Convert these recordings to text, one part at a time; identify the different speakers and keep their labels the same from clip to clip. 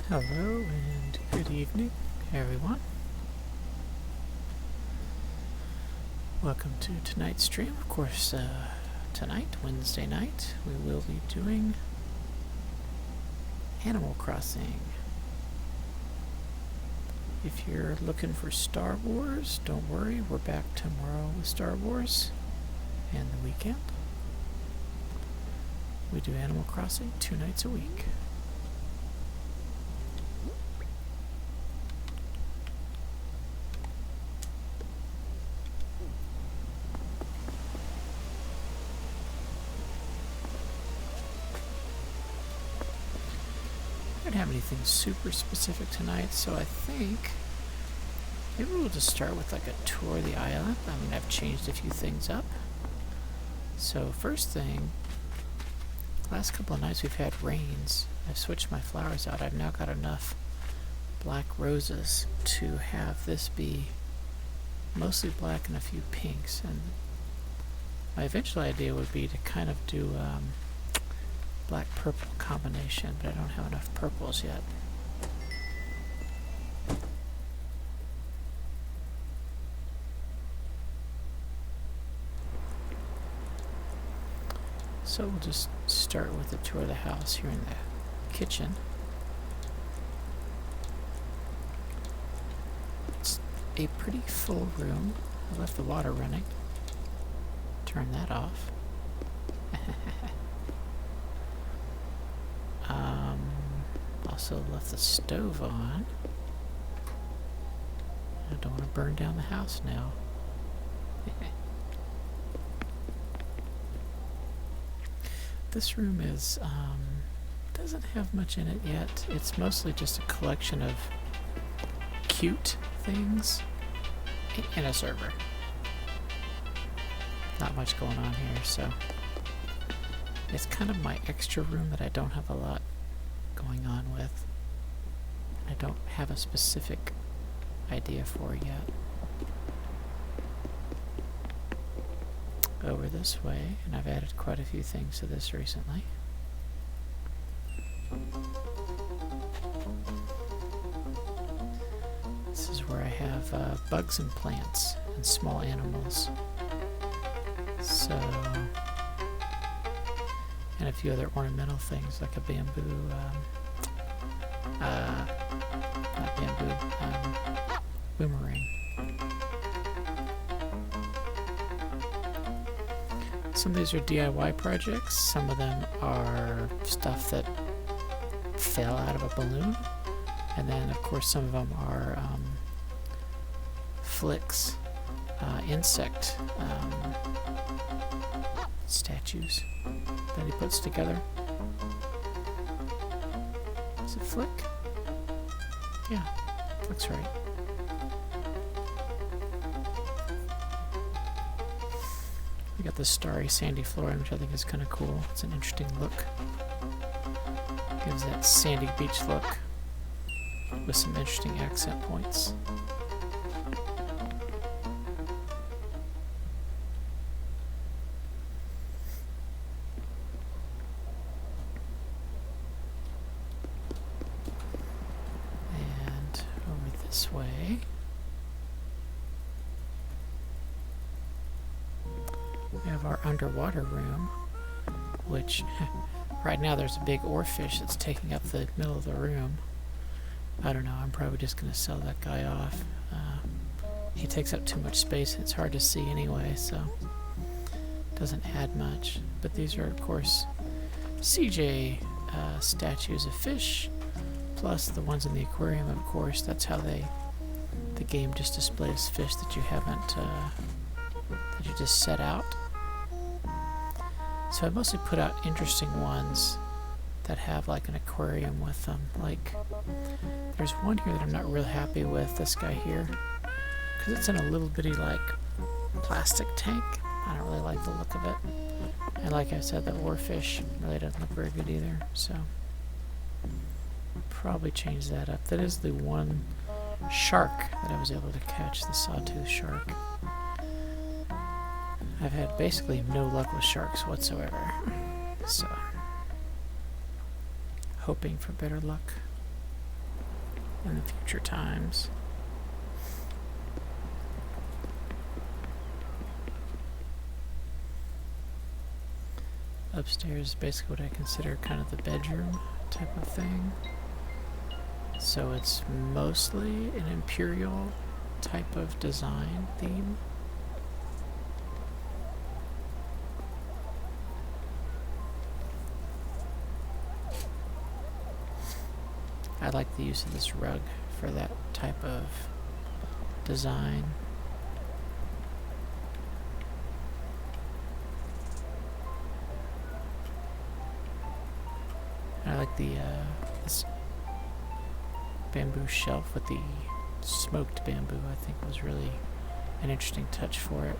Speaker 1: Hello and good evening, everyone. Welcome to tonight's stream. Of course, tonight, Wednesday night, we will be doing Animal Crossing. If you're looking for Star Wars, don't worry, we're back tomorrow with Star Wars and the weekend. We do Animal Crossing 2 nights a week. I don't have anything super specific tonight, so I think maybe we'll just start with like a tour of the island. I mean, I've changed a few things up. So first thing, last couple of nights we've had rains. I've switched my flowers out. I've now got enough black roses to have this be mostly black and a few pinks. And my eventual idea would be to kind of do black-purple combination, but I don't have enough purples yet. So we'll just start with a tour of the house here in the kitchen. It's a pretty full room. I left the water running. Turn that off. Also left the stove on. I don't want to burn down the house now. This room is doesn't have much in it yet. It's mostly just a collection of cute things in a server. Not much going on here, so it's kind of my extra room that I don't have a lot going on with. I don't have a specific idea for yet. Over this way, and I've added quite a few things to this recently. This is where I have bugs and plants and small animals. So, and a few other ornamental things like a bamboo, not bamboo, boomerang. Some of these are DIY projects, some of them are stuff that fell out of a balloon, and then of course some of them are Flick's insect statues that he puts together. Is it Flick? Yeah, Flick's right. We got this starry sandy flooring, which I think is kind of cool. It's an interesting look. Gives that sandy beach look with some interesting accent points. And over this way, we have our underwater room, which right now there's a big oarfish that's taking up the middle of the room. I don't know, I'm probably just going to sell that guy off. He takes up too much space and it's hard to see anyway, so it doesn't add much. But these are, of course, CJ statues of fish, plus the ones in the aquarium, of course. That's how the game just displays fish that you haven't, that you just set out. So I mostly put out interesting ones that have like an aquarium with them. Like, there's one here that I'm not real happy with, this guy here, because it's in a little bitty like plastic tank. I don't really like the look of it. And like I said, the oarfish really doesn't look very good either, so probably change that up. That is the one shark that I was able to catch, the sawtooth shark. I've had basically no luck with sharks whatsoever, so hoping for better luck in the future times. Upstairs is basically what I consider kind of the bedroom type of thing. So it's mostly an imperial type of design theme. I like the use of this rug for that type of design. I like the this bamboo shelf with the smoked bamboo. I think was really an interesting touch for it.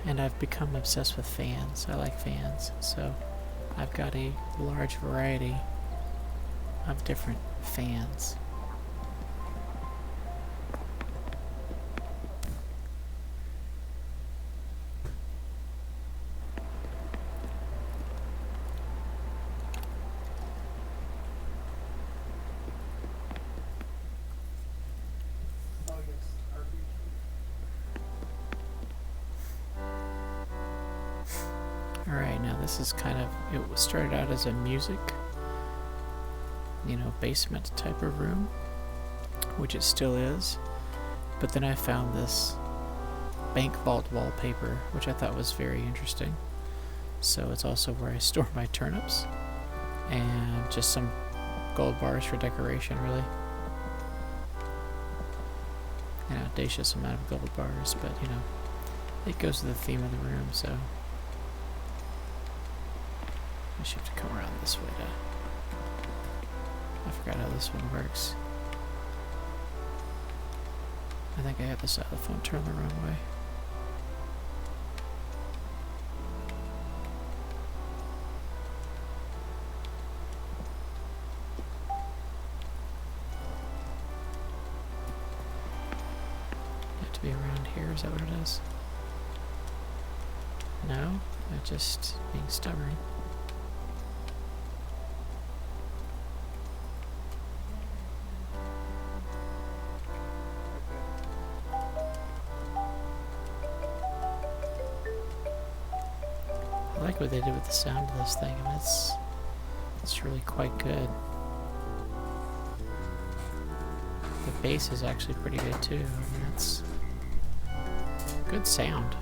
Speaker 1: And I've become obsessed with fans. I like fans, so I've got a large variety of different fans. Alright, now this is kind of, it started out as a music, basement type of room, which it still is, but then I found this bank vault wallpaper, which I thought was very interesting. So it's also where I store my turnips, and just some gold bars for decoration, really. An audacious amount of gold bars, but it goes to the theme of the room, so I should have to come around this way to... I forgot how this one works. I think I have the side of the phone turned the wrong way. You have to be around here, is that what it is? No? I'm just being stubborn. I like what they did with the sound of this thing. I mean, it's really quite good. The bass is actually pretty good too. I mean, it's good sound.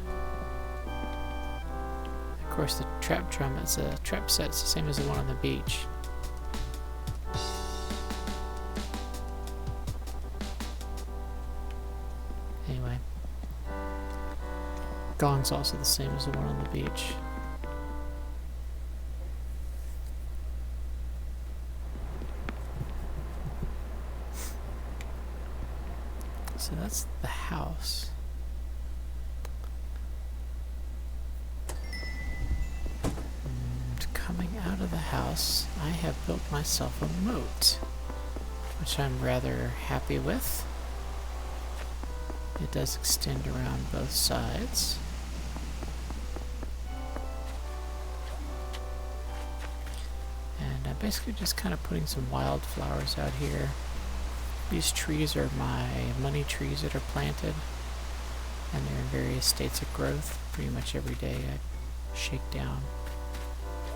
Speaker 1: Of course, the trap drum, it's a trap set. It's the same as the one on the beach. Anyway, gong's also the same as the one on the beach. So that's the house. And coming out of the house, I have built myself a moat, which I'm rather happy with. It does extend around both sides. And I'm basically just kind of putting some wildflowers out here. These trees are my money trees that are planted, and they're in various states of growth. Pretty much every day I shake down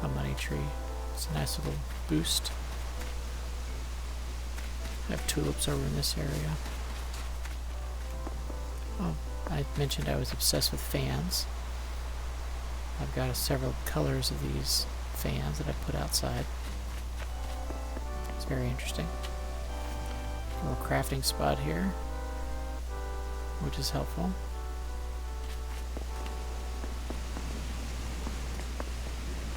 Speaker 1: a money tree. It's a nice little boost. I have tulips over in this area. Oh, I mentioned I was obsessed with fans. I've got several colors of these fans that I put outside. It's very interesting. A little crafting spot here, which is helpful.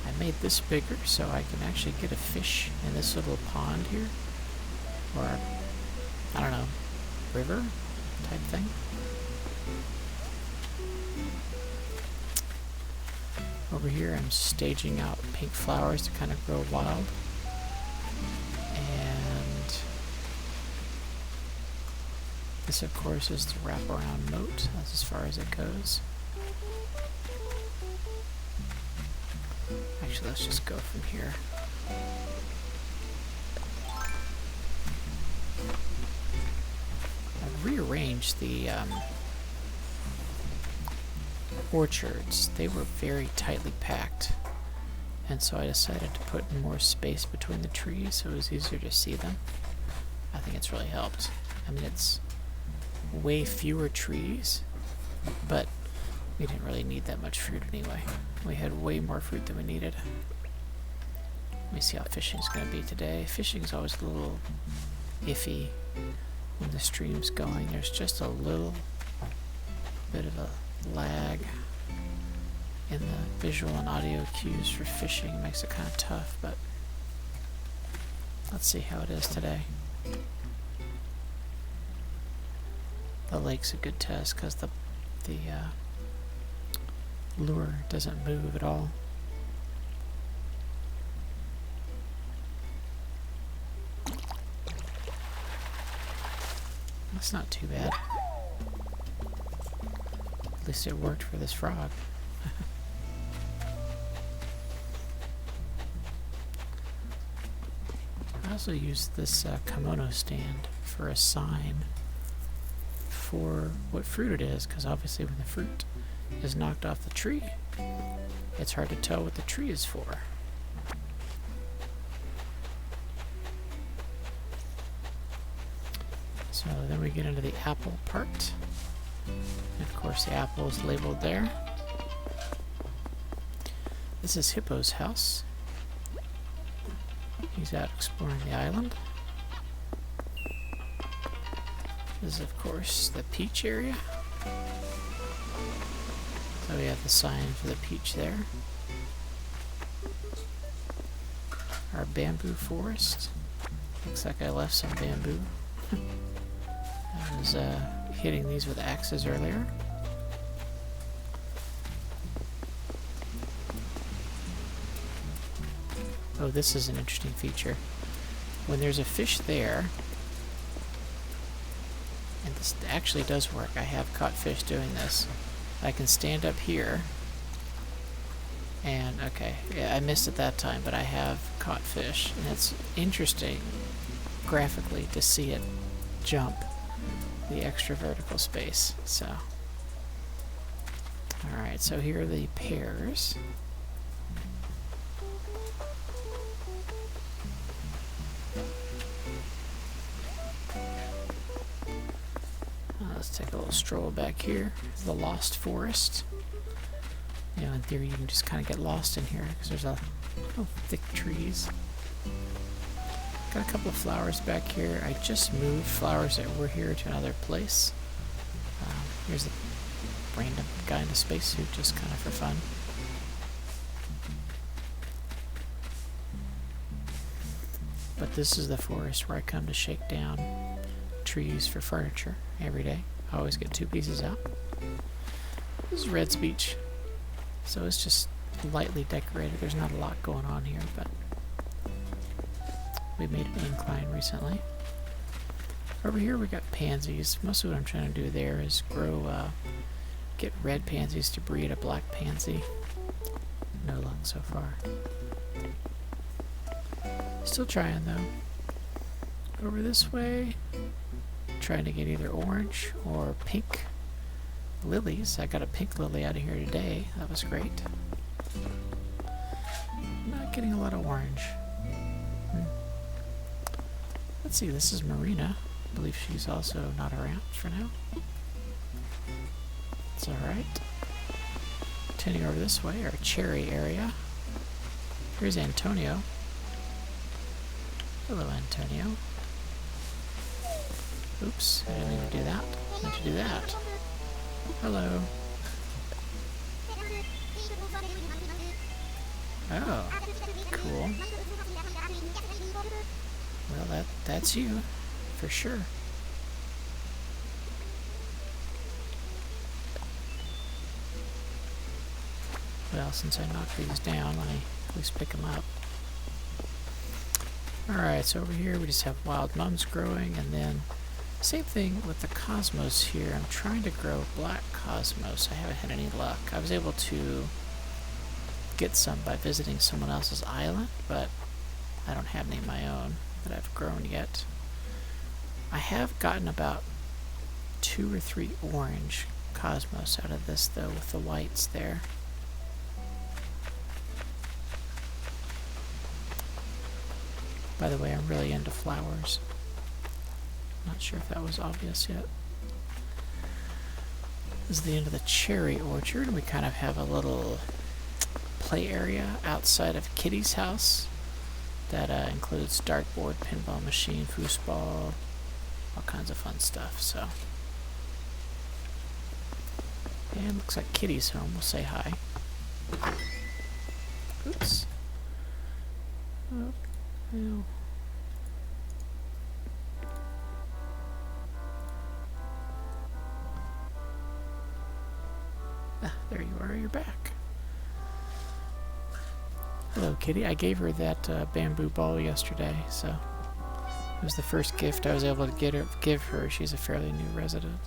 Speaker 1: I made this bigger so I can actually get a fish in this little pond here, or I don't know, river type thing. Over here I'm staging out pink flowers to kind of grow wild. This, of course, is the wraparound moat. That's as far as it goes. Actually, let's just go from here. rearranged the orchards. They were very tightly packed, and so I decided to put more space between the trees so it was easier to see them. I think it's really helped. I mean, it's way fewer trees, but we didn't really need that much fruit anyway. We had way more fruit than we needed. Let me see how fishing's going to be today. Fishing's always a little iffy when the stream's going. There's just a little bit of a lag in the visual and audio cues for fishing. It makes it kind of tough, but let's see how it is today. The lake's a good test because the lure doesn't move at all. That's not too bad. At least it worked for this frog. I also used this kimono stand for a sign for what fruit it is, because obviously when the fruit is knocked off the tree, it's hard to tell what the tree is for. So then we get into the apple part. And of course the apple is labeled there. This is Hippo's house. He's out exploring the island. This is of course the peach area. So we have the sign for the peach there. Our bamboo forest. Looks like I left some bamboo. I was hitting these with axes earlier. Oh, this is an interesting feature. When there's a fish there, and this actually does work, I have caught fish doing this. I can stand up here, and okay, yeah, I missed it that time, but I have caught fish, and it's interesting graphically to see it jump the extra vertical space. So, alright, so here are the pears. Let's take a little stroll back here. The Lost Forest. You know, in theory you can just kind of get lost in here because there's thick trees. Got a couple of flowers back here. I just moved flowers that were here to another place. Here's a random guy in a spacesuit, just kind of for fun. But this is the forest where I come to shake down trees for furniture every day. I always get 2 pieces out. This is Red's Beach. So it's just lightly decorated. There's not a lot going on here, but we made an incline recently. Over here we got pansies. Most of what I'm trying to do there is grow, get red pansies to breed a black pansy. No luck so far. Still trying though. Over this way, trying to get either orange or pink lilies. I got a pink lily out of here today. That was great. Not getting a lot of orange. Let's see, this is Marina. I believe she's also not around for now. It's alright. Turning over this way, our cherry area. Here's Antonio. Hello, Antonio. Oops, I didn't mean to do that. I meant to do that. Hello. Oh, cool. Well, that's you, for sure. Well, since I knocked these down, let me at least pick them up. Alright, so over here we just have wild mums growing, and then same thing with the cosmos here. I'm trying to grow black cosmos. I haven't had any luck. I was able to get some by visiting someone else's island, but I don't have any of my own that I've grown yet. I have gotten about 2 or 3 orange cosmos out of this, though, with the whites there. By the way, I'm really into flowers. Not sure if that was obvious yet. This is the end of the cherry orchard, and we kind of have a little play area outside of Kitty's house that includes dartboard, pinball machine, foosball, all kinds of fun stuff. So, and looks like Kitty's home. We'll say hi. Oops. Oh, no. Ah, there you are. You're back. Hello, Kitty. I gave her that bamboo ball yesterday, so it was the first gift I was able to give her. She's a fairly new resident.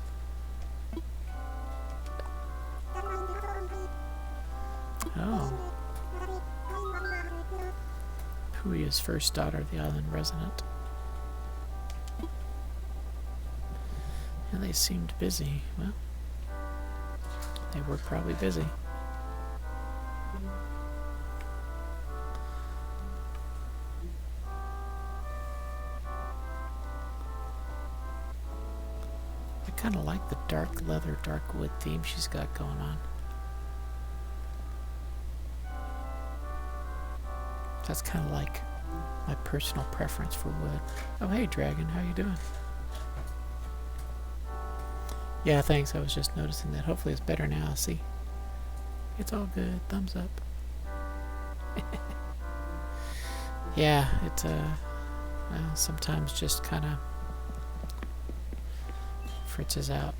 Speaker 1: Oh. Puya's first daughter, the island resident. And they seemed busy. Well, they were probably busy. I kind of like the dark leather, dark wood theme she's got going on. That's kind of like my personal preference for wood. Oh, hey, Dragon, how you doing? Yeah, thanks. I was just noticing that. Hopefully it's better now. See? It's all good. Thumbs up. Yeah, it, well, sometimes just kind of fritzes out.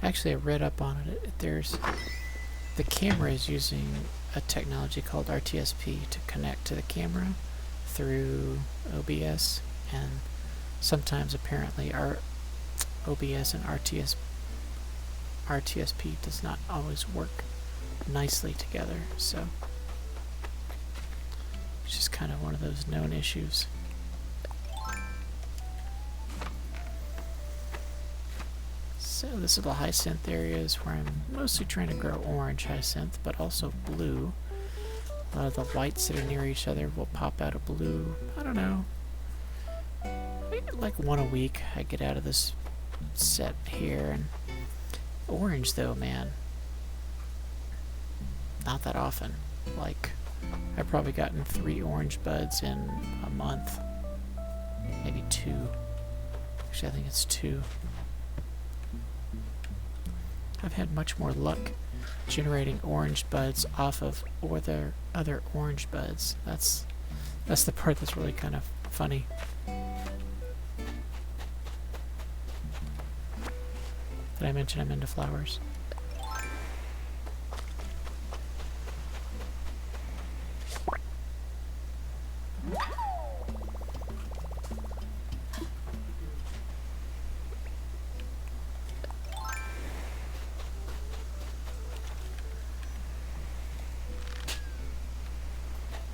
Speaker 1: Actually, I read up on it. The camera is using a technology called RTSP to connect to the camera through OBS, and sometimes apparently our OBS and RTSP does not always work nicely together, so it's just kind of one of those known issues. So this little hyacinth area is where I'm mostly trying to grow orange hyacinth, but also blue. A lot of the whites that are near each other will pop out of blue. I don't know. Like one a week I get out of this set here. And orange though, man, not that often. Like, I've probably gotten 3 orange buds in a month. Maybe 2. Actually, I think it's 2. I've had much more luck generating orange buds off of other orange buds. That's the part that's really kind of funny. Did I mention I'm into flowers?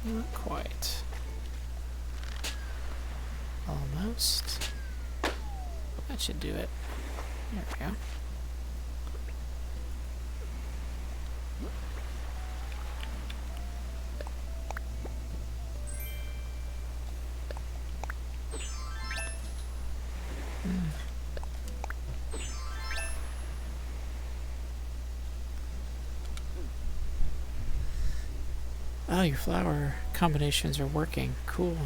Speaker 1: Not quite. Almost. That should do it. There we go. Oh, your flower combinations are working. Cool.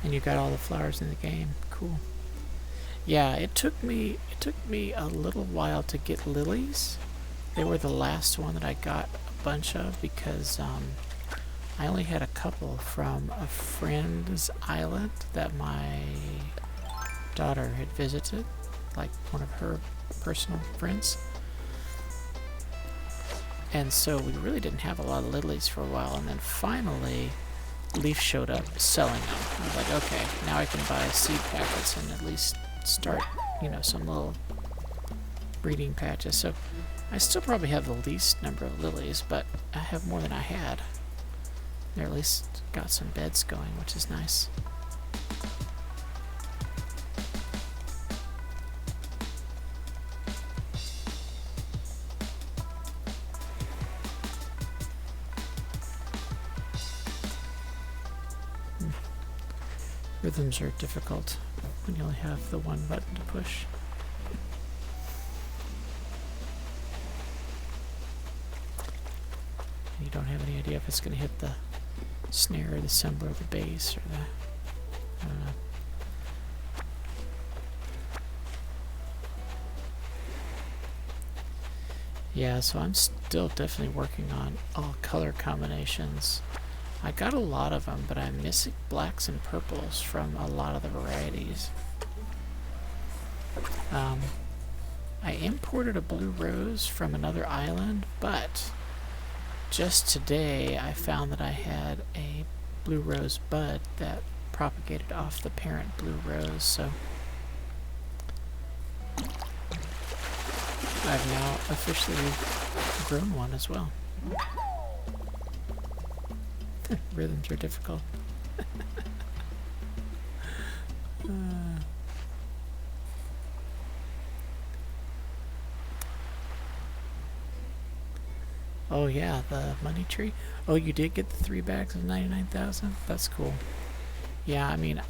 Speaker 1: And you got all the flowers in the game. Cool. Yeah, it took me a little while to get lilies. They were the last one that I got a bunch of because I only had a couple from a friend's island that my daughter had visited, like one of her personal friends. And so we really didn't have a lot of lilies for a while, and then finally Leaf showed up selling them. I was like, okay, now I can buy seed packets and at least start, you know, some little breeding patches. So I still probably have the least number of lilies, but I have more than I had. Or at least got some beds going, which is nice. Rhythms are difficult when you only have the one button to push. And you don't have any idea if it's going to hit the snare or the cymbal or the bass or the... I don't know. Yeah, so I'm still definitely working on all color combinations. I got a lot of them, but I'm missing blacks and purples from a lot of the varieties. I imported a blue rose from another island, but just today I found that I had a blue rose bud that propagated off the parent blue rose, so I've now officially grown one as well. Rhythms are difficult. Oh yeah, the money tree. Oh, you did get the 3 bags of 99,000? That's cool. Yeah, I mean,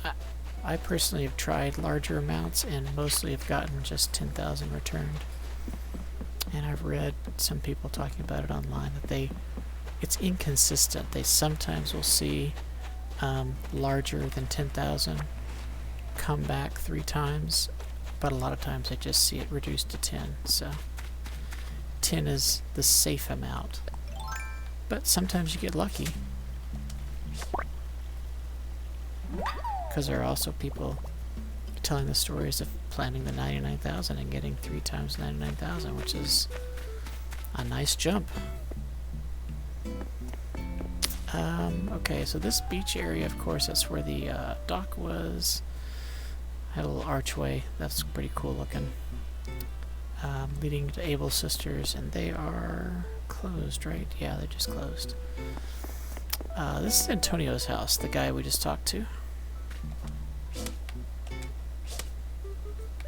Speaker 1: I personally have tried larger amounts and mostly have gotten just 10,000 returned. And I've read some people talking about it online that it's inconsistent. They sometimes will see larger than 10,000 come back 3 times, but a lot of times I just see it reduced to 10. So 10 is the safe amount, but sometimes you get lucky because there are also people telling the stories of planting the 99,000 and getting 3 times 99,000, which is a nice jump. Okay, so this beach area, of course, that's where the dock was. Had a little archway. That's pretty cool looking. Leading to Able Sisters, and they are closed, right? Yeah, they just closed. This is Antonio's house, the guy we just talked to.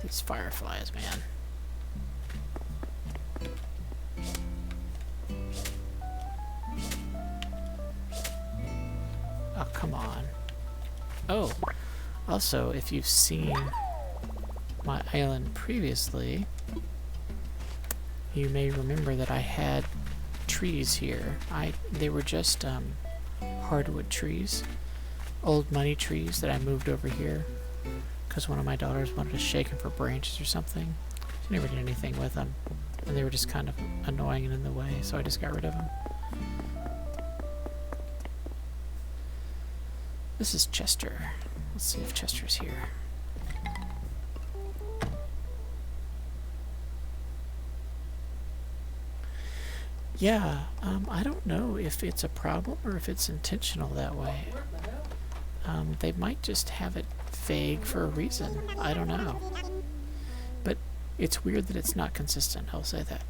Speaker 1: These fireflies, man. Oh, come on. Oh, also, if you've seen my island previously, you may remember that I had trees here. They were just hardwood trees, old money trees that I moved over here because one of my daughters wanted to shake them for branches or something. She never did anything with them, and they were just kind of annoying and in the way, so I just got rid of them. This is Chester. Let's see if Chester's here. Yeah, I don't know if it's a problem or if it's intentional that way. They might just have it vague for a reason. I don't know. But it's weird that it's not consistent, I'll say that.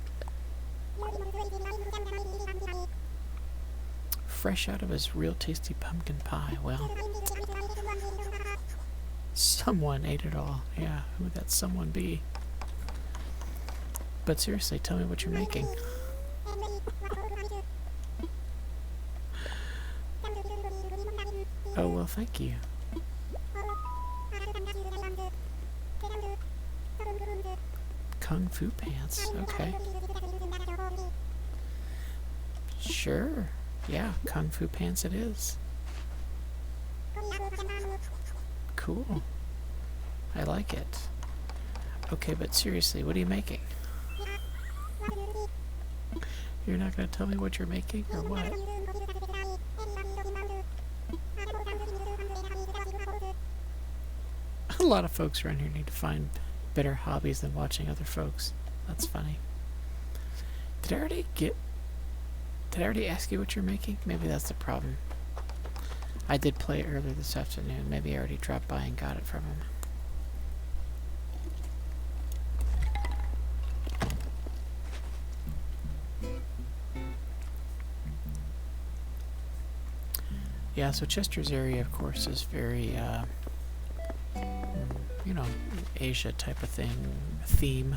Speaker 1: Fresh out of his real tasty pumpkin pie. Well, someone ate it all. Yeah, who would that someone be? But seriously, tell me what you're making. Oh, well, thank you. Kung Fu pants. Okay. Sure. Yeah, Kung Fu pants it is. Cool. I like it. Okay, but seriously, what are you making? You're not going to tell me what you're making, or what? A lot of folks around here need to find better hobbies than watching other folks. That's funny. Did I already ask you what you're making? Maybe that's the problem. I did play it earlier this afternoon. Maybe I already dropped by and got it from him. Yeah, so Chester's area, of course, is very, you know, Asia type of theme.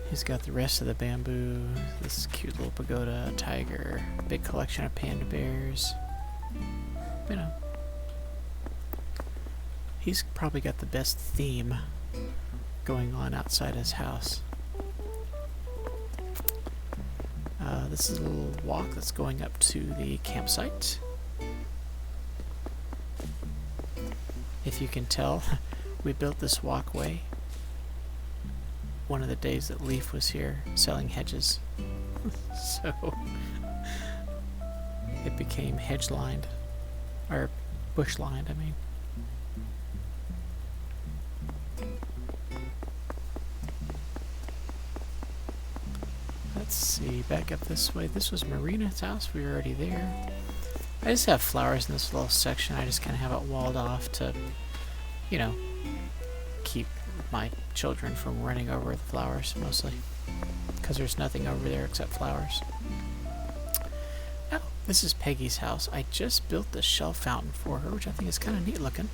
Speaker 1: He's got the rest of the bamboo, this cute little pagoda, tiger, big collection of panda bears. You know, He's probably got the best theme going on outside his house. This is a little walk that's going up to the campsite. If you can tell, we built this walkway one of the days that Leaf was here selling hedges. So it became hedge lined, or bush lined, I mean. Let's see, back up this way. This was Marina's house. We were already there. I just have flowers in this little section. I just kind of have it walled off to, you know, keep my children from running over the flowers, mostly. Because there's nothing over there except flowers. Oh, this is Peggy's house. I just built this shell fountain for her, which I think is kind of neat looking.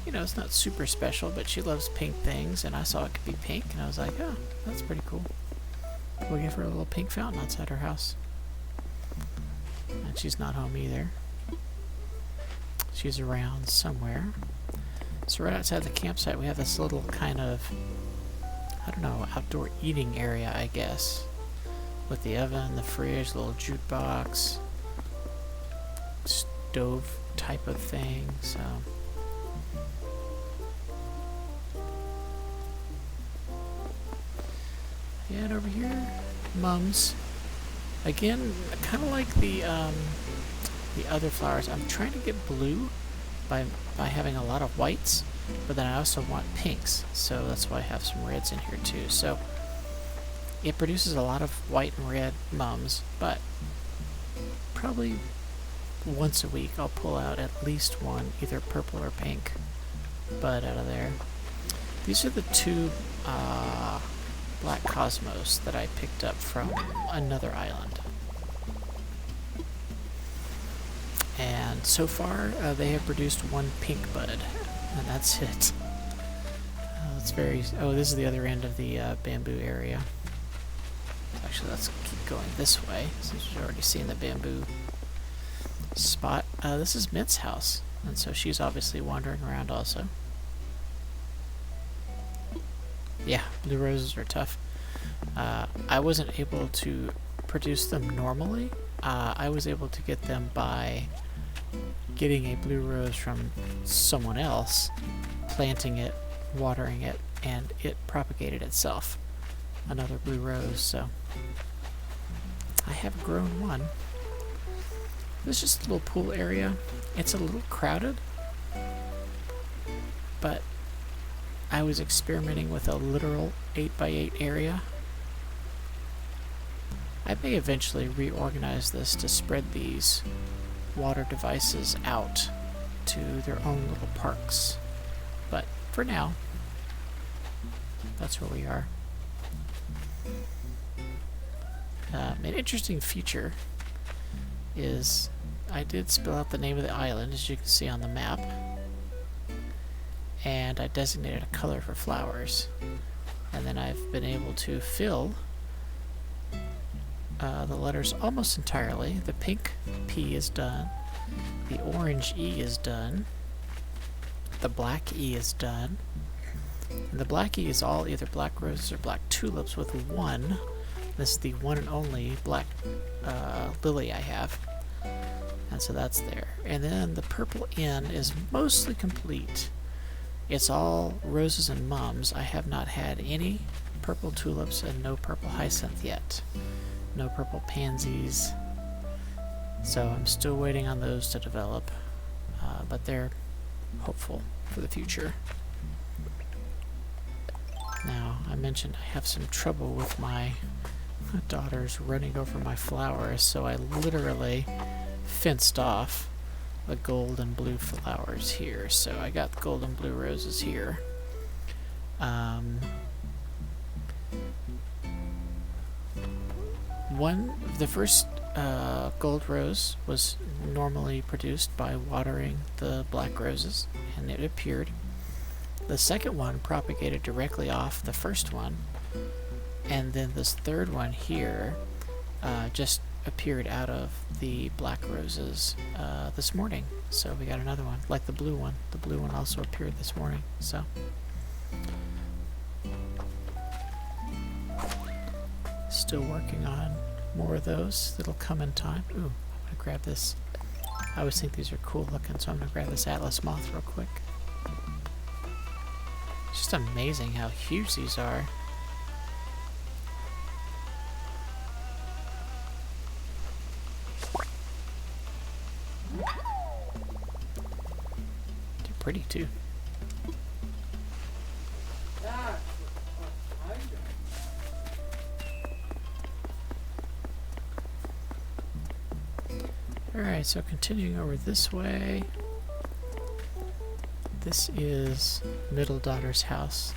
Speaker 1: You know, it's not super special, but she loves pink things, and I saw it could be pink, and I was like, oh, that's pretty cool. We'll give her a little pink fountain outside her house. And she's not home either. She's around somewhere. So right outside the campsite we have this little kind of, I don't know, outdoor eating area, I guess. With the oven, the fridge, little jukebox, stove type of thing, so. Yeah, and over here, mums. Again, kind of like the other flowers. I'm trying to get blue by having a lot of whites, but then I also want pinks, so that's why I have some reds in here too. So it produces a lot of white and red mums, but probably once a week I'll pull out at least one, either purple or pink, bud out of there. These are the two Black Cosmos that I picked up from another island. And so far, they have produced one pink bud, and that's it. It's very... Oh, this is the other end of the bamboo area. Actually, let's keep going this way, since we've already seen the bamboo spot. This is Mint's house, and so she's obviously wandering around also. Yeah, blue roses are tough. I wasn't able to produce them normally. I was able to get them by getting a blue rose from someone else, planting it, watering it, and it propagated itself. Another blue rose, so I have grown one. This is just a little pool area. It's a little crowded, but I was experimenting with a literal 8x8 area. I may eventually reorganize this to spread these water devices out to their own little parks. But for now, that's where we are. An interesting feature is I did spell out the name of the island, as you can see on the map. And I designated a color for flowers, and then I've been able to fill the letters almost entirely. The pink P is done, the orange E is done, the black E is done, and the black E is all either black roses or black tulips with one. This is the one and only black lily I have, and so that's there. And then the purple N is mostly complete. It's all roses and mums. I have not had any purple tulips and no purple hyacinth yet. No purple pansies. So I'm still waiting on those to develop, but they're hopeful for the future. Now, I mentioned I have some trouble with my daughters running over my flowers, so I literally fenced off the gold and blue flowers here. So I got the gold and blue roses here. The first gold rose was normally produced by watering the black roses, and it appeared. The second one propagated directly off the first one, and then this third one here just appeared out of the black roses this morning. So we got another one, like the blue one. The blue one also appeared this morning. So still working on more of those. That'll come in time. Ooh, I'm gonna grab this. I always think these are cool looking, so I'm gonna grab this Atlas moth real quick. It's just amazing how huge these are. They're pretty too. Alright, so continuing over this way. This is middle daughter's house.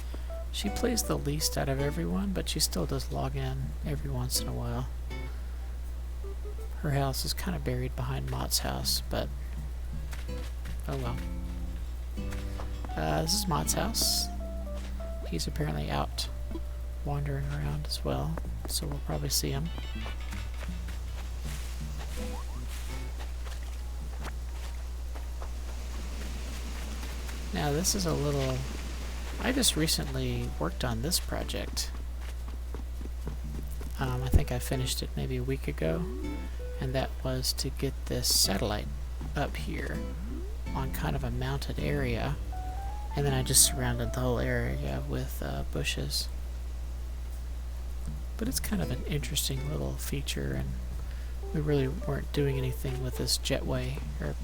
Speaker 1: She plays the least out of everyone, but she still does log in every once in a while. Her house is kind of buried behind Mott's house, but oh well. This is Mott's house. He's apparently out wandering around as well, so we'll probably see him. Now this is a little... I just recently worked on this project. I think I finished it maybe a week ago, and that was to get this satellite up here on kind of a mounted area, and then I just surrounded the whole area with bushes. But it's kind of an interesting little feature, and we really weren't doing anything with this jetway, or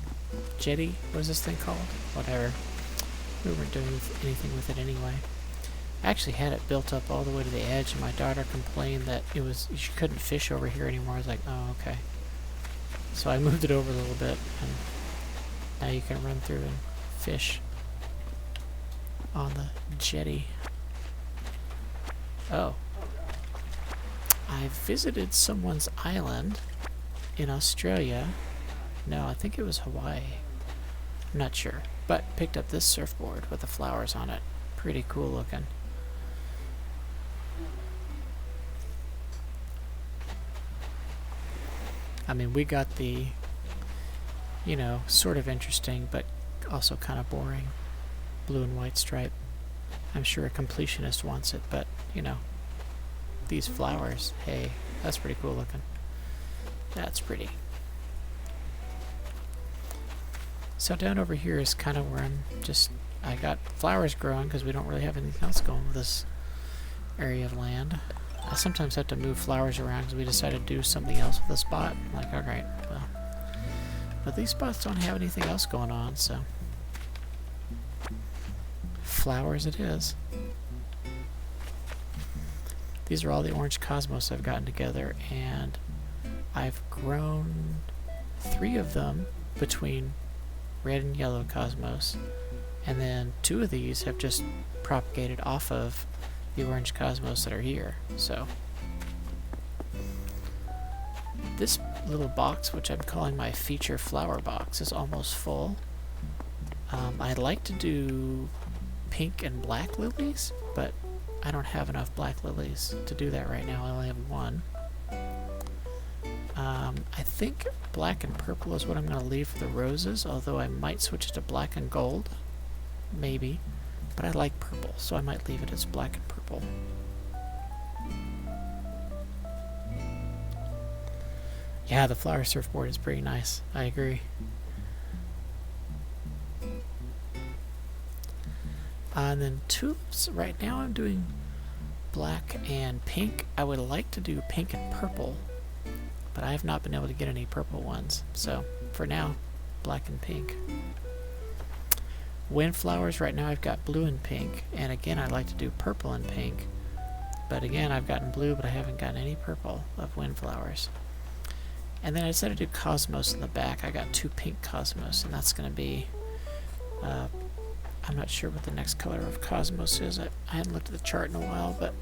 Speaker 1: jetty, what is this thing called? Whatever. We weren't doing anything with it anyway. I actually had it built up all the way to the edge, and my daughter complained that she couldn't fish over here anymore. I was like, oh, okay. So I moved it over a little bit, and now you can run through and fish on the jetty. Oh. I visited someone's island in Australia. No, I think it was Hawaii. I'm not sure. But picked up this surfboard with the flowers on it. Pretty cool looking. I mean, we got the, you know, sort of interesting, but also kind of boring blue and white stripe. I'm sure a completionist wants it, but, you know, these flowers, hey, that's pretty cool looking. That's pretty. So down over here is kind of where I got flowers growing because we don't really have anything else going with this area of land. I sometimes have to move flowers around because we decided to do something else with the spot. I'm like, alright, well. But these spots don't have anything else going on, so. Flowers it is. These are all the orange cosmos I've gotten together, and I've grown 3 of them between red and yellow cosmos, and then 2 of these have just propagated off of the orange cosmos that are here. So this little box, which I'm calling my feature flower box, is almost full. I'd like to do pink and black lilies, but I don't have enough black lilies to do that right now. I only have 1. I think black and purple is what I'm going to leave for the roses, although I might switch it to black and gold. Maybe. But I like purple, so I might leave it as black and purple. Yeah, the flower surfboard is pretty nice. I agree. And then tulips, right now I'm doing black and pink. I would like to do pink and purple, but I have not been able to get any purple ones. So, for now, black and pink. Windflowers, right now I've got blue and pink, and again I'd like to do purple and pink. But again, I've gotten blue, but I haven't gotten any purple of windflowers. And then I decided to do cosmos in the back. I got 2 pink cosmos, and that's going to be... I'm not sure what the next color of cosmos is. I hadn't looked at the chart in a while, but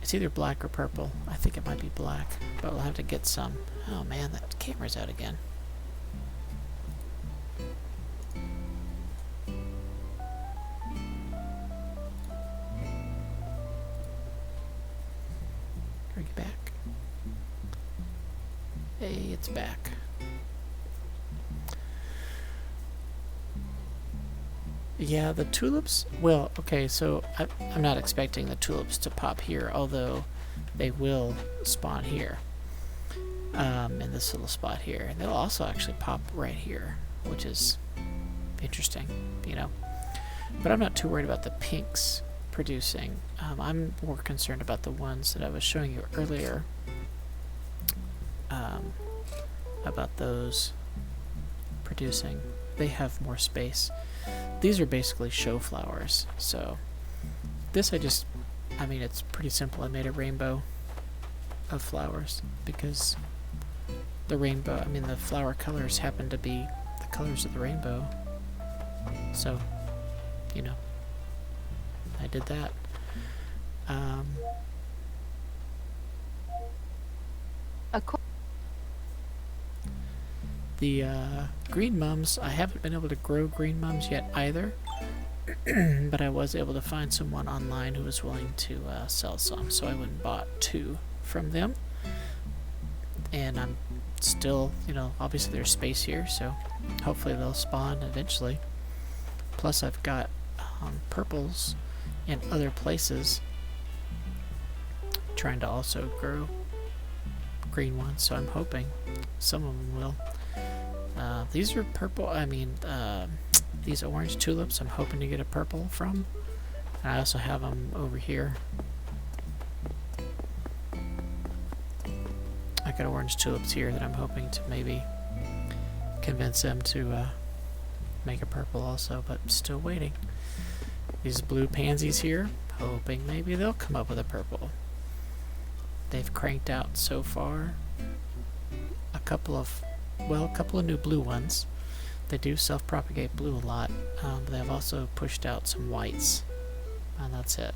Speaker 1: it's either black or purple. I think it might be black, but we'll have to get some. Oh man, that camera's out again. Bring it back. Hey, it's back. Yeah, the tulips, well, okay, so I'm not expecting the tulips to pop here, although they will spawn here, in this little spot here. And they'll also actually pop right here, which is interesting, you know. But I'm not too worried about the pinks producing. I'm more concerned about the ones that I was showing you earlier, about those producing. They have more space. These are basically show flowers, so this I mean, it's pretty simple. I made a rainbow of flowers because the rainbow, I mean, the flower colors happen to be the colors of the rainbow. So, you know, I did that. The green mums, I haven't been able to grow green mums yet either, but I was able to find someone online who was willing to sell some, so I went and bought 2 from them. And I'm still, you know, obviously there's space here, so hopefully they'll spawn eventually. Plus I've got purples in other places trying to also grow green ones, so I'm hoping some of them will. These are purple, I mean, these orange tulips I'm hoping to get a purple from. And I also have them over here. I got orange tulips here that I'm hoping to maybe convince them to make a purple also, but still waiting. These blue pansies here, hoping maybe they'll come up with a purple. They've cranked out so far a couple of new blue ones. They do self-propagate blue a lot, but they've also pushed out some whites, and that's it.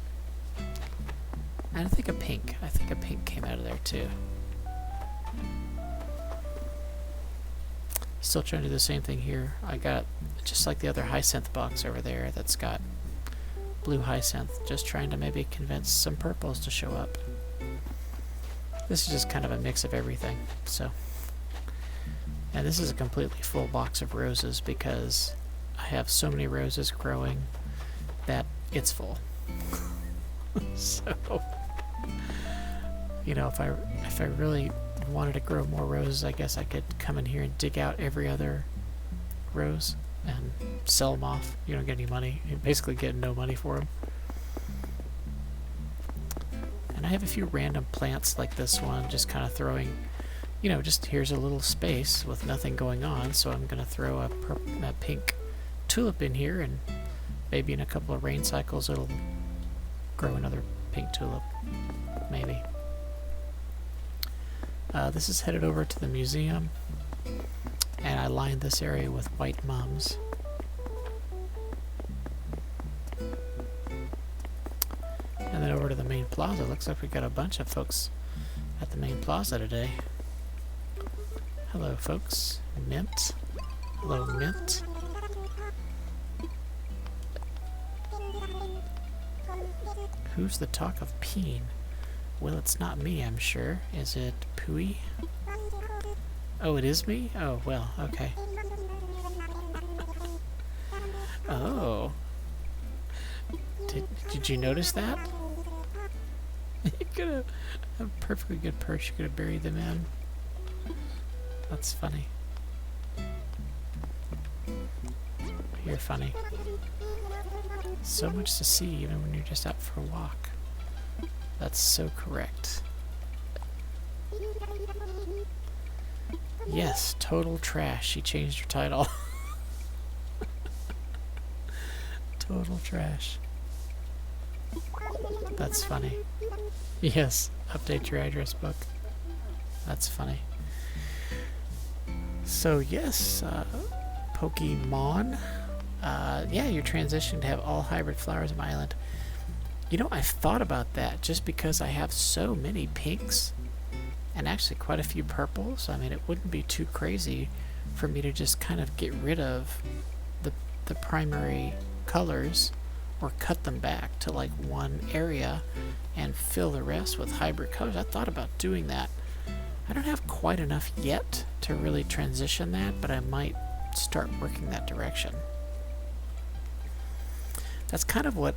Speaker 1: And I think a pink came out of there too. Still trying to do the same thing here. I got, just like the other hyacinth box over there that's got blue hyacinth, just trying to maybe convince some purples to show up. This is just kind of a mix of everything, so. And this is a completely full box of roses because I have so many roses growing that it's full. So, you know, if I really wanted to grow more roses, I guess I could come in here and dig out every other rose and sell them off. You don't get any money. You basically get no money for them. And I have a few random plants like this one, just kind of throwing, you know, just here's a little space with nothing going on, so I'm going to throw a pink tulip in here, and maybe in a couple of rain cycles it'll grow another pink tulip, maybe. This is headed over to the museum, and I lined this area with white mums. And then over to the main plaza. Looks like we got a bunch of folks at the main plaza today. Hello, folks. Mint. Hello, Mint. Who's the talk of peen? Well, it's not me, I'm sure. Is it Pooey? Oh, it is me? Oh, well, okay. Oh. Did you notice that? You could have a perfectly good perch you could have buried them in. That's funny. You're funny. So much to see even when you're just out for a walk. That's so correct. Yes, total trash. She changed her title. Total trash. That's funny. Yes, update your address book. That's funny. So yes, Pokemon. Yeah, you're transitioning to have all hybrid flowers on my island. You know, I've thought about that just because I have so many pinks and actually quite a few purples. I mean, it wouldn't be too crazy for me to just kind of get rid of the primary colors or cut them back to like one area and fill the rest with hybrid colors. I thought about doing that. I don't have quite enough yet to really transition that, but I might start working that direction. That's kind of what,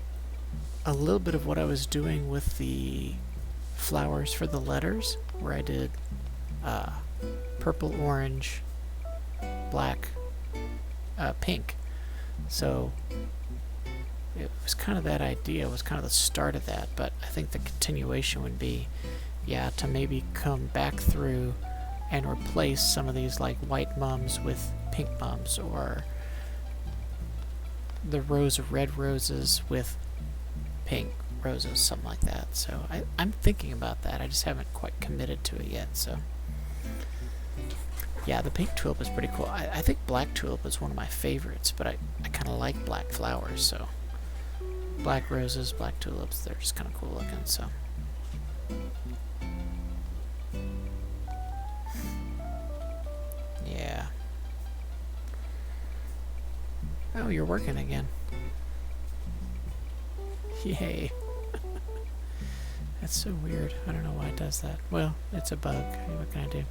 Speaker 1: a little bit of what I was doing with the flowers for the letters, where I did purple, orange, black, pink. So it was kind of that idea, was kind of the start of that, but I think the continuation would be, yeah, to maybe come back through and replace some of these like white mums with pink mums, or the rows of red roses with pink roses, something like that. So I'm thinking about that. I just haven't quite committed to it yet. So yeah, the pink tulip is pretty cool. I think black tulip is one of my favorites, but I kind of like black flowers, so black roses, black tulips, they're just kind of cool looking. So yeah. Oh, you're working again. Yay. That's so weird. I don't know why it does that. Well, it's a bug. What can I do?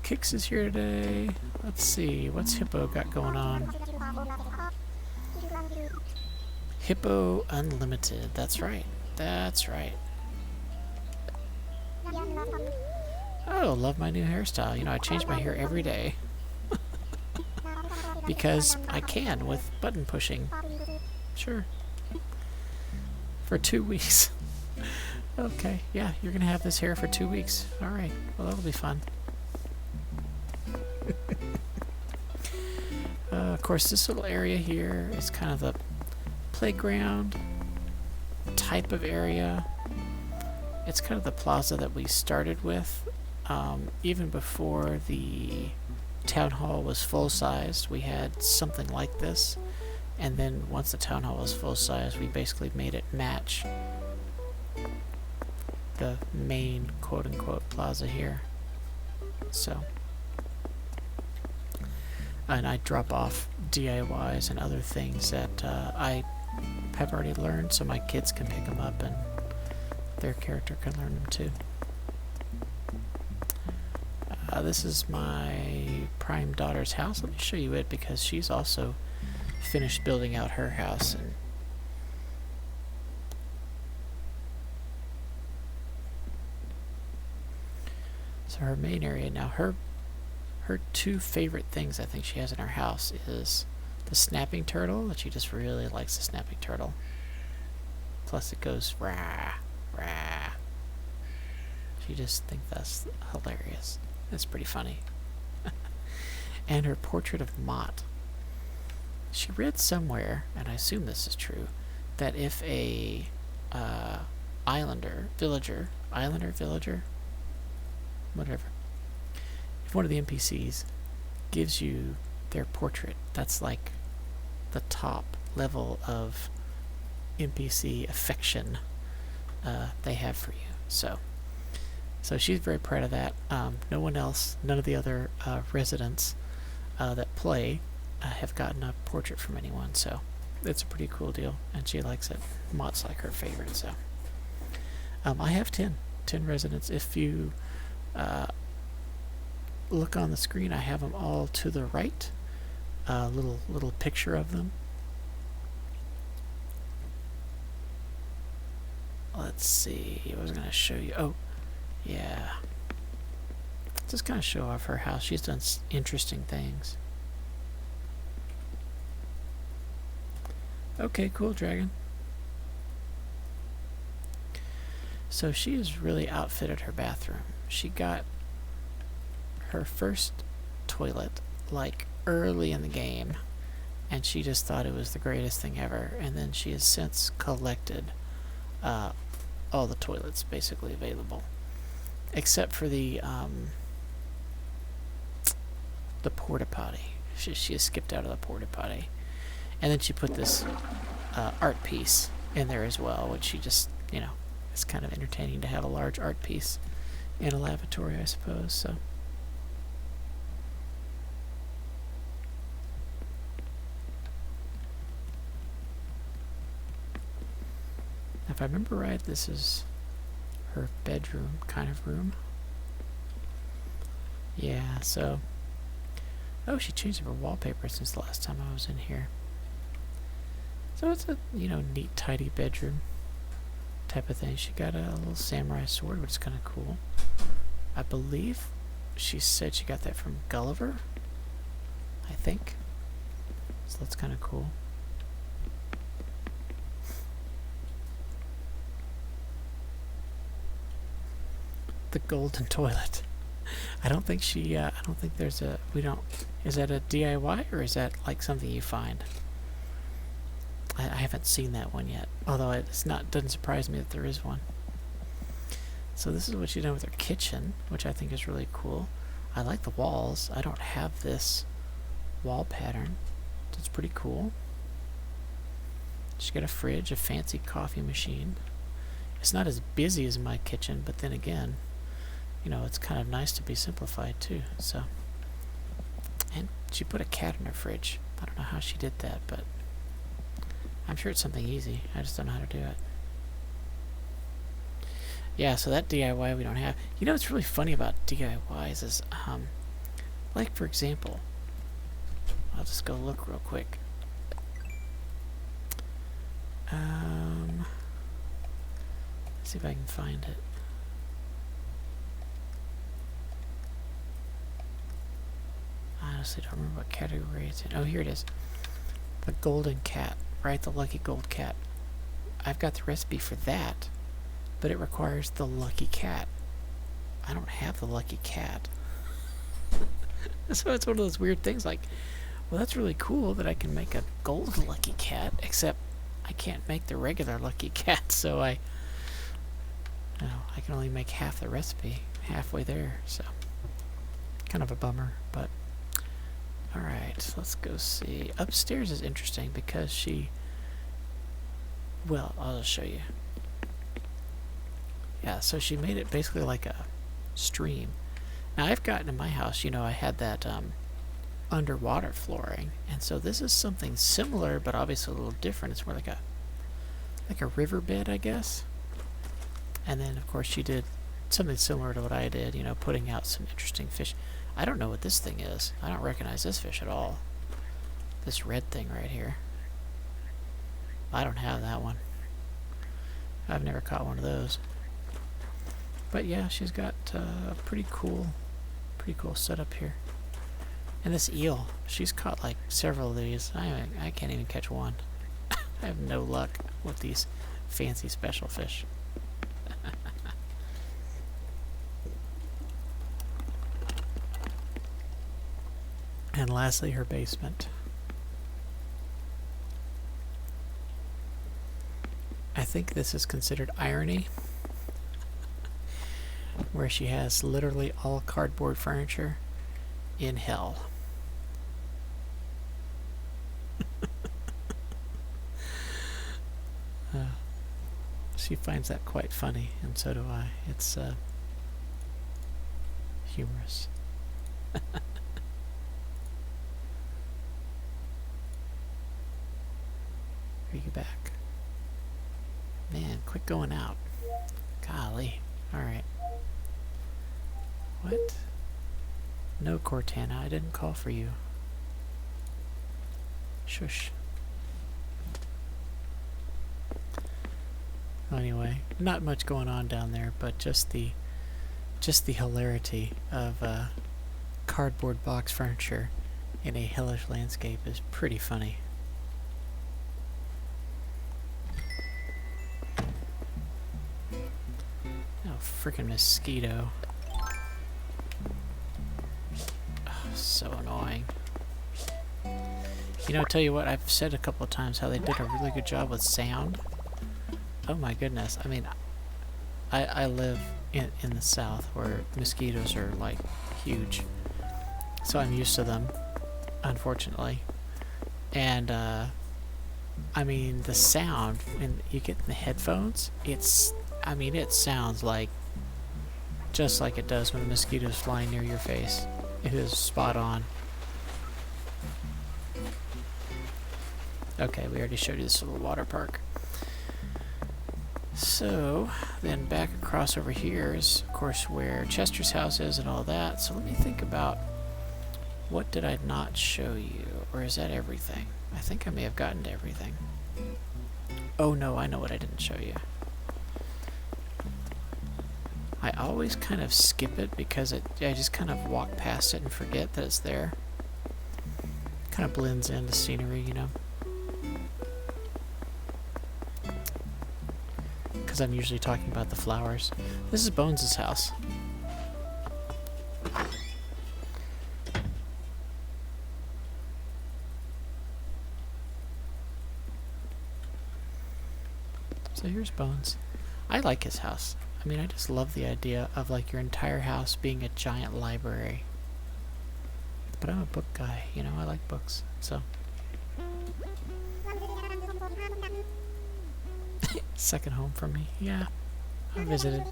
Speaker 1: Kix is here today. Let's see. What's Hippo got going on? Hippo Unlimited. That's right. That's right. Oh, love my new hairstyle. You know, I change my hair every day. Because I can with button pushing. Sure. For 2 weeks. Okay, yeah, you're gonna have this hair for 2 weeks. Alright, well, that'll be fun. Of course, this little area here is kind of the playground type of area. It's kind of the plaza that we started with. Even before the town hall was full-sized, we had something like this. And then once the town hall was full-size, we basically made it match the main quote-unquote plaza here. So, and I drop off DIYs and other things that I have already learned, so my kids can pick them up and their character can learn them too. This is my prime daughter's house. Let me show you it, because she's also finished building out her house. And so her main area now, her two favorite things I think she has in her house is the snapping turtle, that she just really likes the snapping turtle. Plus it goes rah, rah. She just thinks that's hilarious. It's pretty funny. And her portrait of Mott. She read somewhere, and I assume this is true, that if a villager, whatever, if one of the NPCs gives you their portrait, that's like the top level of NPC affection they have for you. So she's very proud of that. No one else, none of the other residents that play have gotten a portrait from anyone, so it's a pretty cool deal, and she likes it. Mott's like her favorite, so. I have 10 residents. If you look on the screen, I have them all to the right. Little picture of them. Let's see, I was going to show you. Oh, yeah. Just kind of show off her house. She's done interesting things. Okay, cool, dragon. So she has really outfitted her bathroom. She got her first toilet like early in the game, and she just thought it was the greatest thing ever. And then she has since collected all the toilets basically available, except for the porta potty. She has skipped out of the porta potty. And then she put this art piece in there as well, which she just, you know, it's kind of entertaining to have a large art piece in a lavatory, I suppose. So, if I remember right, this is her bedroom kind of room. Yeah, so... Oh, she changed her wallpaper since the last time I was in here. So it's a, you know, neat, tidy bedroom type of thing. She got a little samurai sword, which is kind of cool. I believe she said she got that from Gulliver, I think. So that's kind of cool. The golden toilet. I don't think she, I don't think there's a, is that a DIY or is that like something you find? I haven't seen that one yet, although doesn't surprise me that there is one. So this is what she's done with her kitchen, which I think is really cool. I like the walls. I don't have this wall pattern. It's pretty cool. She's got a fridge, a fancy coffee machine. It's not as busy as my kitchen, but then again, you know, it's kind of nice to be simplified too. So, and she put a cat in her fridge. I don't know how she did that, but I'm sure it's something easy. I just don't know how to do it. Yeah, so that DIY we don't have. You know what's really funny about DIYs is, like for example, I'll just go look real quick. Let's see if I can find it. I honestly don't remember what category it's in. Oh, here it is. The golden cat, right? The lucky gold cat. I've got the recipe for that, but it requires the lucky cat. I don't have the lucky cat. So it's one of those weird things like, well, that's really cool that I can make a gold lucky cat, except I can't make the regular lucky cat, so I can only make half the recipe, halfway there, so kind of a bummer, but alright, let's go see. Upstairs is interesting because well, I'll just show you. Yeah, so she made it basically like a stream. Now I've gotten in my house, you know, I had that underwater flooring, and so this is something similar, but obviously a little different. It's more like a riverbed, I guess. And then of course she did something similar to what I did, you know, putting out some interesting fish. I don't know what this thing is. I don't recognize this fish at all. This red thing right here. I don't have that one. I've never caught one of those. But yeah, she's got a pretty cool setup here. And this eel, she's caught like several of these. I can't even catch one. I have no luck with these fancy special fish. And lastly, her basement. I think this is considered irony, where she has literally all cardboard furniture in hell. She finds that quite funny, and so do I. It's humorous. Are you back? Man, quit going out. Golly. Alright. What? No, Cortana, I didn't call for you. Shush. Anyway, not much going on down there, but just the hilarity of cardboard box furniture in a hellish landscape is pretty funny. Oh, freaking mosquito. Oh, so annoying. You know, tell you what, I've said a couple of times how they did a really good job with sound. Oh my goodness. I mean, I live in the south where mosquitoes are like huge. So I'm used to them, unfortunately. And I mean, the sound when you get in the headphones, it sounds like just like it does when a mosquito's flying near your face. It is spot on. Okay, we already showed you this little water park. So, then back across over here is, of course, where Chester's house is and all that. So let me think about, what did I not show you? Or is that everything? I think I may have gotten to everything. Oh no, I know what I didn't show you. I always kind of skip it because I just kind of walk past it and forget that it's there. Kind of blends in the scenery, you know. Because I'm usually talking about the flowers. This is Bones' house. So here's Bones. I like his house. I mean, I just love the idea of like your entire house being a giant library. But I'm a book guy, you know, I like books, so. Second home for me, yeah. I visited.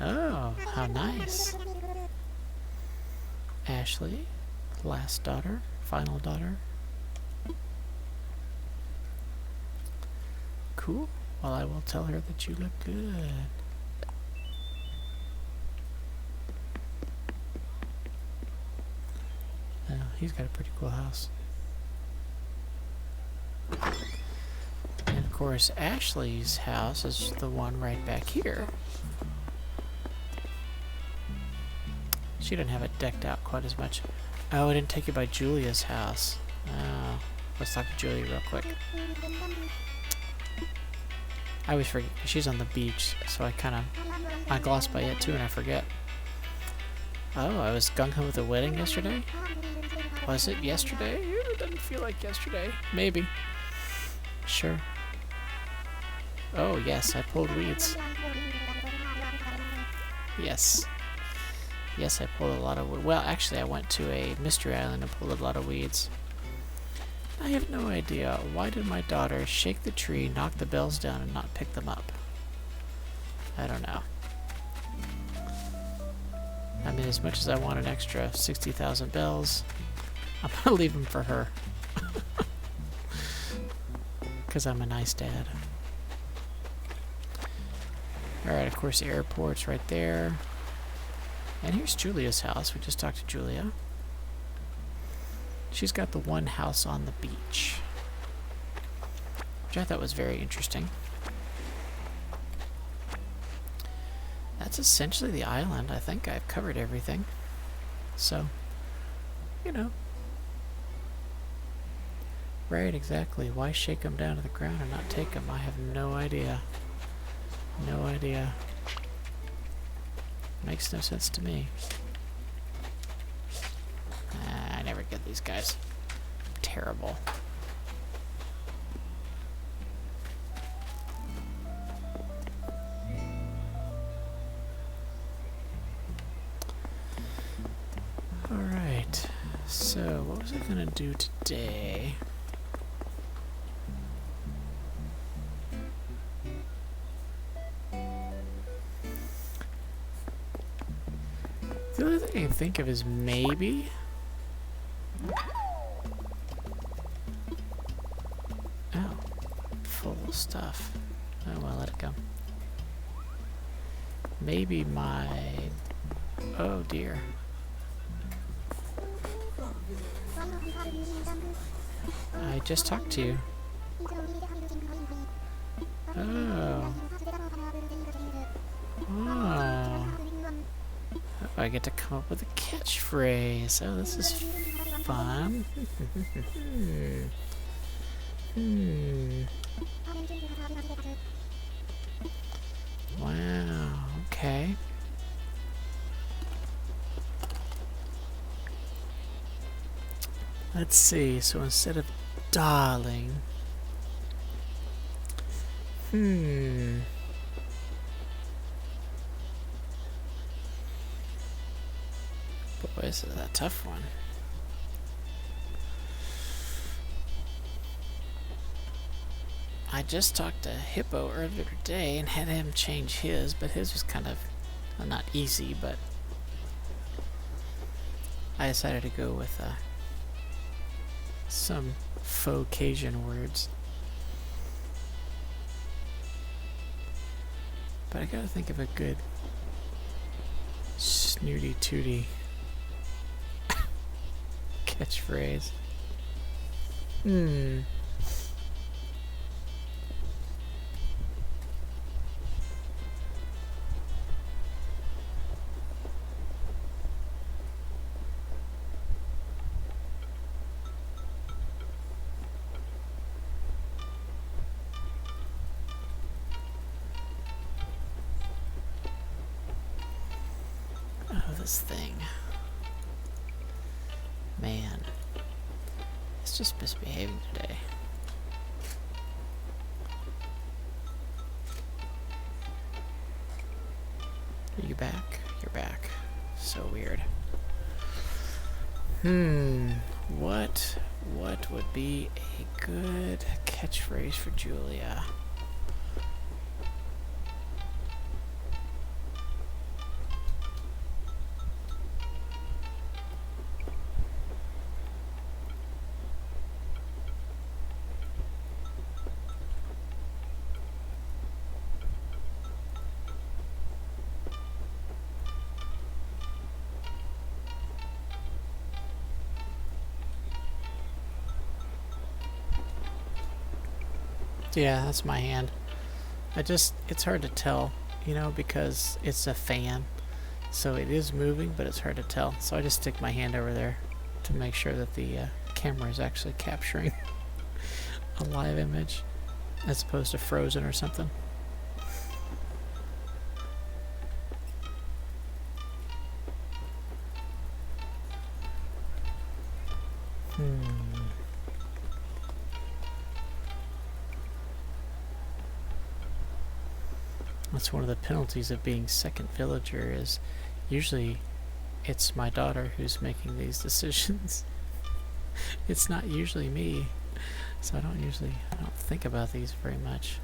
Speaker 1: Oh, how nice. Ashley, last daughter, final daughter. Cool. Well, I will tell her that you look good. Oh, he's got a pretty cool house. And of course, Ashley's house is the one right back here. She didn't have it decked out quite as much. Oh, I didn't take you by Julia's house. Oh, let's talk to Julia real quick. I always forget. She's on the beach, so I gloss by it too and I forget. Oh, I was gung-ho with the wedding yesterday? Was it yesterday? It doesn't feel like yesterday. Maybe. Sure. Oh, yes, I pulled weeds. Yes. Yes, I pulled a lot of wood. Well, actually, I went to a mystery island and pulled a lot of weeds. I have no idea. Why did my daughter shake the tree, knock the bells down, and not pick them up? I don't know. I mean, as much as I want an extra 60,000 bells, I'm gonna leave them for her. Because I'm a nice dad. Alright, of course, the airport's right there. And here's Julia's house. We just talked to Julia. She's got the one house on the beach, which I thought was very interesting. That's essentially the island. I think I've covered everything. So, you know. Right, exactly. Why shake them down to the ground and not take them? I have no idea. No idea. Makes no sense to me. I never get these guys. Terrible. Alright. So, what was I gonna do today? The only thing I can think of is maybe... Oh. Full of stuff. Oh well, let it go. Maybe my... Oh dear. I just talked to you. Oh. Oh. I get to come up with a catchphrase. Oh, this is fun. Wow, okay. Let's see, so instead of darling, boy, this is a tough one. I just talked to Hippo earlier today and had him change his, but his was kind of, well, not easy, but I decided to go with some faux Cajun words. But I gotta think of a good snooty tooty catchphrase. Oh, this thing. Man. It's just misbehaving today. Are you back? You're back. So weird. What would be a good catchphrase for Julia? Yeah, that's my hand. It's hard to tell, you know, because it's a fan. So it is moving, but it's hard to tell. So I just stick my hand over there to make sure that the camera is actually capturing a live image as opposed to frozen or something. That's one of the penalties of being second villager is usually it's my daughter who's making these decisions. It's not usually me, so I don't think about these very much.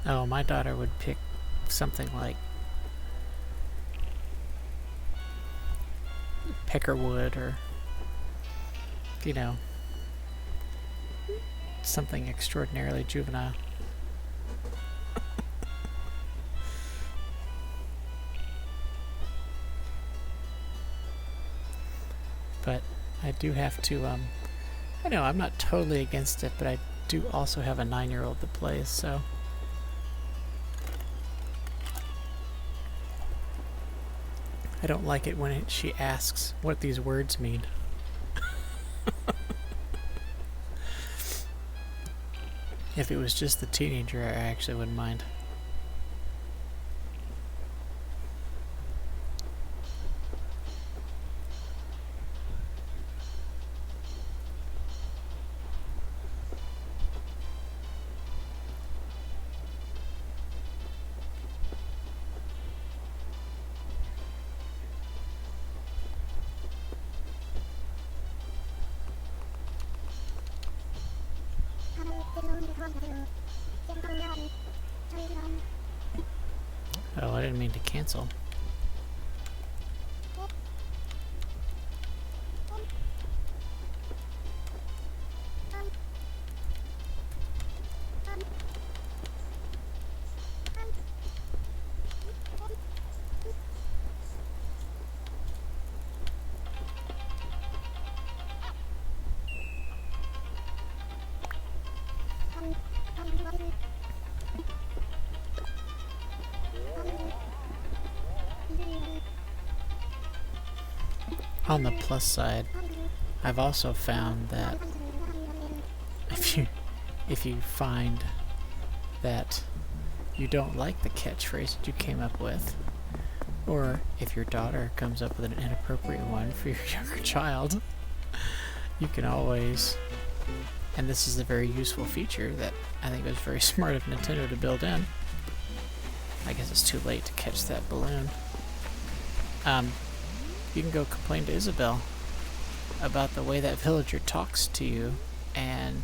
Speaker 1: Oh, my daughter would pick something like peckerwood or, you know, something extraordinarily juvenile. But I do have to, I know I'm not totally against it, but I do also have a 9-year-old that plays, so. I don't like it when she asks what these words mean. If it was just the teenager, I actually wouldn't mind. Oh, I didn't mean to cancel. On the plus side, I've also found that if you find that you don't like the catchphrase that you came up with, or if your daughter comes up with an inappropriate one for your younger child, you can always, and this is a very useful feature that I think was very smart of Nintendo to build in. I guess it's too late to catch that balloon. You can go complain to Isabel about the way that villager talks to you, and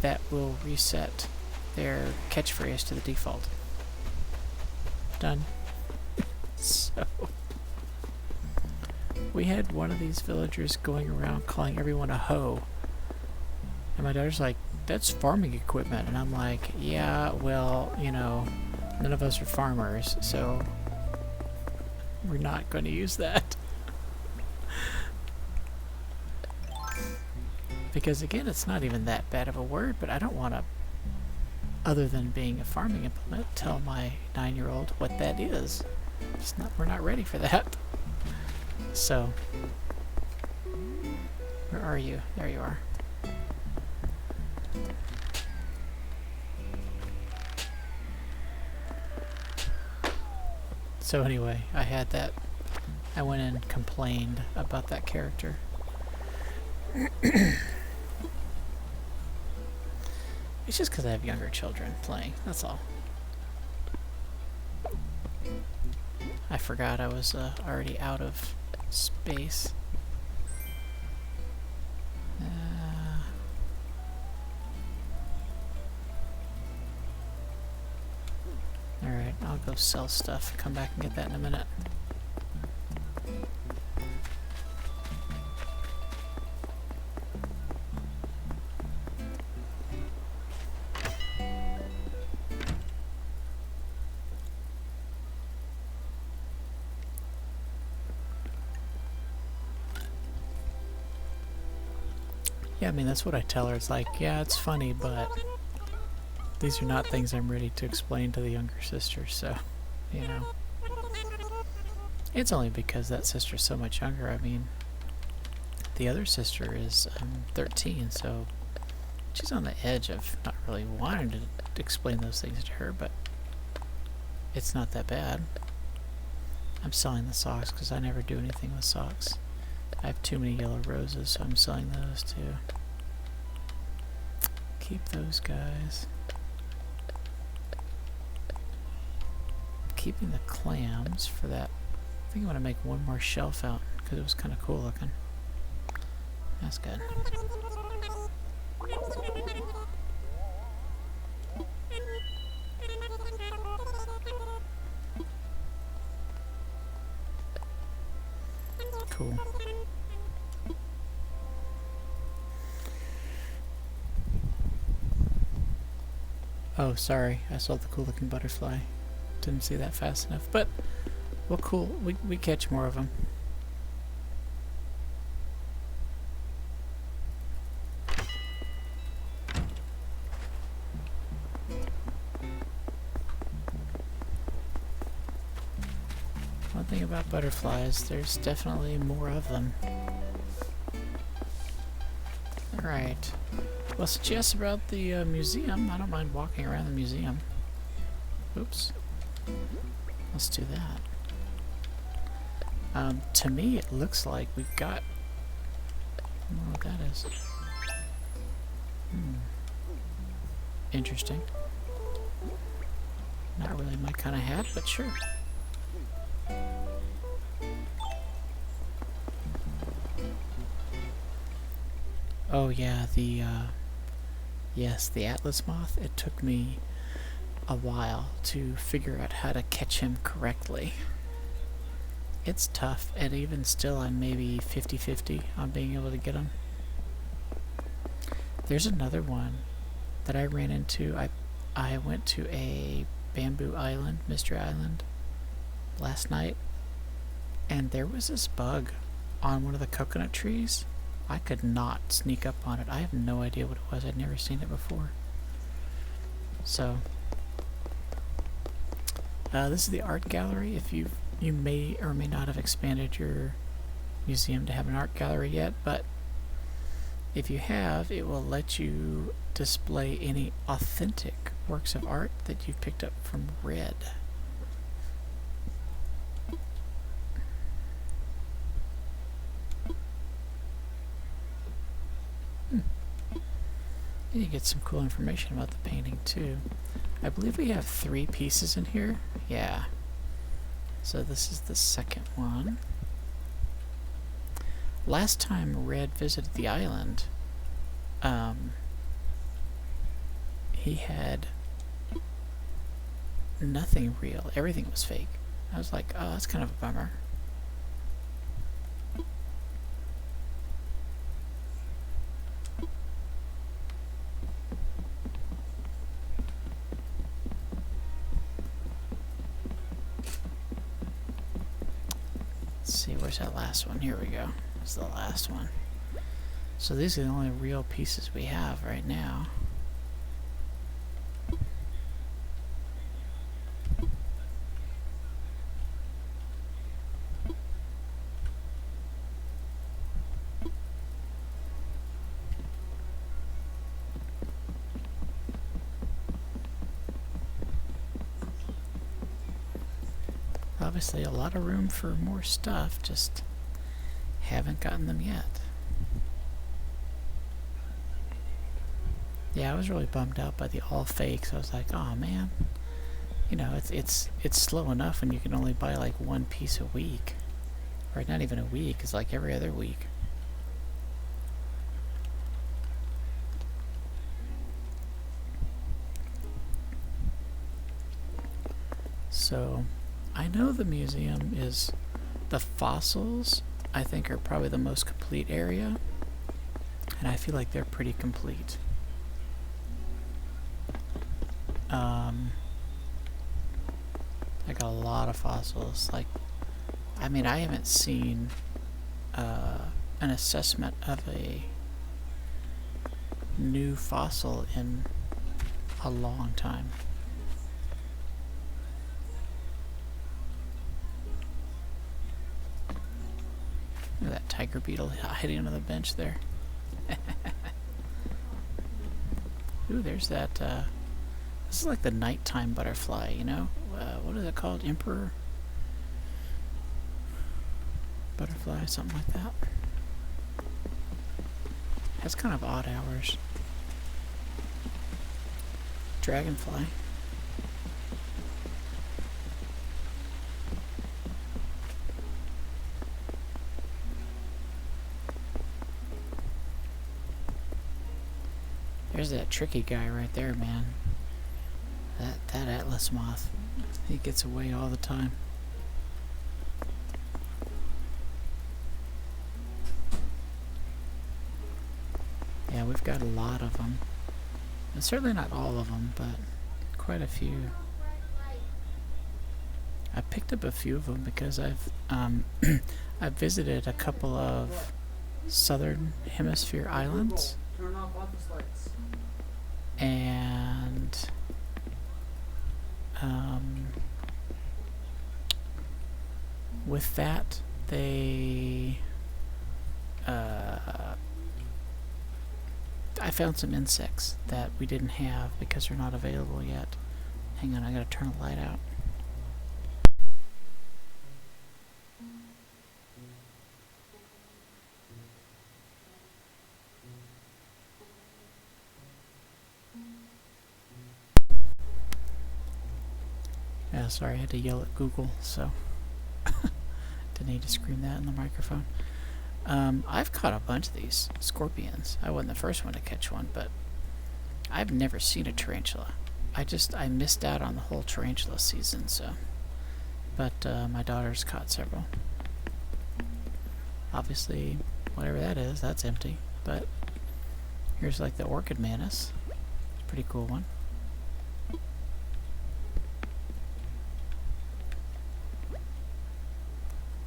Speaker 1: that will reset their catchphrase to the default. Done. So, we had one of these villagers going around calling everyone a hoe. And my daughter's like, that's farming equipment. And I'm like, yeah, well, you know, none of us are farmers, so we're not going to use that. Because again, it's not even that bad of a word, but I don't want to, other than being a farming implement, tell my 9-year-old what that is. It's not, we're not ready for that. So, where are you? There you are. So anyway, I had that. I went in and complained about that character. It's just because I have younger children playing, that's all. I forgot I was already out of space. Alright, I'll go sell stuff, come back and get that in a minute. Yeah, I mean, that's what I tell her. It's like, yeah, it's funny, but these are not things I'm ready to explain to the younger sister, so, you know. It's only because that sister's so much younger. I mean, the other sister is 13, so she's on the edge of not really wanting to explain those things to her, but it's not that bad. I'm selling the socks because I never do anything with socks. I have too many yellow roses, so I'm selling those too. Keep those guys. Keeping the clams for that. I think I'm going to make one more shelf out because it was kind of cool looking. That's good. Cool. Oh, sorry. I sold the cool looking butterfly. Didn't see that fast enough. But, well, cool. We catch more of them. One thing about butterflies, there's definitely more of them. Alright. Well, since you asked about the museum, I don't mind walking around the museum. Oops. Let's do that. To me, it looks like we've got... I don't know what that is. Interesting. Not really my kind of hat, but sure. Oh yeah, the yes, the Atlas moth. It took me a while to figure out how to catch him correctly. It's tough, and even still I'm maybe 50-50 on being able to get him. There's another one that I ran into. I went to a bamboo island, Mystery Island, last night, and there was this bug on one of the coconut trees. I could not sneak up on it. I have no idea what it was. I'd never seen it before. So, this is the art gallery. If you may or may not have expanded your museum to have an art gallery yet, but if you have, it will let you display any authentic works of art that you've picked up from Red. You get some cool information about the painting too. I believe we have 3 pieces in here. Yeah. So this is the second one. Last time Red visited the island, he had nothing real. Everything was fake. I was like, oh, that's kind of a bummer. Let's see, where's that last one? Here we go. This is the last one. So these are the only real pieces we have right now. Obviously a lot of room for more stuff, just haven't gotten them yet. Yeah, I was really bummed out by the all fakes. I was like, oh man, you know, it's slow enough when you can only buy like 1 piece a week, or not even a week. It's like every other week. So I know the museum is, the fossils I think are probably the most complete area, and I feel like they're pretty complete. I got a lot of fossils. Like, I mean, I haven't seen an assessment of a new fossil in a long time. Look at that tiger beetle hiding under the bench there. Ooh, there's that, this is like the nighttime butterfly, you know? What is it called? Emperor? Butterfly, something like that. Has kind of odd hours. Dragonfly. There's that tricky guy right there, man. That Atlas moth. He gets away all the time. Yeah, we've got a lot of them. And certainly not all of them, but quite a few. I picked up a few of them because I've I've visited a couple of southern hemisphere islands.
Speaker 2: Turn off office lights.
Speaker 1: And with that, they I found some insects that we didn't have because they're not available yet. Hang on, I gotta turn the light out. Yeah, sorry, I had to yell at Google, so didn't need to scream that in the microphone. I've caught a bunch of these scorpions. I wasn't the first one to catch one, but I've never seen a tarantula. I missed out on the whole tarantula season, so. But my daughter's caught several. Obviously, whatever that is, that's empty. But here's like the orchid mantis. Pretty cool one.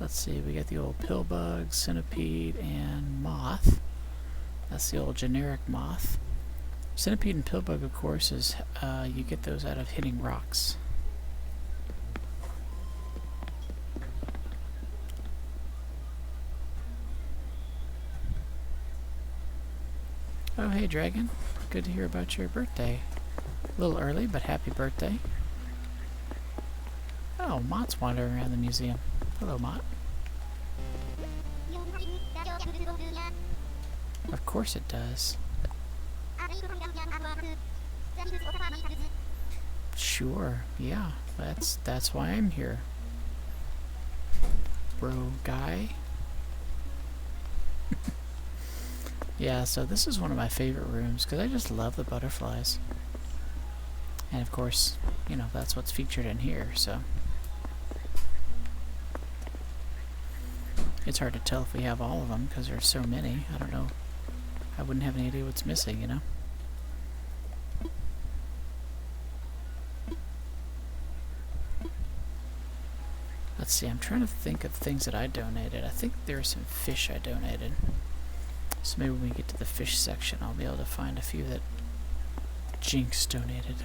Speaker 1: Let's see, we got the old pillbug, centipede, and moth. That's the old generic moth. Centipede and pillbug, of course, is you get those out of hitting rocks. Oh, hey, Dragon. Good to hear about your birthday. A little early, but happy birthday. Oh, Mott's wandering around the museum. Hello, Mott. Of course it does. Sure, yeah, that's why I'm here. Bro guy. Yeah, so this is one of my favorite rooms because I just love the butterflies. And of course, you know, that's what's featured in here, so. It's hard to tell if we have all of them because there's so many. I don't know. I wouldn't have any idea what's missing, you know? Let's see, I'm trying to think of things that I donated. I think there are some fish I donated. So maybe when we get to the fish section, I'll be able to find a few that Jynx donated.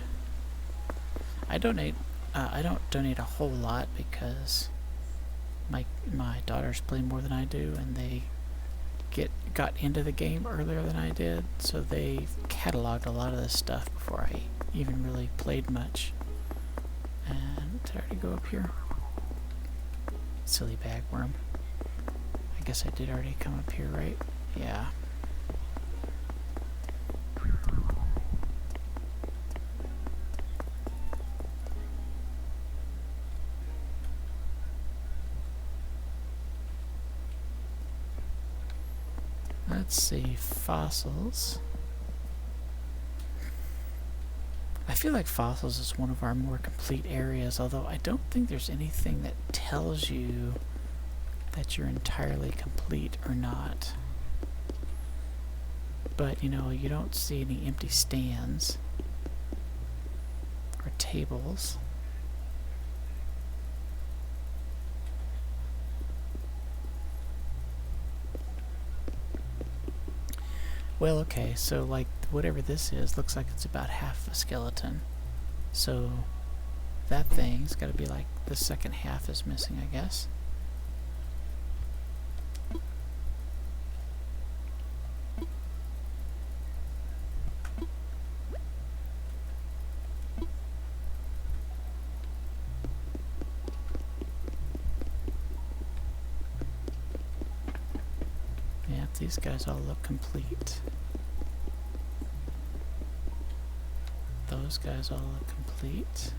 Speaker 1: I don't donate a whole lot because my daughters play more than I do, and they got into the game earlier than I did, so they cataloged a lot of this stuff before I even really played much. And did I already go up here? Silly bagworm. I guess I did already come up here, right? Yeah. Let's see, fossils. I feel like fossils is one of our more complete areas, although I don't think there's anything that tells you that you're entirely complete or not. But, you know, you don't see any empty stands or tables. Well, okay, so like whatever this is looks like it's about half a skeleton. So that thing's got to be like the second half is missing, I guess. Yeah, these guys all look complete. Those guys all look complete.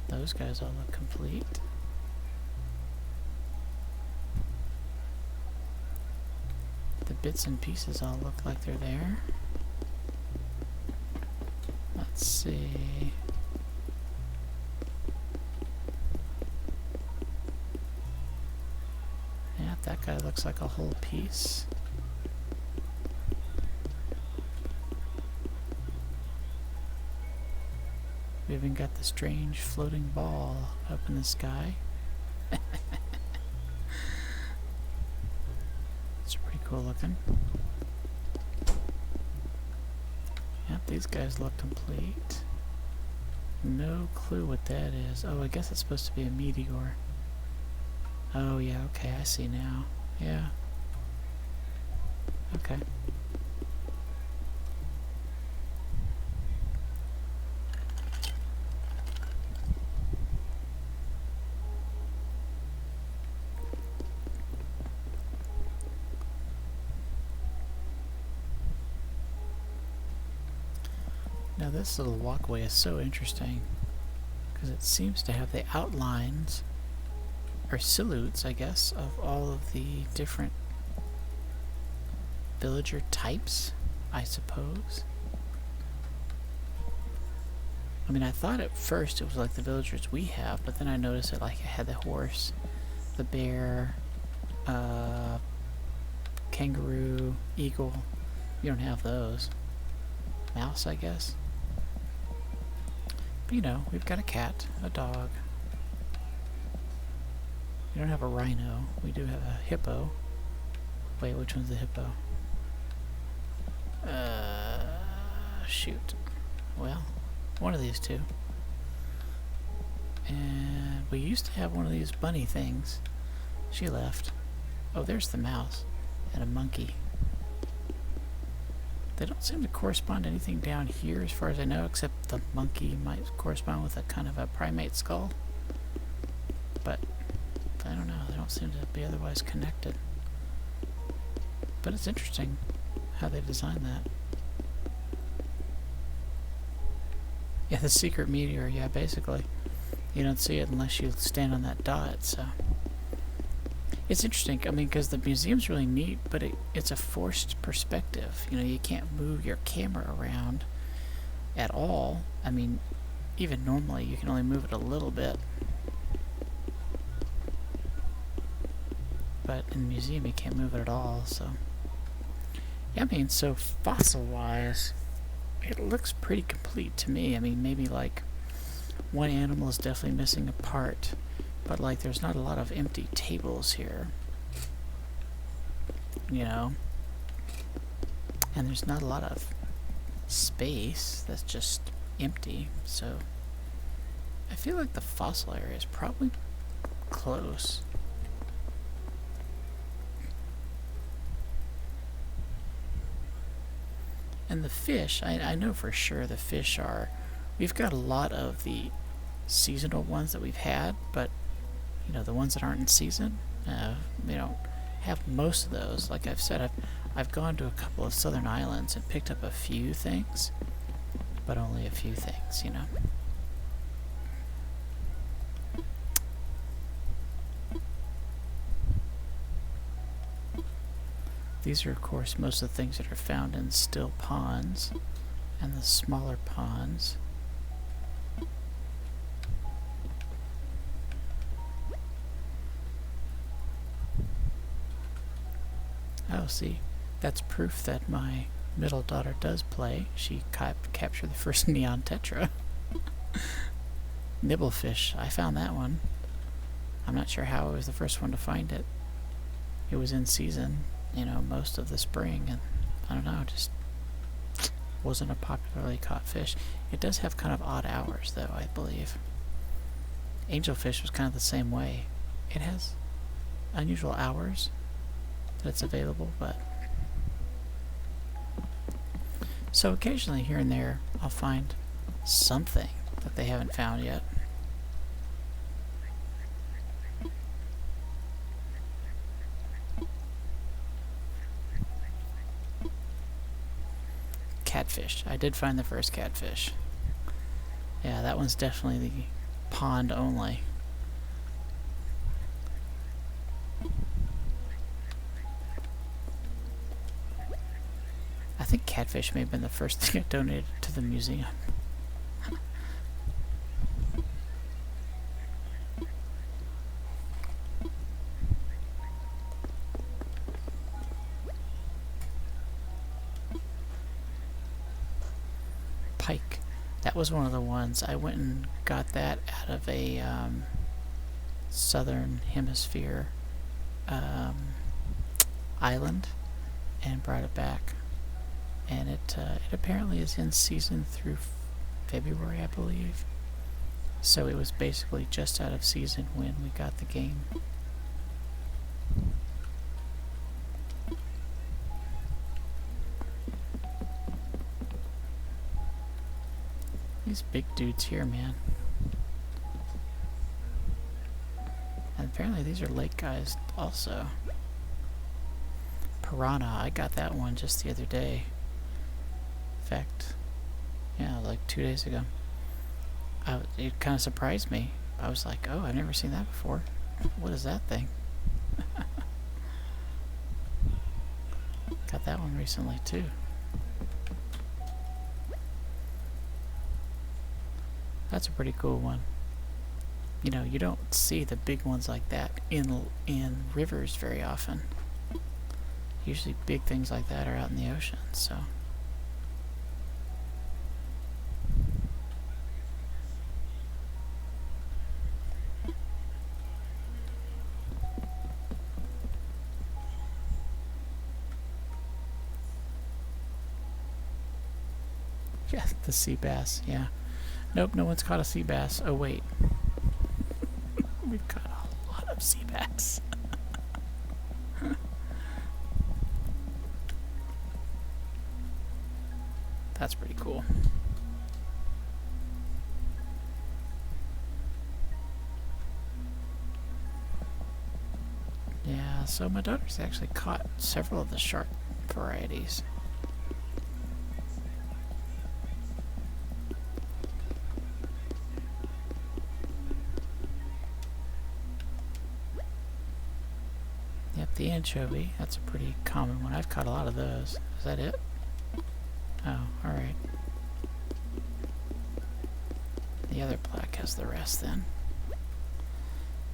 Speaker 1: Those guys all look complete. The bits and pieces all look like they're there. Let's see. Yeah, that guy looks like a whole piece. We even got the strange floating ball up in the sky. It's pretty cool looking. Yep, these guys look complete. No clue what that is. Oh, I guess it's supposed to be a meteor. Oh yeah, okay, I see now. Yeah. Okay. Now this little walkway is so interesting because it seems to have the outlines or silhouettes, I guess, of all of the different villager types, I suppose. I mean, I thought at first it was like the villagers we have, but then I noticed it like it had the horse, the bear, kangaroo, eagle. You don't have those. Mouse, I guess. But you know, we've got a cat, a dog. We don't have a rhino. We do have a hippo. Wait, which one's the hippo? Shoot. Well, one of these two. And we used to have one of these bunny things. She left. Oh, there's the mouse. And a monkey. They don't seem to correspond to anything down here as far as I know, except the monkey might correspond with a kind of a primate skull. But I don't know, they don't seem to be otherwise connected. But it's interesting how they designed that. Yeah, the secret meteor, yeah, basically. You don't see it unless you stand on that dot, so. It's interesting, I mean, because the museum's really neat, but it's a forced perspective. You know, you can't move your camera around at all. I mean, even normally, you can only move it a little bit. But in the museum, you can't move it at all, so. Yeah, I mean, so fossil-wise, it looks pretty complete to me. I mean, maybe like one animal is definitely missing a part, but like there's not a lot of empty tables here, you know, and there's not a lot of space that's just empty, so I feel like the fossil area is probably close. And the fish, I know for sure the fish are, we've got a lot of the seasonal ones that we've had, but you know, the ones that aren't in season, we don't have most of those. Like I've said, I've gone to a couple of southern islands and picked up a few things, but only a few things, you know. These are, of course, most of the things that are found in still ponds and the smaller ponds. Oh, see, that's proof that my middle daughter does play. She captured the first neon tetra. Nibblefish, I found that one. I'm not sure how I was the first one to find it. It was in season, you know, most of the spring, and I don't know, just wasn't a popularly caught fish. It does have kind of odd hours, though, I believe. Angelfish was kind of the same way. It has unusual hours that it's available, but so occasionally here and there I'll find something that they haven't found yet. Catfish. I did find the first catfish. Yeah, that one's definitely the pond only. I think catfish may have been the first thing I donated to the museum. Pike. That was one of the ones. I went and got that out of a southern hemisphere island and brought it back. And it apparently is in season through February, I believe. So it was basically just out of season when we got the game. These big dudes here, man. And apparently these are lake guys also. Piranha, I got that one just the other day. In fact, yeah, like 2 days ago. It kind of surprised me. I was like, oh, I've never seen that before. What is that thing? Got that one recently too. That's a pretty cool one. You know, you don't see the big ones like that in rivers very often. Usually big things like that are out in the ocean, so. Yeah, the sea bass, yeah. Nope, no one's caught a sea bass. Oh, wait. We've caught a lot of sea bass. That's pretty cool. Yeah, so my daughter's actually caught several of the shark varieties. Yep, the anchovy, that's a pretty common one. I've caught a lot of those. Is that it? Oh, alright. The other black has the rest then.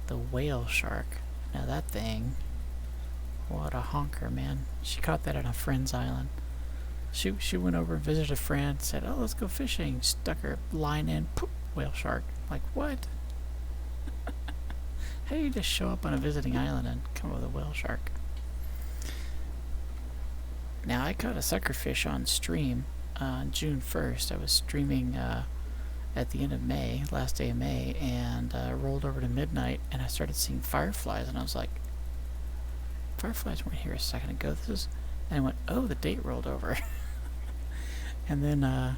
Speaker 1: The whale shark. Now that thing, what a honker, man. She caught that on a friend's island. She went over and visited a friend, said, oh, let's go fishing. Stuck her line in, poop, whale shark. Like, what? How do you just show up on a visiting island and come up with a whale shark? Now, I caught a suckerfish on stream on June 1st. I was streaming at the end of May, last day of May, and rolled over to midnight, and I started seeing fireflies, and I was like, fireflies weren't here a second ago. This is, and I went, oh, the date rolled over. And then I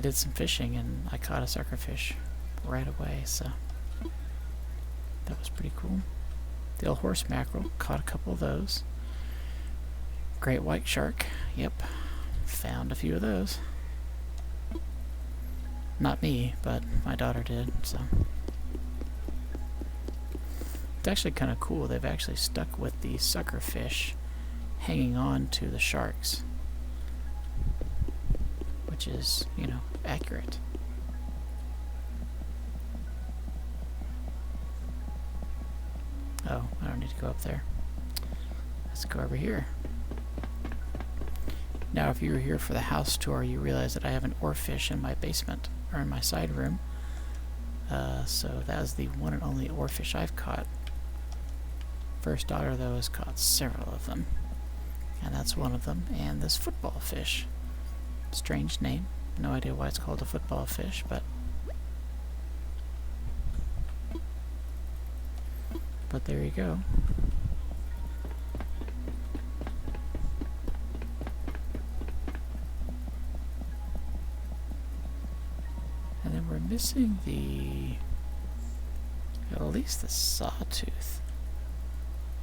Speaker 1: did some fishing, and I caught a suckerfish right away, so that was pretty cool. The old horse mackerel, caught a couple of those. Great white shark, yep, found a few of those. Not me, but my daughter did, so. It's actually kind of cool. They've actually stuck with the suckerfish hanging on to the sharks, which is, you know, accurate. Oh, I don't need to go up there. Let's go over here. Now, if you were here for the house tour, you realize that I have an oarfish in my basement, or in my side room. So that is the one and only oarfish I've caught. First daughter, though, has caught several of them. And that's one of them. And this football fish. Strange name. No idea why it's called a football fish, but there you go. And then we're missing at least the sawtooth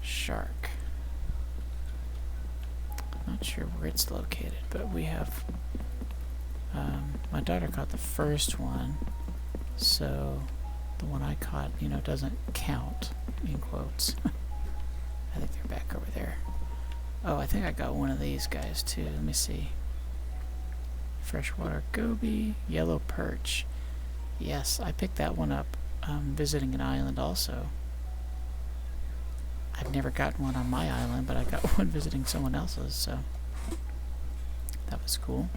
Speaker 1: shark. Not sure where it's located, but we have my daughter caught the first one, so the one I caught, you know, doesn't count, in quotes. I think they're back over there. Oh, I think I got one of these guys too. Let me see. Freshwater goby, yellow perch. Yes, I picked that one up visiting an island also. I've never gotten one on my island, but I got one visiting someone else's, so that was cool.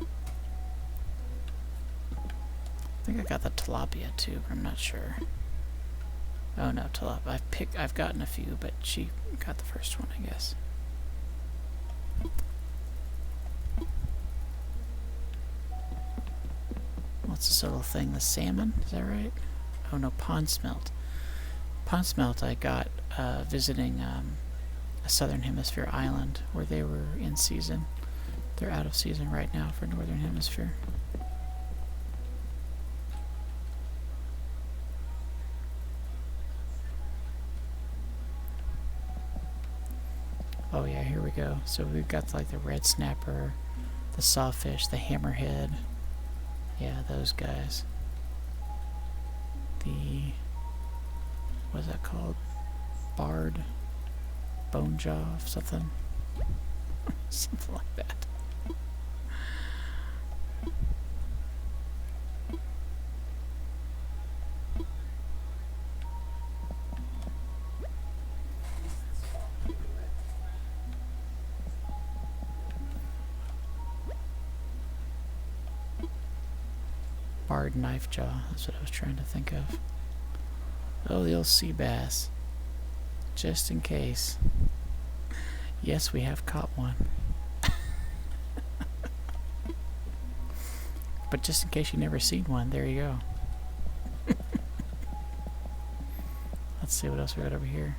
Speaker 1: I think I got the tilapia too, but I'm not sure. Oh no, tilapia. I've gotten a few, but she got the first one, I guess. What's this little thing? The salmon? Is that right? Oh no, pond smelt. Pond smelt I got visiting a southern hemisphere island where they were in season. They're out of season right now for northern hemisphere. Oh yeah, here we go. So we've got like the red snapper, the sawfish, the hammerhead. Yeah, those guys. What's that called? Barred? Bone jaw? Something? Something like that. Barred knife jaw, that's what I was trying to think of. Oh, the old sea bass. Just in case. Yes, we have caught one. But just in case you never seen one, there you go. Let's see what else we got over here.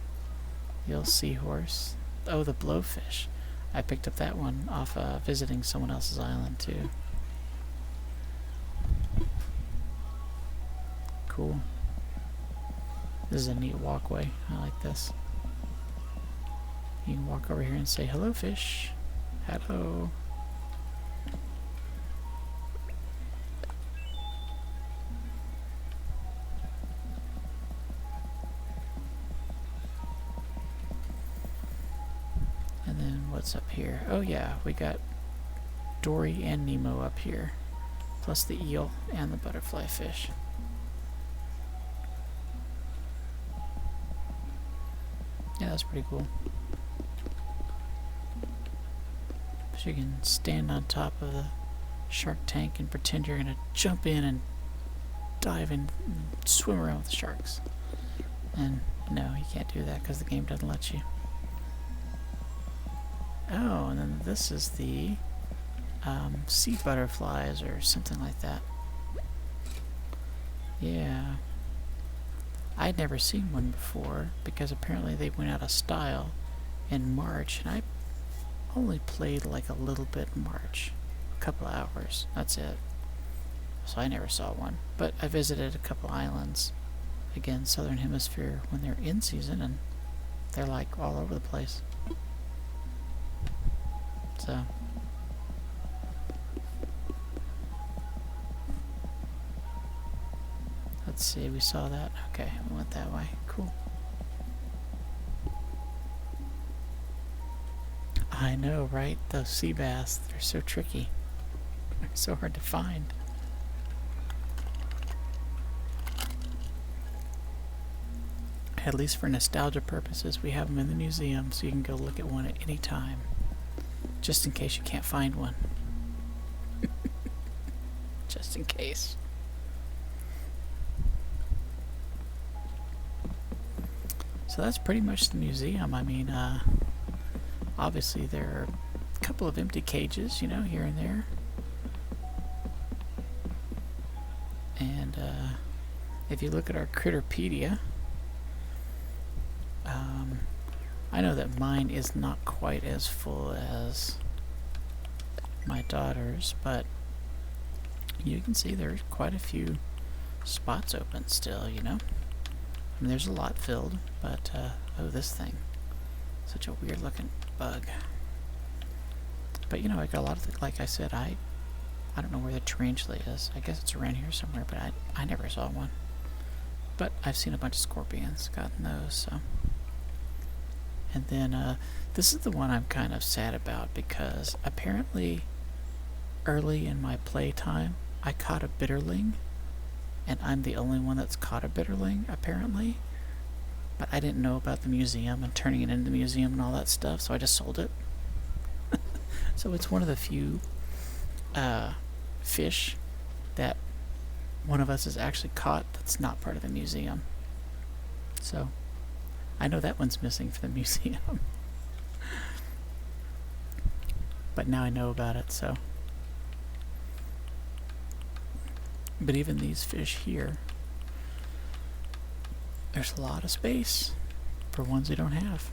Speaker 1: The old seahorse. Oh, the blowfish. I picked up that one off visiting someone else's island too. cool. This is a neat walkway. I like this. You can walk over here and say, hello, fish. Hello. And then what's up here? Oh yeah, we got Dory and Nemo up here. Plus the eel and the butterfly fish. Yeah, that's pretty cool. So you can stand on top of the shark tank and pretend you're gonna jump in and dive in and swim around with the sharks. And no, you can't do that because the game doesn't let you. Oh, and then this is the sea butterflies or something like that. Yeah. I'd never seen one before because apparently they went out of style in March, and I only played like a little bit in March. A couple of hours. That's it. So I never saw one. But I visited a couple islands, again, Southern Hemisphere, when they're in season, and they're like all over the place. So let's see, we saw that. Okay, we went that way. Cool. I know, right? Those sea bass, they're so tricky. They're so hard to find. At least for nostalgia purposes, we have them in the museum, so you can go look at one at any time. Just in case you can't find one. Just in case. So that's pretty much the museum. I mean, obviously there are a couple of empty cages, you know, here and there. And if you look at our Critterpedia, I know that mine is not quite as full as my daughter's, but you can see there's quite a few spots open still, you know. I mean, there's a lot filled, but oh, this thing, such a weird looking bug. But you know, I got a lot of, like I said, I don't know where the tarantula is. I guess it's around here somewhere, but I never saw one. But I've seen a bunch of scorpions, gotten those, so. And then this is the one I'm kind of sad about, because apparently early in my playtime I caught a bitterling, and I'm the only one that's caught a bitterling apparently, but I didn't know about the museum and turning it into the museum and all that stuff, so I just sold it. So it's one of the few fish that one of us has actually caught that's not part of the museum. So I know that one's missing for the museum. But now I know about it, so. But even these fish here, there's a lot of space for ones they don't have.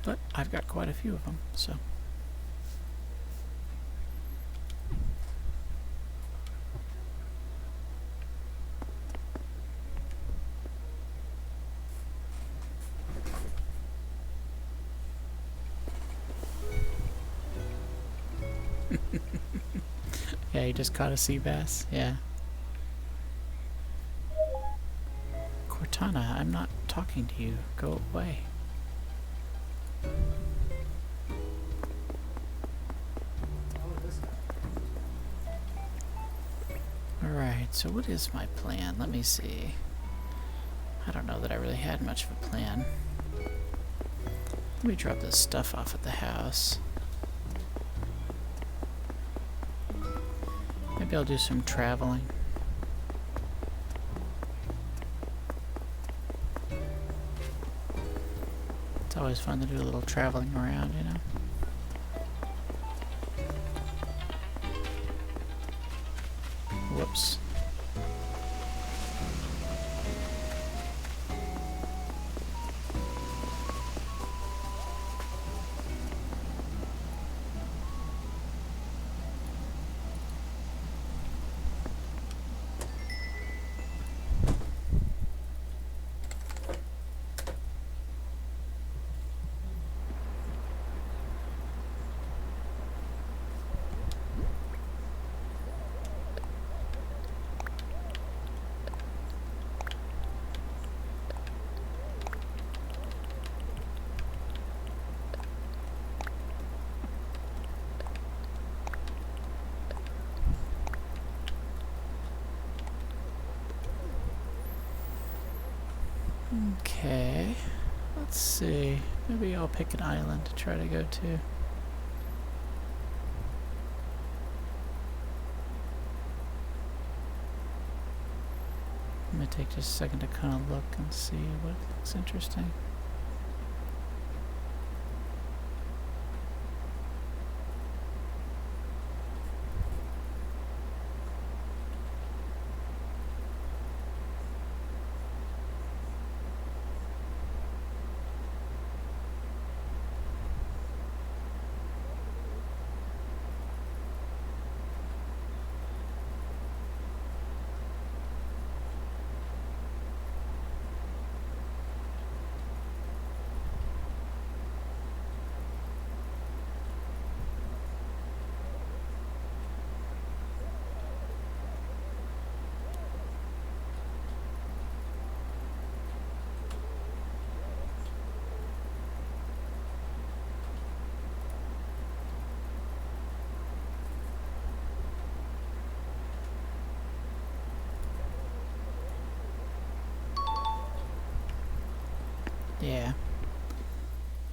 Speaker 1: But I've got quite a few of them, so. Yeah, you just caught a sea bass. Yeah. Cortana, I'm not talking to you. Go away. Alright, so what is my plan? Let me see. I don't know that I really had much of a plan. Let me drop this stuff off at the house. Maybe I'll do some traveling. It's always fun to do a little traveling around, you know. Whoops. Okay, let's see. Maybe I'll pick an island to try to go to. I'm gonna take just a second to kind of look and see what looks interesting. Yeah.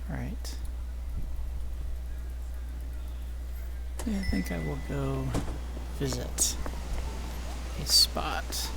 Speaker 1: Right. Yeah, I think I will go visit a spot.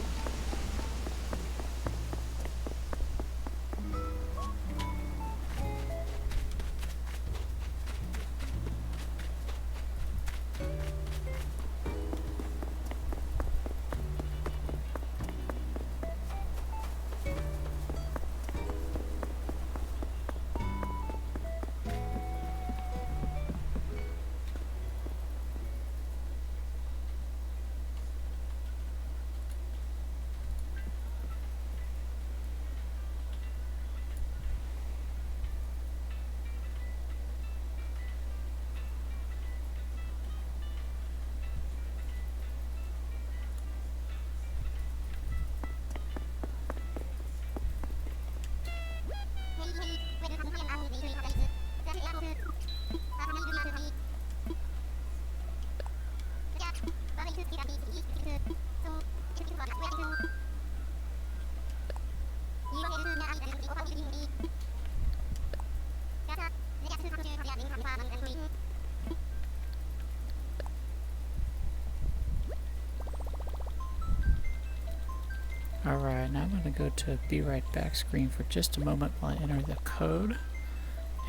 Speaker 1: Alright, now I'm going to go to Be Right Back screen for just a moment while I enter the code,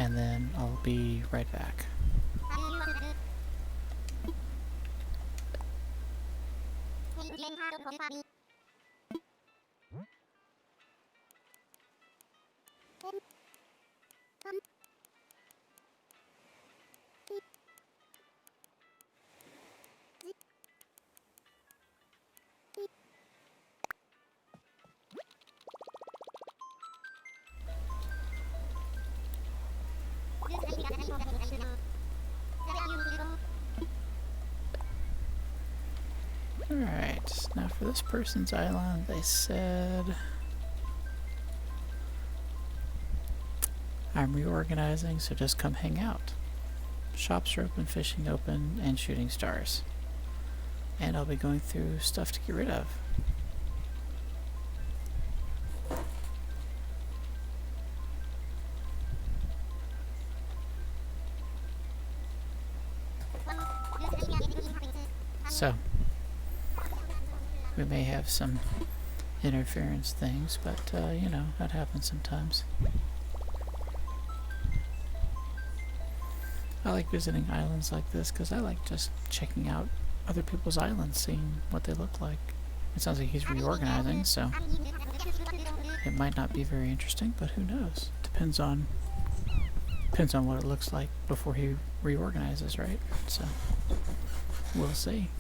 Speaker 1: and then I'll be right back. Alright, now for this person's island, they said I'm reorganizing, so just come hang out. Shops are open, fishing open, and shooting stars. And I'll be going through stuff to get rid of. So, we may have some interference things, but you know, that happens sometimes. I like visiting islands like this because I like just checking out other people's islands, seeing what they look like. It sounds like he's reorganizing, so it might not be very interesting, but who knows? Depends on what it looks like before he reorganizes, right? So we'll see.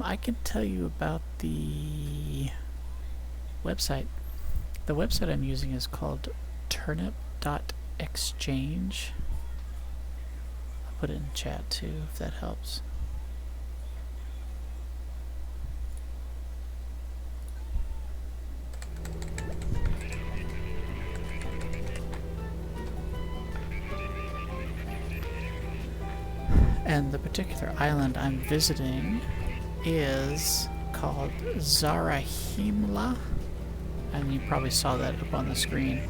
Speaker 1: I can tell you about the website. The website I'm using is called turnip.exchange. I'll put it in chat too, if that helps. And the particular island I'm visiting is called Zarahemla. And you probably saw that up on the screen.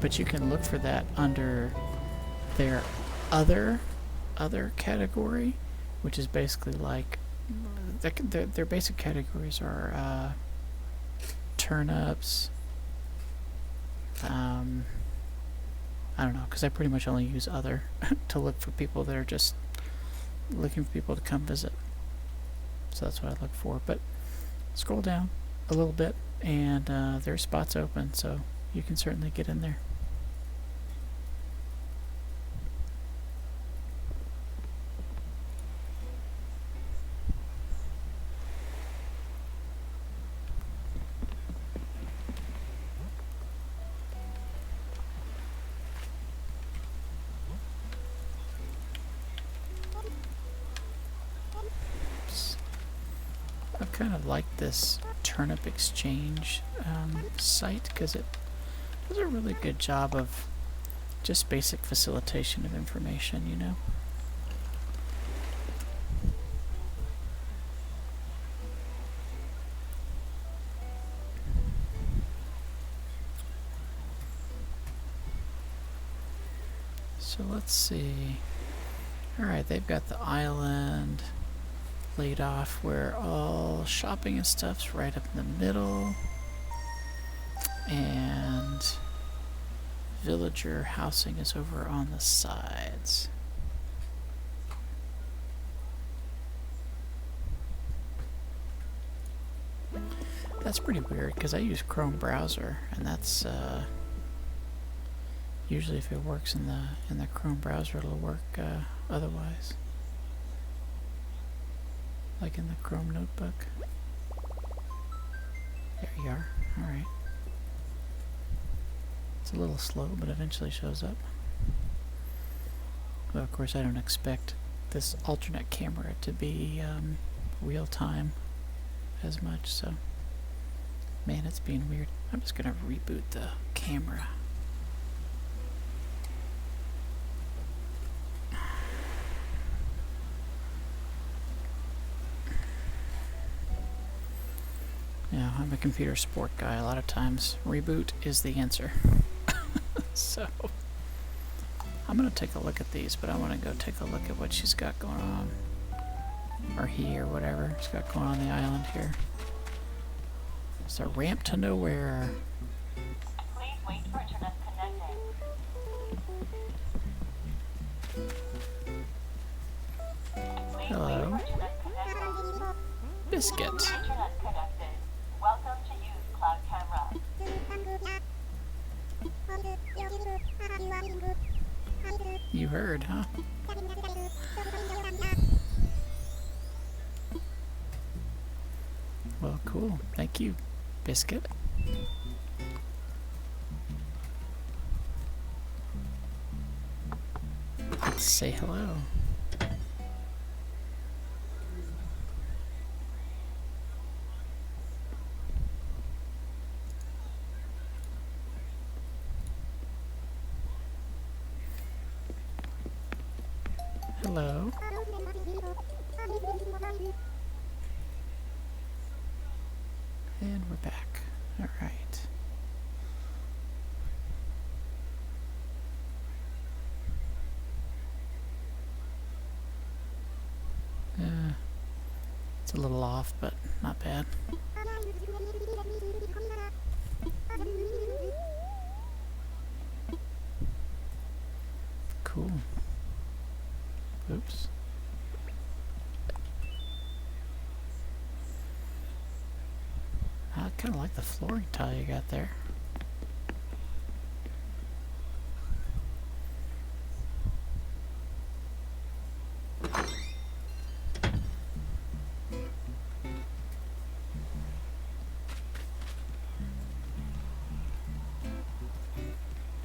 Speaker 1: But you can look for that under their other category, which is basically like their basic categories are turnips. I don't know, because I pretty much only use other to look for people that are just looking for people to come visit. So that's what I look for. But scroll down a little bit, and there's spots open, so you can certainly get in there. I kind of like this turnip exchange site because it does a really good job of just basic facilitation of information, you know. So let's see. Alright, they've got the island laid off where all shopping and stuff's right up in the middle, and villager housing is over on the sides. That's pretty weird because I use Chrome browser, and that's usually if it works in the Chrome browser, it'll work otherwise. Like in the Chrome notebook. There you are. Alright. It's a little slow, but eventually shows up. Well, of course, I don't expect this alternate camera to be real time as much, so. Man, it's being weird. I'm just gonna reboot the camera. Yeah, I'm a computer sport guy. A lot of times, reboot is the answer. So, I'm going to take a look at these, but I want to go take a look at what she's got going on. Or he, or whatever she's got going on the island here. It's a ramp to nowhere.
Speaker 2: Please wait for internet connecting.
Speaker 1: Hello. Biscuit.
Speaker 2: Internet connected. Welcome to use cloud camera.
Speaker 1: You heard, huh? Well, cool. Thank you, Biscuit. Let's say hello. Hello. And we're back. All right. It's a little off, but not bad. Cool. Oops. I kind of like the flooring tile you got there.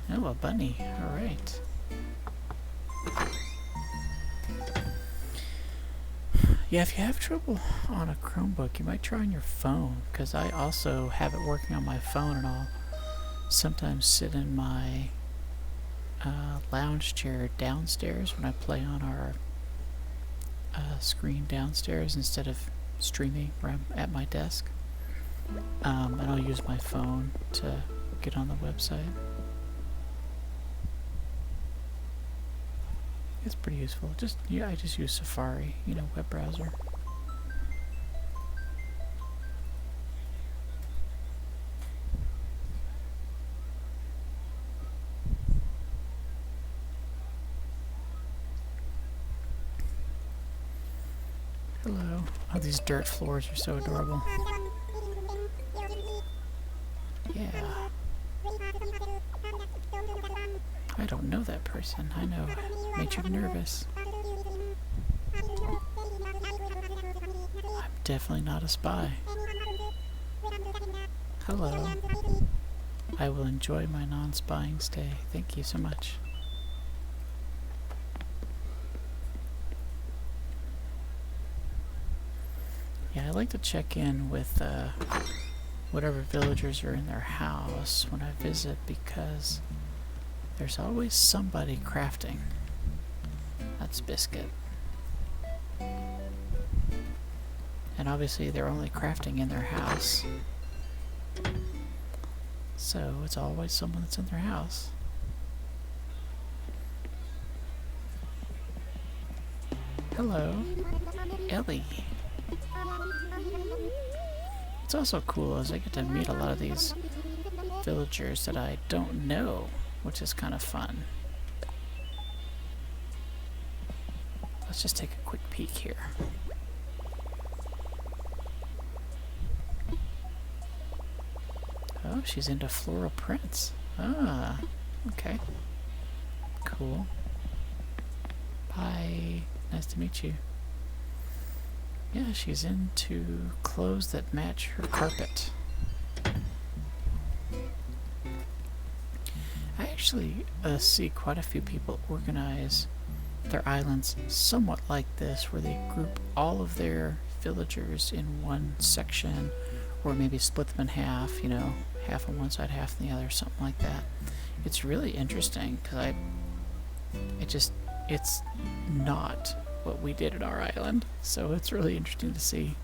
Speaker 1: Oh, a bunny. All right. Yeah, if you have trouble on a Chromebook, you might try on your phone, because I also have it working on my phone, and I'll sometimes sit in my lounge chair downstairs when I play on our screen downstairs instead of streaming where I'm at my desk. And I'll use my phone to get on the website. It's pretty useful. I just use Safari, web browser. Hello. Oh, these dirt floors are so adorable. Yeah. I don't know that person. I know. Made you nervous. I'm definitely not a spy. Hello. I will enjoy my non-spying stay. Thank you so much. Yeah, I like to check in with whatever villagers are in their house when I visit, because there's always somebody crafting. That's Biscuit. And obviously they're only crafting in their house. So it's always someone that's in their house. Hello, Ellie. What's also cool is I get to meet a lot of these villagers that I don't know, which is kind of fun. Let's just take a quick peek here. Oh, she's into floral prints. Ah, okay. Cool. Bye. Nice to meet you. Yeah, she's into clothes that match her carpet. I actually see quite a few people organize their islands somewhat like this, where they group all of their villagers in one section, or maybe split them in half, half on one side, half on the other, something like that. It's really interesting, because it's not what we did at our island, so it's really interesting to see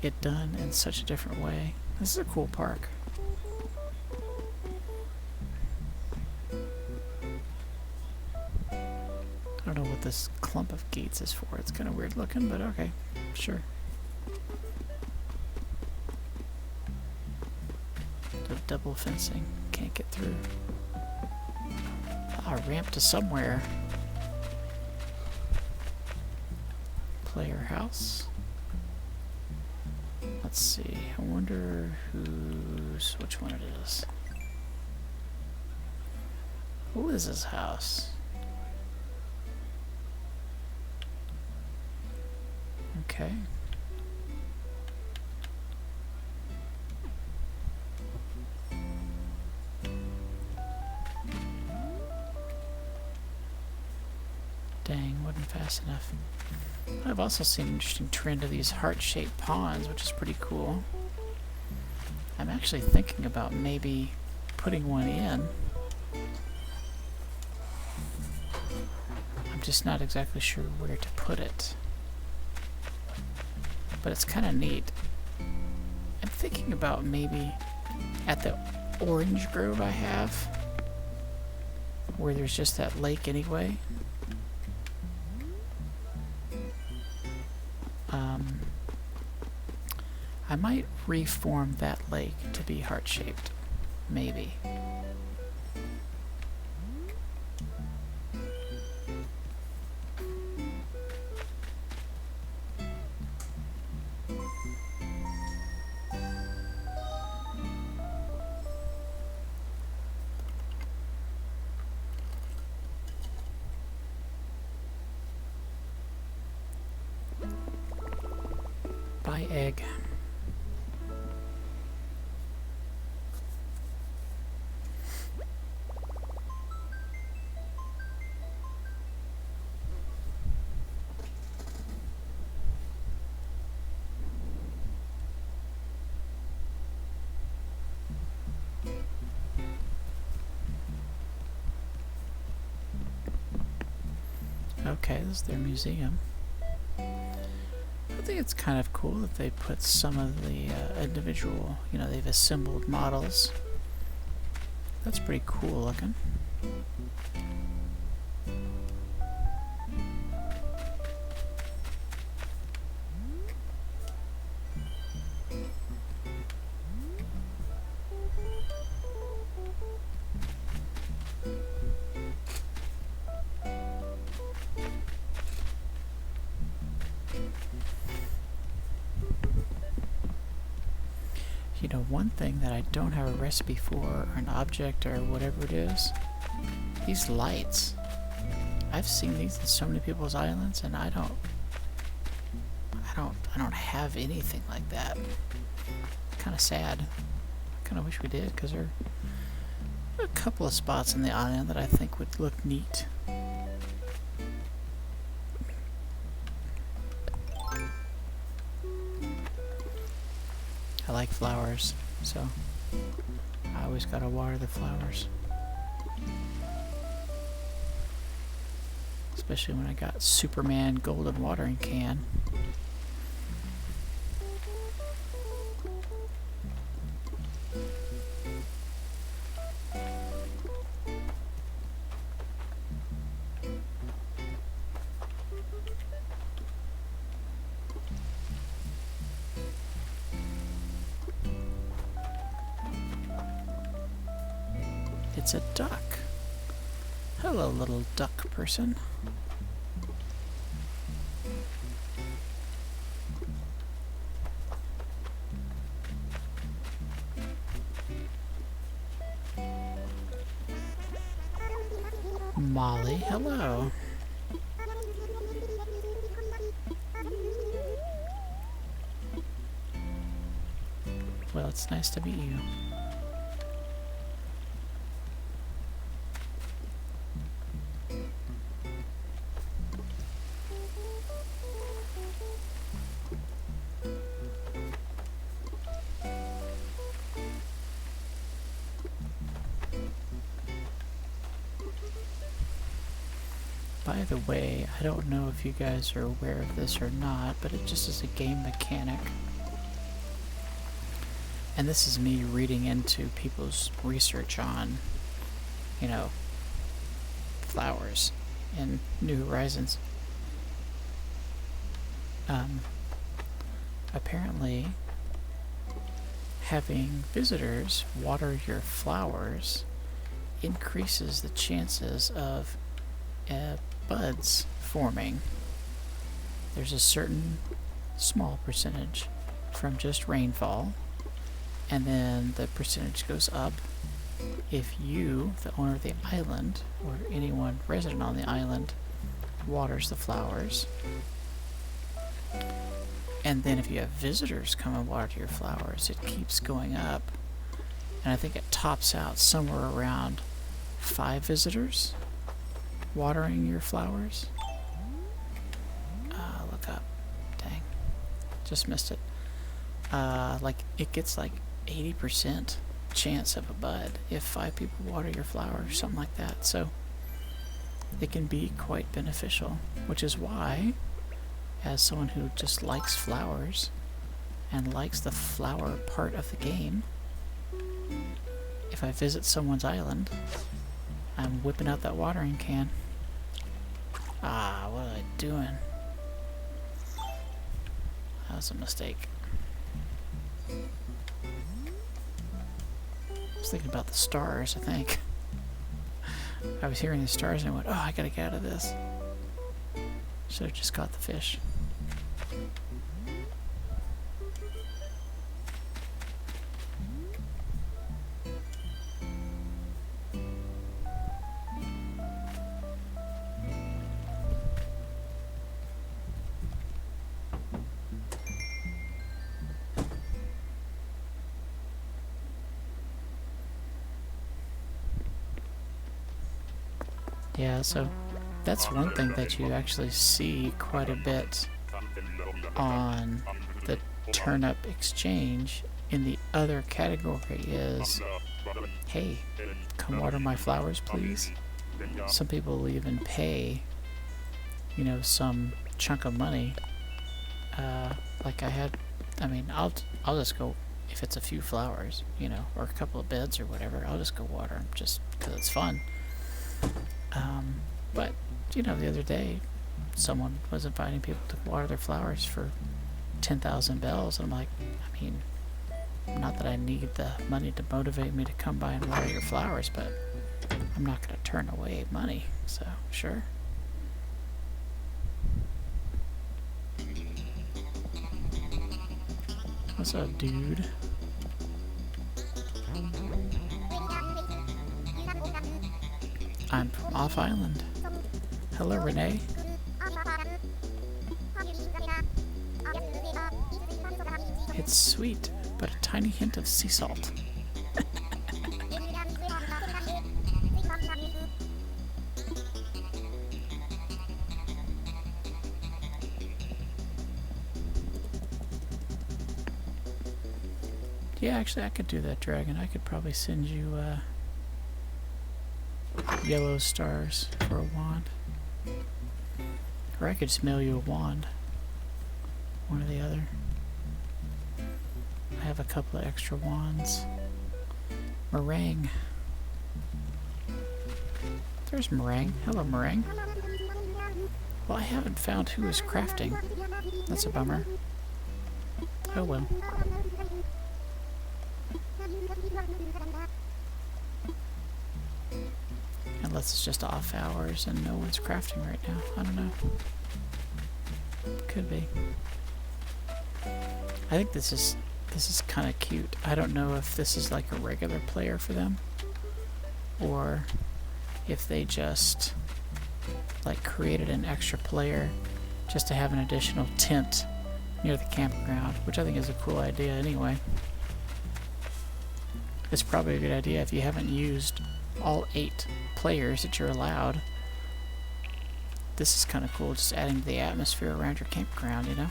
Speaker 1: it done in such a different way. This is a cool park. I don't know what this clump of gates is for. It's kind of weird looking, but okay, sure. The double fencing, can't get through. Ah, ramp to somewhere. Player house. Let's see. I wonder which one it is. Who is this house? Okay. Dang, wasn't fast enough. I've also seen an interesting trend of these heart-shaped ponds, which is pretty cool. I'm actually thinking about maybe putting one in. I'm just not exactly sure where to put it. But it's kind of neat. I'm thinking about maybe at the orange grove I have, where there's just that lake anyway. I might reform that lake to be heart-shaped, maybe. Buy egg. Okay, this is their museum. think it's kind of cool that they put some of the individual, you know, they've assembled models. That's pretty cool looking. You know, one thing that I don't have a recipe for, or an object, or whatever it is, these lights. I've seen these in so many people's islands, and I don't have anything like that. Kind of sad. I kind of wish we did, because there are a couple of spots in the island that I think would look neat. I like flowers, so I always gotta water the flowers. Especially when I got Superman golden watering can. It's a duck. Hello, little duck person. Molly, hello. Well, it's nice to meet you. By the way, I don't know if you guys are aware of this or not, but it just is a game mechanic. And this is me reading into people's research on, you know, flowers in New Horizons. Apparently, having visitors water your flowers increases the chances of buds forming. There's a certain small percentage from just rainfall, and then the percentage goes up if you, the owner of the island, or anyone resident on the island, waters the flowers. And then if you have visitors come and water your flowers, it keeps going up. And I think it tops out somewhere around 5 visitors watering your flowers. Look up. Dang. Just missed it. Like, it gets like 80% chance of a bud if 5 people water your flowers, something like that. So it can be quite beneficial, which is why, as someone who just likes flowers and likes the flower part of the game, if I visit someone's island, I'm whipping out that watering can. Ah, what am I doing? That was a mistake. I was thinking about the stars, I think. I was hearing the stars and I went, oh, I gotta get out of this. Should have just caught the fish. Yeah, so that's one thing that you actually see quite a bit on the turnip exchange. In the other category is, hey, come water my flowers, please. Some people will even pay, you know, some chunk of money like I'll just go, if it's a few flowers, you know, or a couple of beds or whatever, I'll just go water them just because it's fun. But, you know, the other day, someone was inviting people to water their flowers for 10,000 bells, and I'm like, I mean, not that I need the money to motivate me to come by and water your flowers, but I'm not going to turn away money, so sure. What's up, dude? I'm from Off Island. Hello, Renee. It's sweet, but a tiny hint of sea salt. Yeah, actually, I could do that, Dragon. I could probably send you yellow stars for a wand. Or I could just mail you a wand. One or the other. I have a couple of extra wands. Meringue. There's Meringue. Hello, Meringue. Well, I haven't found who is crafting. That's a bummer. Oh well. Unless it's just off hours and no one's crafting right now. I don't know. Could be. I think this is kind of cute. I don't know if this is like a regular player for them, or if they just like created an extra player just to have an additional tent near the campground, which I think is a cool idea anyway. It's probably a good idea if you haven't used all 8 players that you're allowed. This is kind of cool, just adding to the atmosphere around your campground, you know?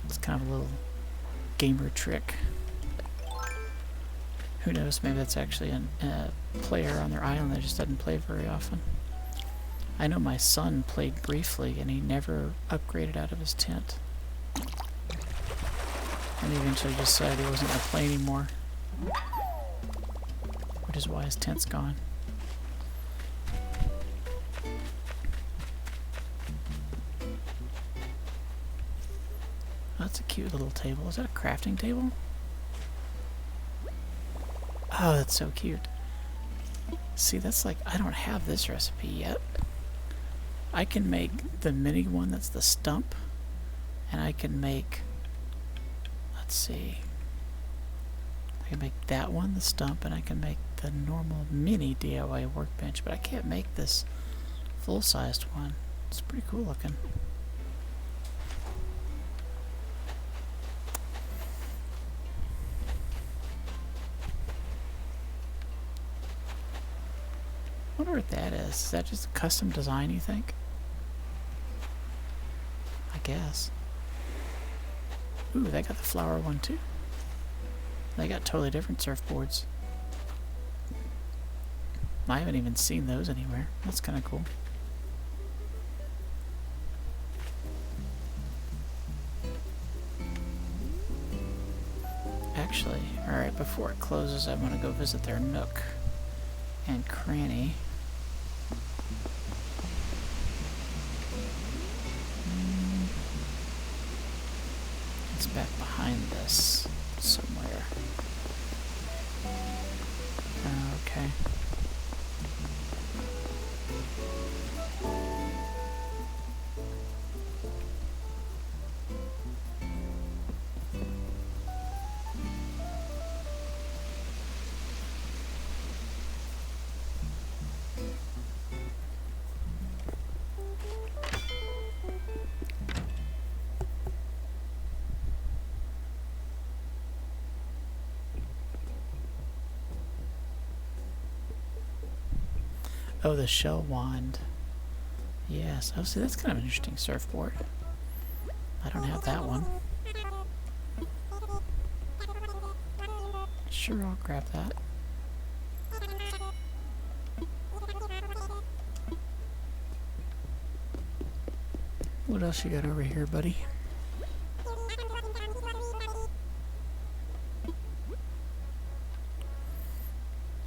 Speaker 1: It's kind of a little gamer trick. Who knows, maybe that's actually a player on their island that just doesn't play very often. I know my son played briefly and he never upgraded out of his tent. And he eventually just decided he wasn't going to play anymore. Which is why his tent's gone. That's a cute little table. Is that a crafting table? Oh, that's so cute. See, that's like, I don't have this recipe yet. I can make the mini one that's the stump, and I can make, let's see, I can make that one, the stump, and I can make the normal mini DIY workbench, but I can't make this full-sized one. It's pretty cool looking. I wonder what that is. Is that just a custom design, you think? I guess. Ooh, they got the flower one too. They got totally different surfboards. I haven't even seen those anywhere. That's kind of cool. Actually, alright, before it closes, I'm going to go visit their nook and cranny. It's back behind this somewhere. Okay. Oh, the shell wand. Yes. Oh, see, that's kind of an interesting surfboard. I don't have that one. Sure, I'll grab that. What else you got over here, buddy?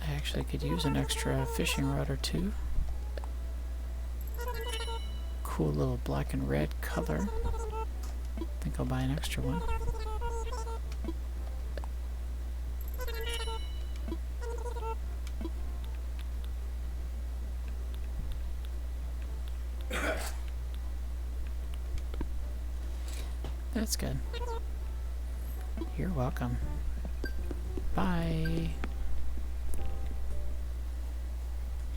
Speaker 1: I actually could use an extra fishing rod or two. Cool little black and red color. I think I'll buy an extra one. That's good. You're welcome. Bye.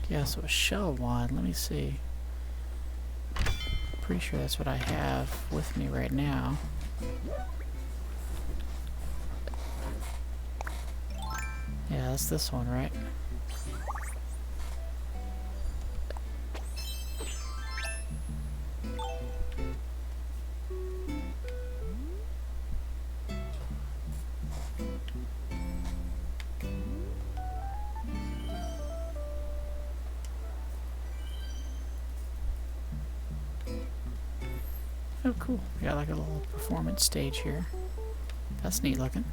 Speaker 1: Yeah, so a shell wand. Let me see. Pretty sure that's what I have with me right now. Yeah, that's this one, right? Oh, cool. We got like a little performance stage here. That's neat looking.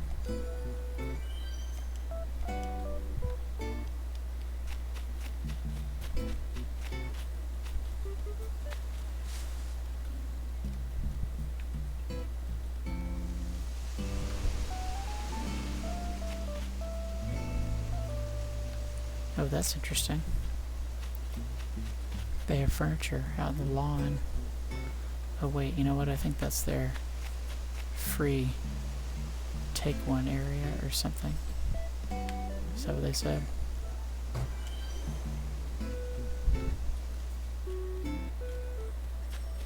Speaker 1: Oh, that's interesting. They have furniture out on the lawn. Oh wait, you know what? I think that's their free take one area or something. Is that what they said?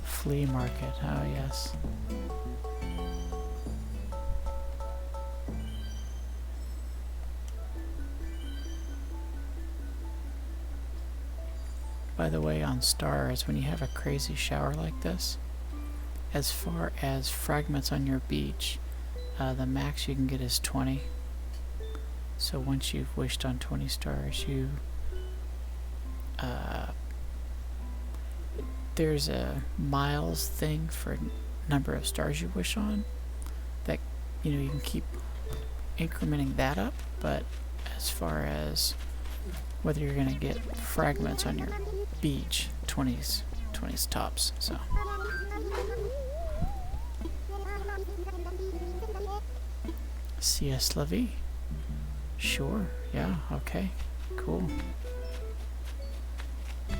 Speaker 1: Flea market, oh yes. By the way, on stars, when you have a crazy shower like this, as far as fragments on your beach, the max you can get is 20. So once you've wished on 20 stars, you there's a miles thing for number of stars you wish on. That, you know, you can keep incrementing that up, but as far as whether you're gonna get fragments on your beach, 20's tops. So. CS Levy? Sure, yeah, okay, cool. I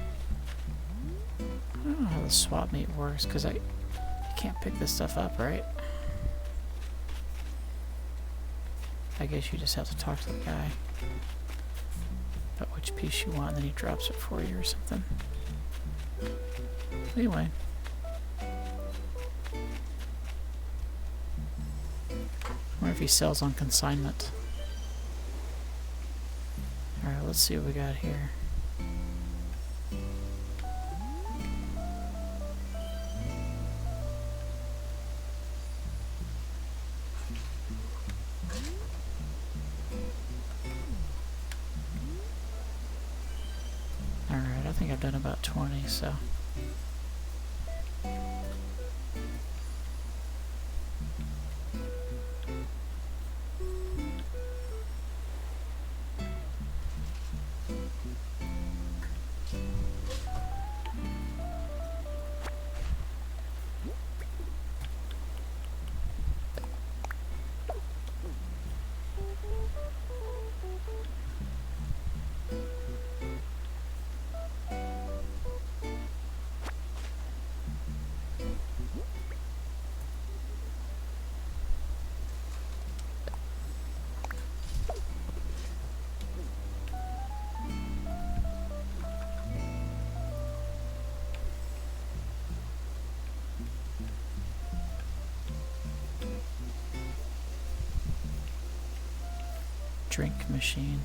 Speaker 1: don't know how the swap meet works, because you can't pick this stuff up, right? I guess you just have to talk to the guy about which piece you want, and then he drops it for you or something. Anyway. I wonder if he sells on consignment. Alright, let's see what we got here. Alright, I think I've done about 20, so... Drink machine.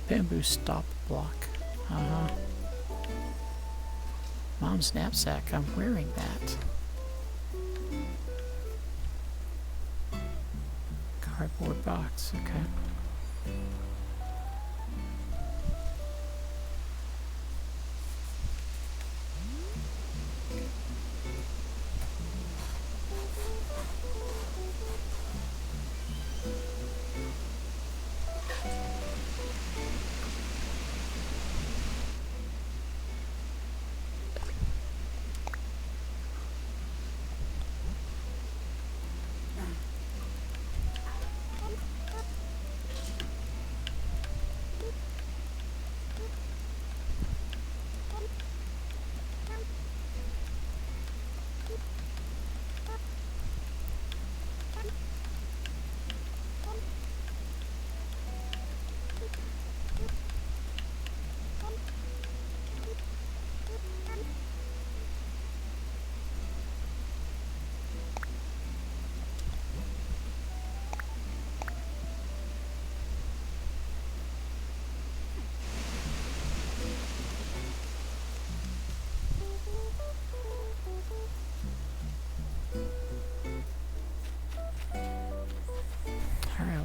Speaker 1: Bamboo stop block. Mom's knapsack. I'm wearing that. Cardboard box. Okay.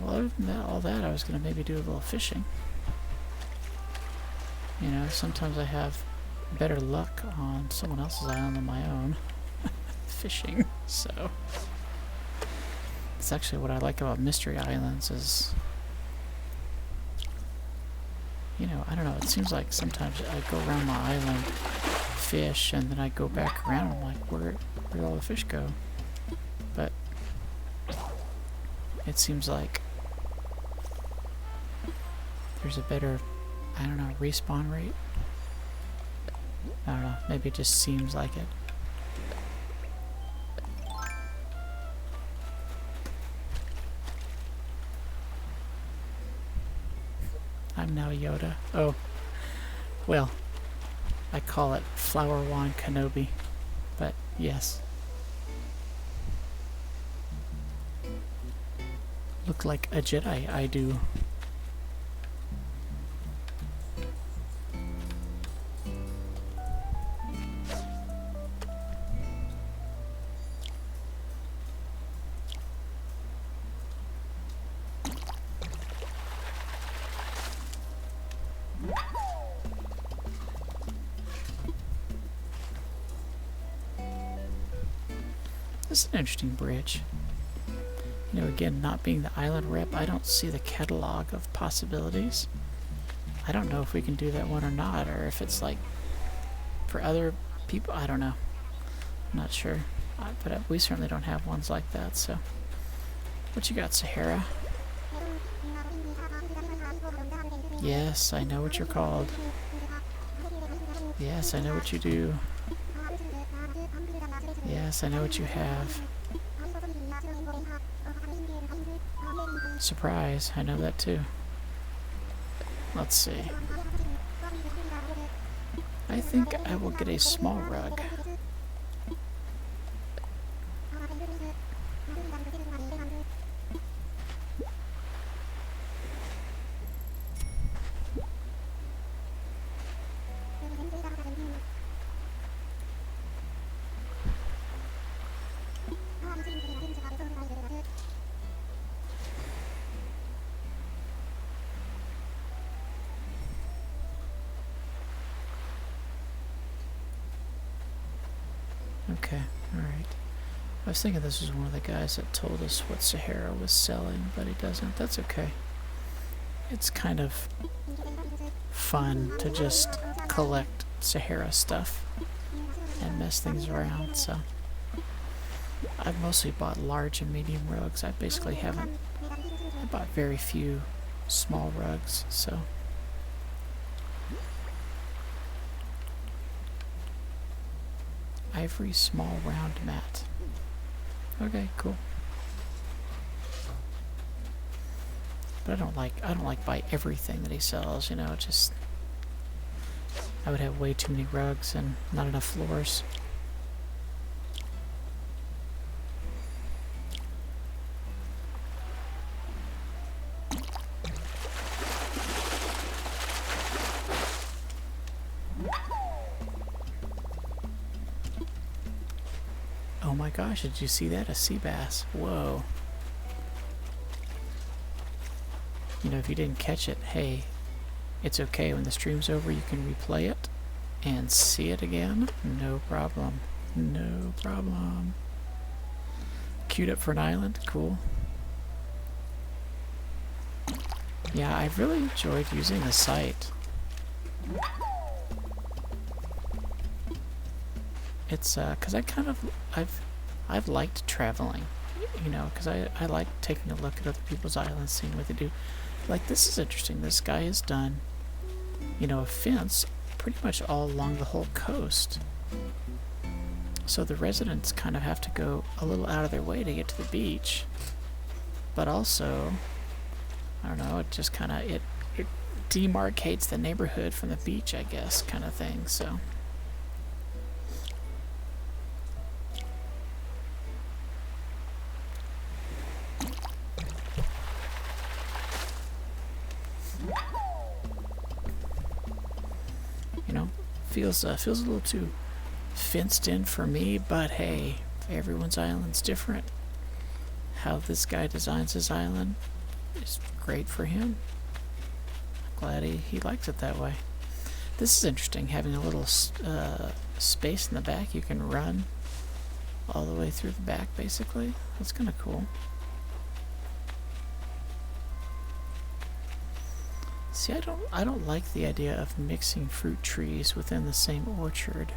Speaker 1: well, other than that, all that, I was going to maybe do a little fishing. You know, sometimes I have better luck on someone else's island than my own. Fishing, so. It's actually what I like about mystery islands is, you know, I don't know, it seems like sometimes I go around my island, fish, and then I go back around and I'm like, where'd all the fish go? But it seems like there's a better, I don't know, respawn rate? I don't know, maybe it just seems like it. I'm now Yoda. Oh, well, I call it Flower Wand Kenobi, but yes. Look like a Jedi, I do. This is an interesting bridge. You know, again, not being the island rep, I don't see the catalog of possibilities. I don't know if we can do that one or not, or if it's like for other people. I don't know. I'm not sure. But we certainly don't have ones like that, so. What you got, Sahara? Yes, I know what you're called. Yes, I know what you do. Yes, I know what you have. Surprise, I know that too. Let's see. I think I will get a small rug. Okay, alright. I was thinking this was one of the guys that told us what Sahara was selling, but he doesn't. That's okay. It's kind of fun to just collect Sahara stuff and mess things around, so. I've mostly bought large and medium rugs. I basically haven't. I bought very few small rugs, so. Ivory small round mat. Okay, cool. But I don't like buy everything that he sells, you know, just I would have way too many rugs and not enough floors. Oh my gosh, did you see that? A sea bass. Whoa. You know, if you didn't catch it, hey, it's okay. When the stream's over, you can replay it and see it again. No problem. No problem. Queued up for an island. Cool. Yeah, I've really enjoyed using the site. It's because I've liked traveling, you know, because I like taking a look at other people's islands, seeing what they do. Like, this is interesting. This guy has done, you know, a fence pretty much all along the whole coast. So the residents kind of have to go a little out of their way to get to the beach. But also, I don't know, it just kind of, it demarcates the neighborhood from the beach, I guess, kind of thing, so. You know, feels a little too fenced in for me, but hey, everyone's island's different. How this guy designs his island, is great for him. Glad he likes it that way. This is interesting, having a little space in the back. You can run all the way through the back, basically. That's kind of cool. See, I don't like the idea of mixing fruit trees within the same orchard.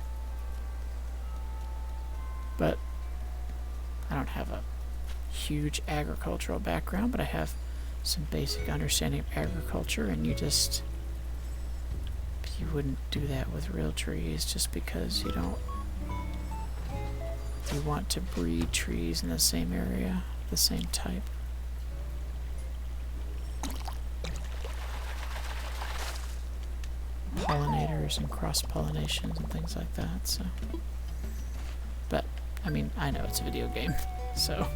Speaker 1: But I don't have a huge agricultural background, but I have some basic understanding of agriculture, and you wouldn't do that with real trees just because you want to breed trees in the same area, the same type. Pollinators and cross-pollinations and things like that, so. But, I mean, I know it's a video game, so.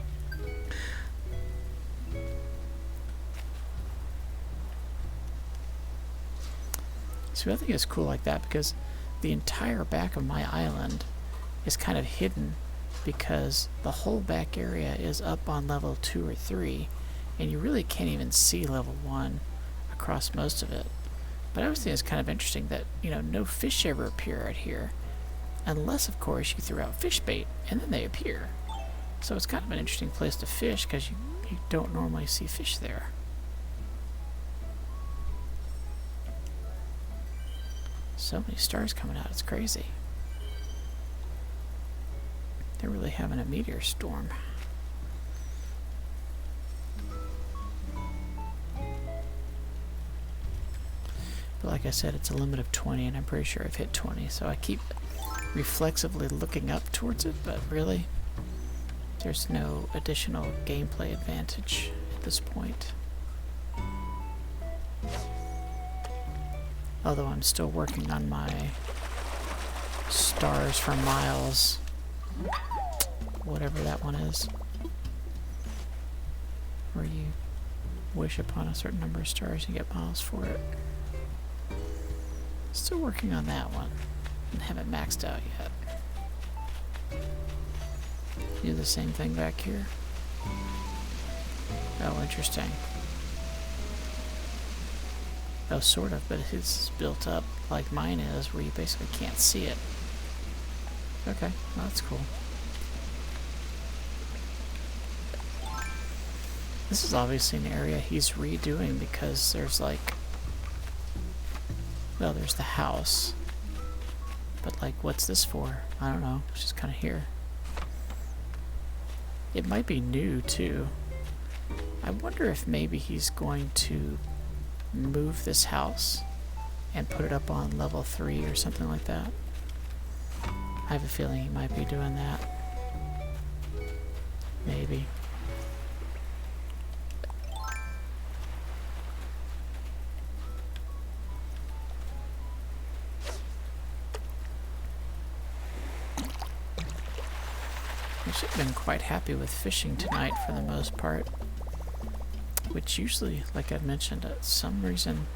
Speaker 1: So I think it's cool like that because the entire back of my island is kind of hidden because the whole back area is up on level 2 or 3 and you really can't even see level 1 across most of it. But I always think it's kind of interesting that, you know, no fish ever appear out here unless, of course, you throw out fish bait and then they appear. So it's kind of an interesting place to fish because you don't normally see fish there. So many stars coming out, it's crazy. They're really having a meteor storm. But like I said, it's a limit of 20, and I'm pretty sure I've hit 20, so I keep reflexively looking up towards it, but really, there's no additional gameplay advantage at this point. Although I'm still working on my stars for miles, whatever that one is, where you wish upon a certain number of stars and get miles for it. Still working on that one and haven't maxed out yet. Do the same thing back here. Oh, interesting. Oh, sort of, but it's built up like mine is, where you basically can't see it. Okay, well, that's cool. This is obviously an area he's redoing because there's like, well, there's the house. But like, what's this for? I don't know, it's just kind of here. It might be new too. I wonder if maybe he's going to move this house and put it up on level 3 or something like that. I have a feeling he might be doing that. Maybe. I've been quite happy with fishing tonight for the most part. Which usually, like I mentioned, at some reason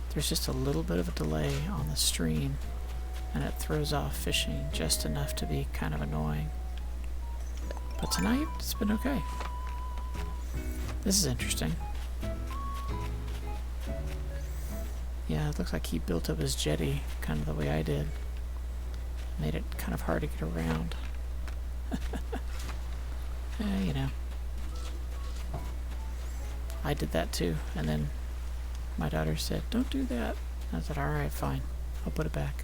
Speaker 1: there's just a little bit of a delay on the stream and it throws off fishing just enough to be kind of annoying. But tonight, it's been okay. This is interesting. Yeah, it looks like he built up his jetty kind of the way I did. Made it kind of hard to get around. You know. I did that too, and then my daughter said, "Don't do that." I said, "Alright, fine. I'll put it back."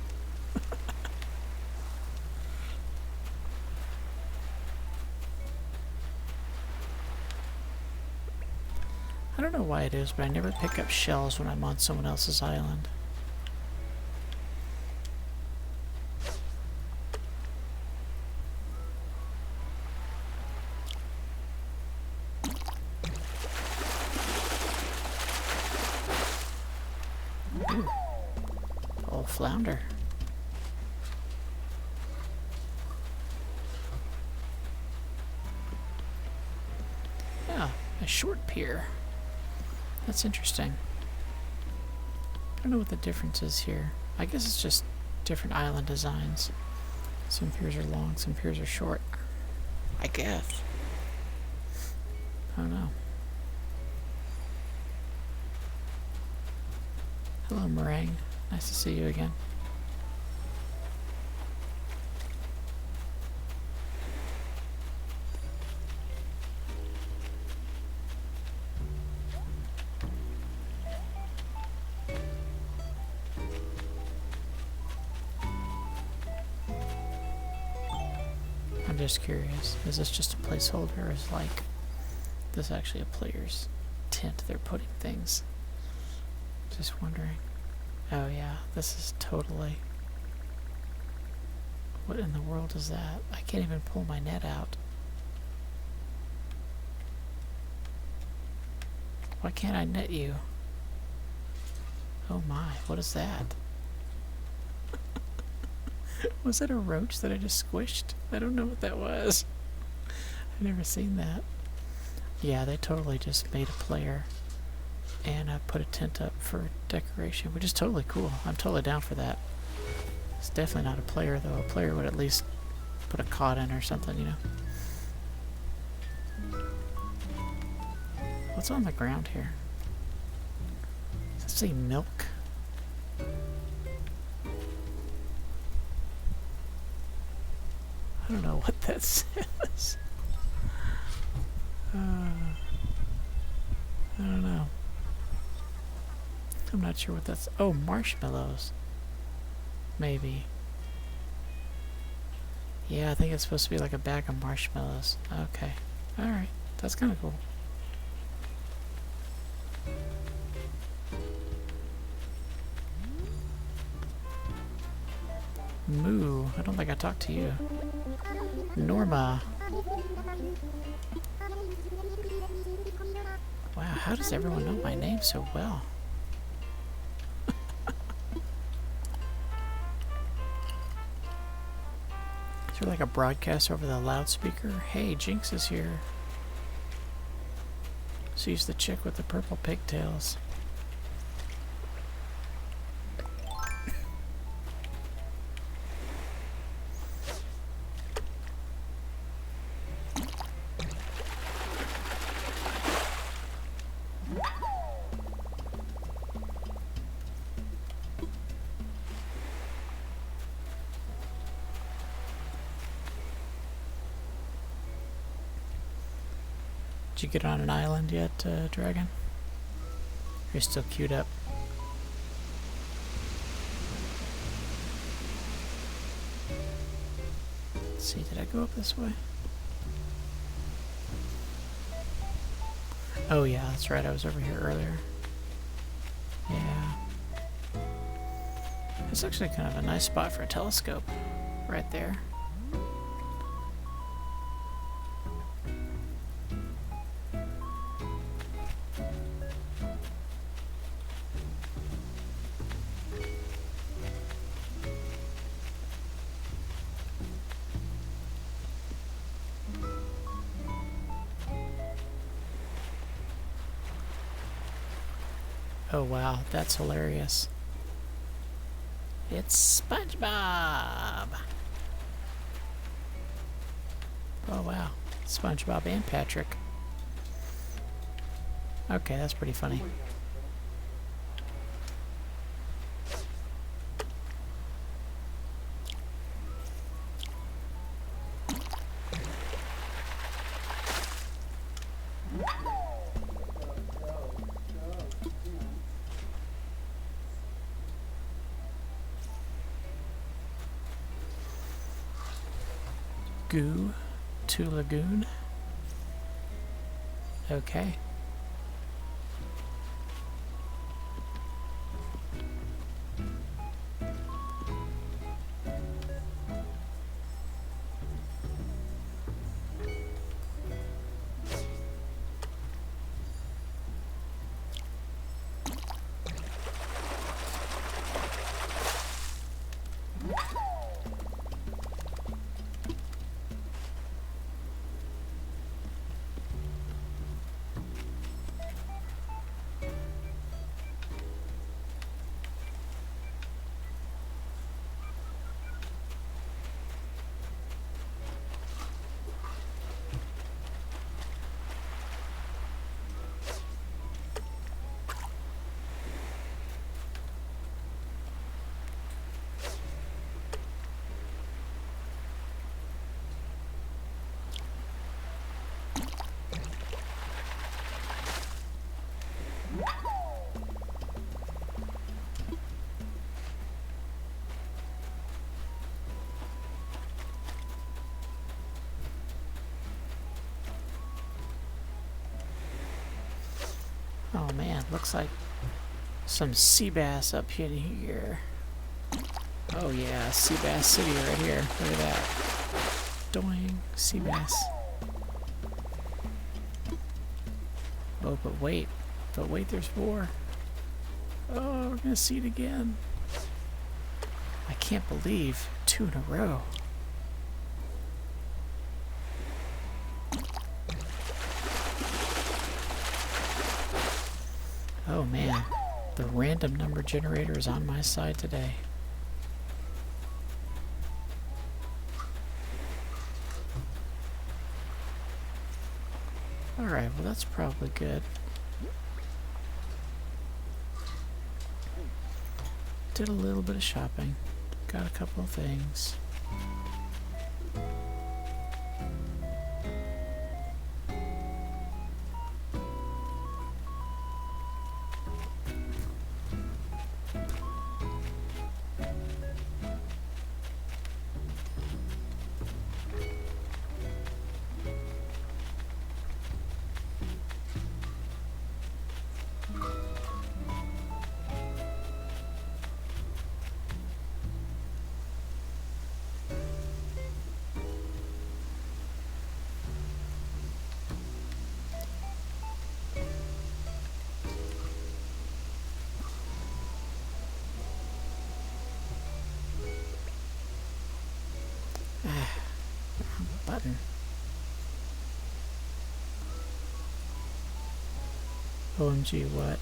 Speaker 1: I don't know why it is, but I never pick up shells when I'm on someone else's island. Ooh. Oh, flounder. Yeah, a short pier. That's interesting. I don't know what the difference is here. I guess it's just different island designs. Some piers are long, some piers are short. I guess. I don't know. Hello, Meringue. Nice to see you again. I'm just curious, is this just a placeholder or is like this actually a player's tent they're putting things? Just wondering. Oh yeah, this is totally... What in the world is that? I can't even pull my net out. Why can't I net you? Oh my, what is that? Was that a roach that I just squished? I don't know what that was. I've never seen that. Yeah, they totally just made a player and put a tent up for decoration, which is totally cool. I'm totally down for that. It's definitely not a player, though. A player would at least put a cot in or something, you know? What's on the ground here? Does it say milk? I don't know what that says. I don't know. I'm not sure what that's... Oh, marshmallows. Maybe. Yeah, I think it's supposed to be like a bag of marshmallows. Okay. Alright. That's kind of cool. Moo. I don't think I talked to you. Norma. Wow, how does everyone know my name so well? Is there like a broadcast over the loudspeaker? Hey, Jynx is here. She's the chick with the purple pigtails. Did you get on an island yet, Dragon? You're still queued up. Let's see, did I go up this way? Oh yeah, that's right, I was over here earlier. Yeah. It's actually kind of a nice spot for a telescope. Right there. Oh wow, that's hilarious. It's SpongeBob! Oh wow, SpongeBob and Patrick. Okay, that's pretty funny. Goo to Lagoon. Okay. Oh man, looks like some sea bass up in here. Oh yeah, sea bass city right here. Look at that. Doing sea bass. Oh, but wait, there's more. Oh, we're gonna see it again. I can't believe 2 in a row. Oh man, the random number generator is on my side today. Alright, well that's probably good. Did a little bit of shopping. Got a couple of things. Button. OMG, what?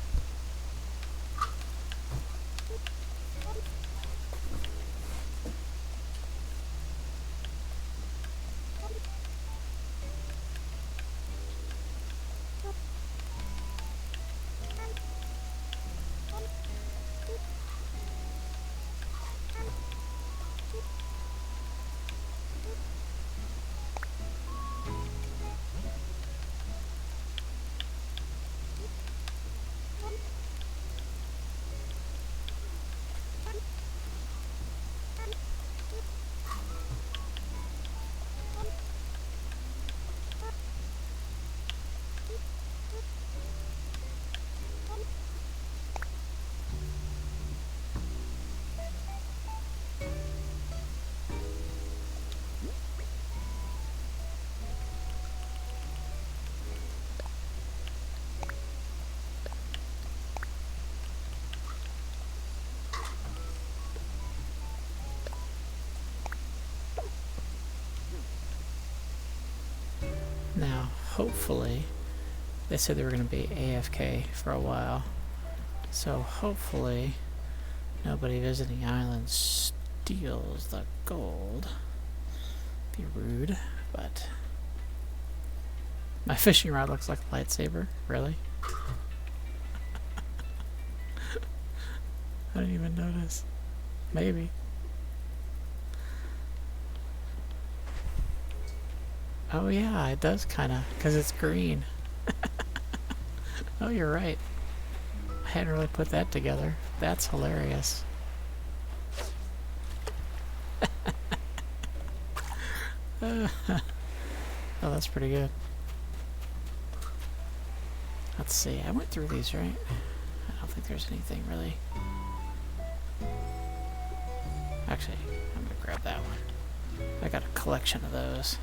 Speaker 1: Now, hopefully, they said they were going to be AFK for a while, so hopefully nobody visiting the island steals the gold. Be rude, but my fishing rod looks like a lightsaber. Really? I didn't even notice. Maybe. Oh yeah, it does kinda, because it's green. Oh, you're right. I hadn't really put that together. That's hilarious. Oh, that's pretty good. Let's see, I went through these, right? I don't think there's anything really. Actually, I'm gonna grab that one. I got a collection of those.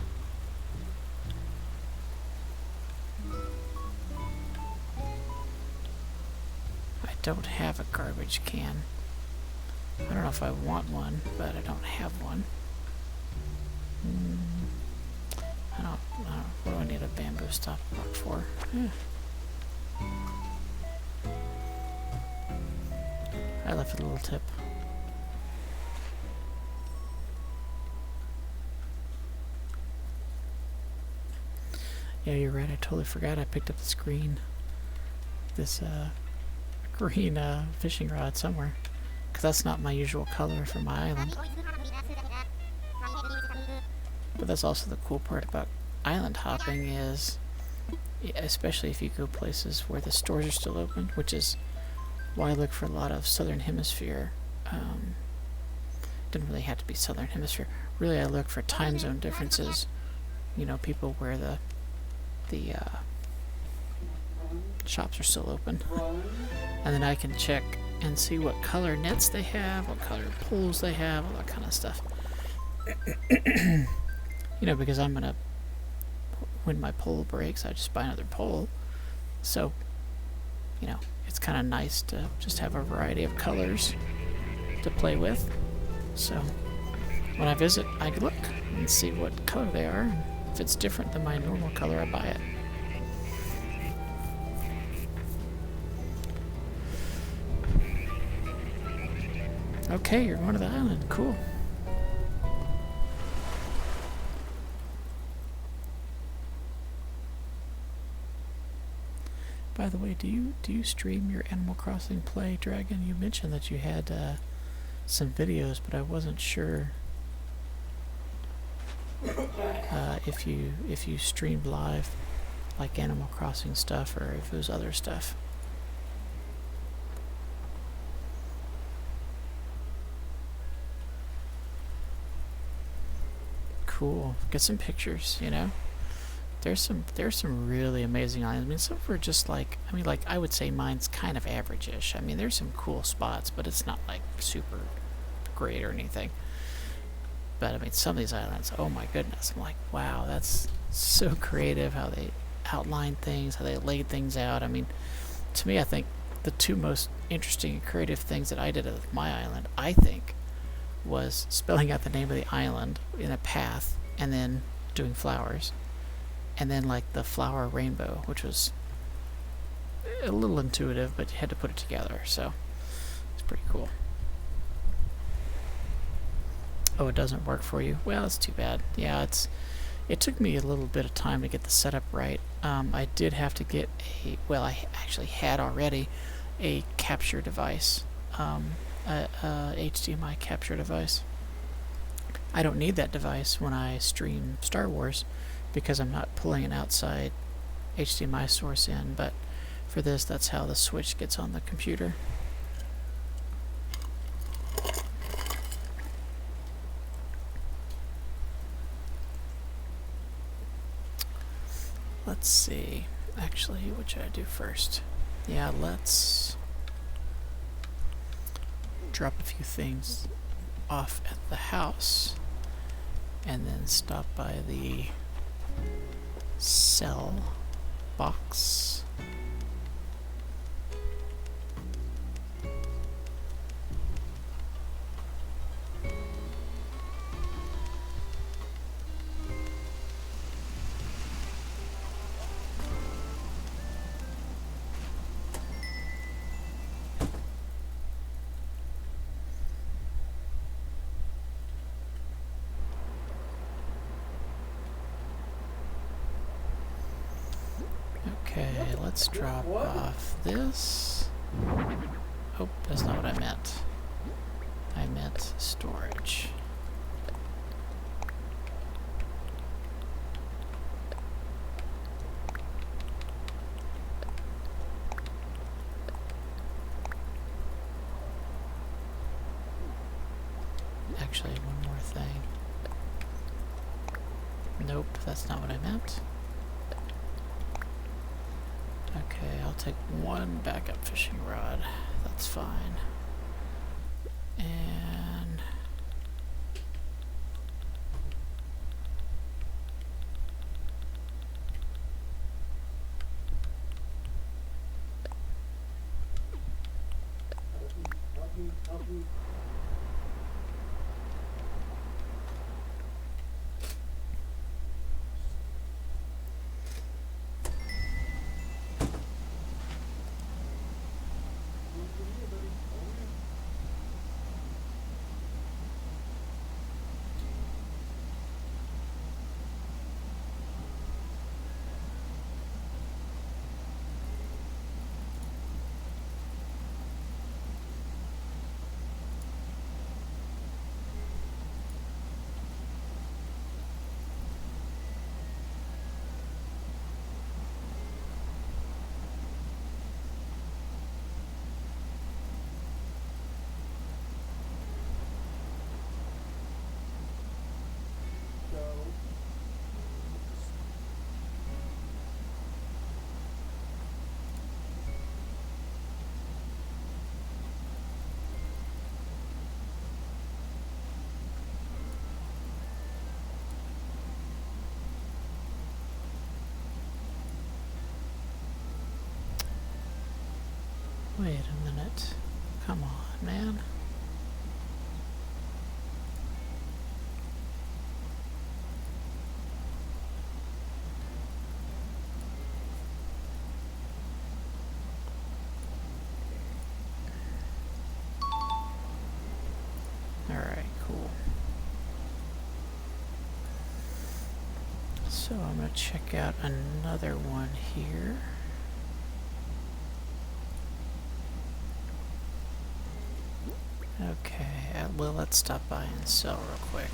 Speaker 1: I don't have a garbage can. I don't know if I want one, but I don't have one. I don't, what do I need a bamboo stopcock for? I left a little tip. Yeah, you're right. I totally forgot I picked up this green, green fishing rod somewhere, because that's not my usual color for my island. But that's also the cool part about island hopping is, especially if you go places where the stores are still open, which is why I look for a lot of Southern Hemisphere. Doesn't really have to be Southern Hemisphere. Really, I look for time zone differences. You know, people where Shops are still open. And then I can check and see what color nets they have, what color poles they have, all that kind of stuff. You know, because I'm gonna, when my pole breaks, I just buy another pole. So, you know, it's kind of nice to just have a variety of colors to play with. So, when I visit, I look and see what color they are. And if it's different than my normal color, I buy it. Okay, you're going to the island. Cool. By the way, do you stream your Animal Crossing play, Dragon? You mentioned that you had some videos, but I wasn't sure if you streamed live, like Animal Crossing stuff, or if it was other stuff. Cool. Get some pictures, you know. There's some really amazing islands. I mean, some were just like, I mean, like I would say mine's kind of average-ish. I mean, there's some cool spots, but it's not like super great or anything. But I mean, some of these islands, oh my goodness, I'm like, wow, that's so creative how they outlined things, how they laid things out. I mean, to me, I think the two most interesting and creative things that I did with my island, I think, was spelling out the name of the island in a path and then doing flowers. And then like the flower rainbow, which was a little intuitive, but you had to put it together, so it's pretty cool. Oh, it doesn't work for you? Well, it's too bad. Yeah, it took me a little bit of time to get the setup right. I did have to get well, I actually had already a capture device, a HDMI capture device. I don't need that device when I stream Star Wars, because I'm not pulling an outside HDMI source in, but for this, that's how the switch gets on the computer. Let's see, actually, what should I do first? Yeah, let's drop a few things off at the house, and then stop by the sell box. Okay, let's drop off this. Oh, that's not what I meant. I meant storage. Actually, one more thing. Nope, that's not what I meant. Okay, I'll take one backup fishing rod. That's fine. And Wait a minute. Come on, man. Alright, cool. So I'm going to check out another one here. Okay, well, let's stop by and sell real quick.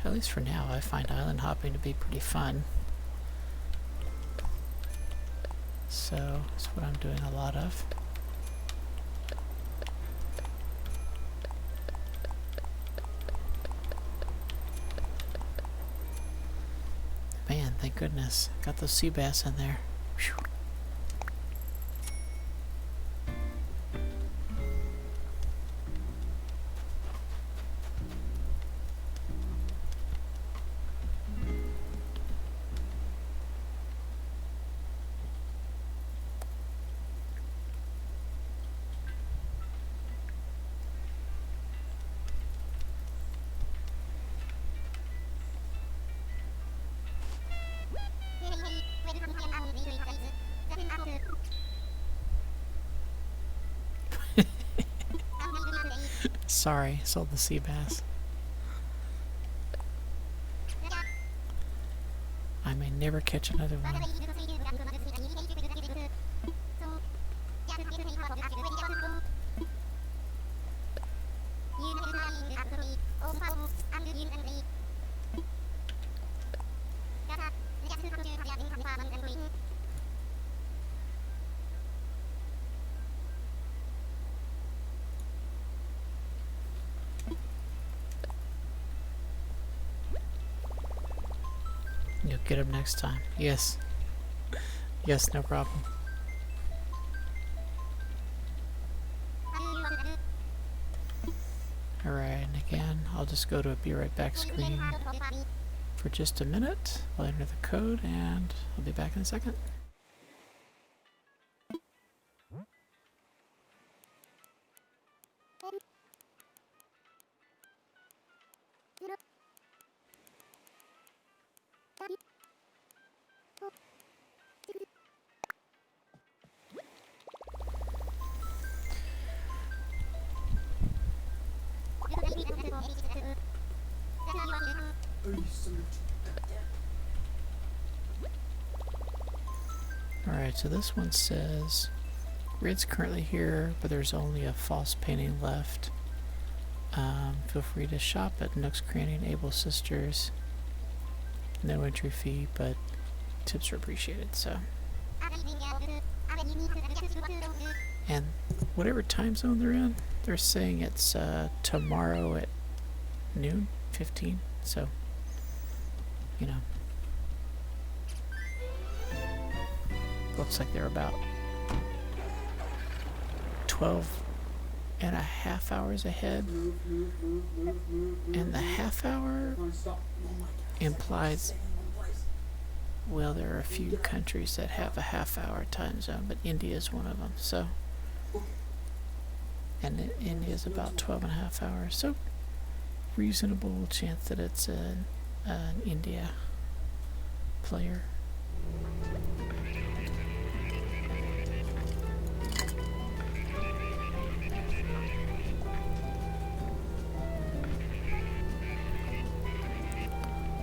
Speaker 1: At least for now, I find island hopping to be pretty fun. So, that's what I'm doing a lot of. Man, thank goodness. Got those sea bass in there. Whew. Sorry, sold the sea bass. I may never catch another one. You'll get him next time. Yes. Yes, no problem. Alright, and again, I'll just go to a be right back screen for just a minute. I'll enter the code and I'll be back in a second. Alright, so this one says grid's currently here, but there's only a false painting left. Feel free to shop at Nook's Cranny and Able Sisters. No entry fee, but tips are appreciated, so. And whatever time zone they're in, they're saying it's tomorrow at noon, 15, so, you know. Looks like they're about 12 and a half hours ahead. And the half hour implies, well, there are a few countries that have a half hour time zone, but India is one of them, so. And India is about 12 and a half hours, so reasonable chance that it's an India player.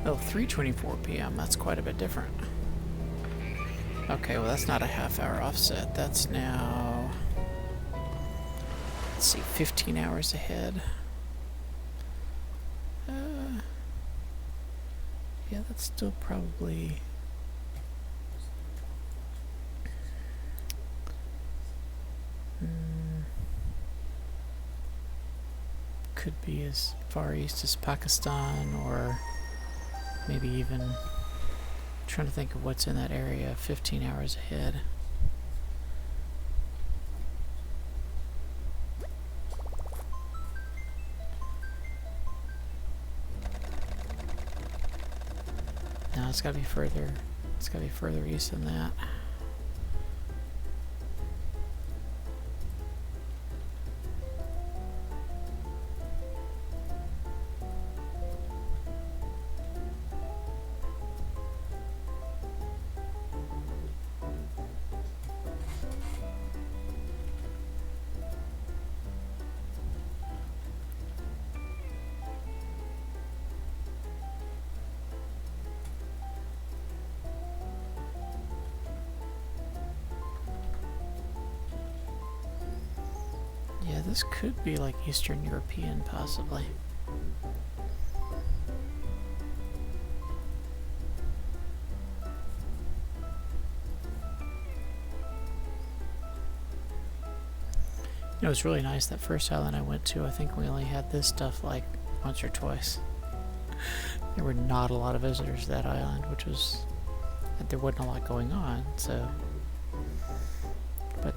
Speaker 1: Oh, 3:24 p.m. That's quite a bit different. Okay, well that's not a half hour offset. That's now, let's see, 15 hours ahead. Yeah, that's still probably could be as far east as Pakistan or Maybe even trying to think of what's in that area 15 hours ahead. No, it's gotta be further. It's gotta be further east than that. Yeah, this could be like Eastern European, possibly. You know, it's really nice. That first island I went to, I think we only had this stuff like once or twice. There were not a lot of visitors to that island, which was... there wasn't a lot going on, so... But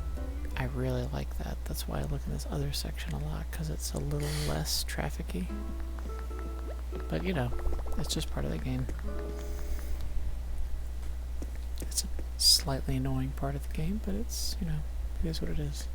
Speaker 1: I really like that. That's why I look at this other section a lot, because it's a little less trafficky. But, you know, it's just part of the game. It's a slightly annoying part of the game, but it's, you know, it is what it is.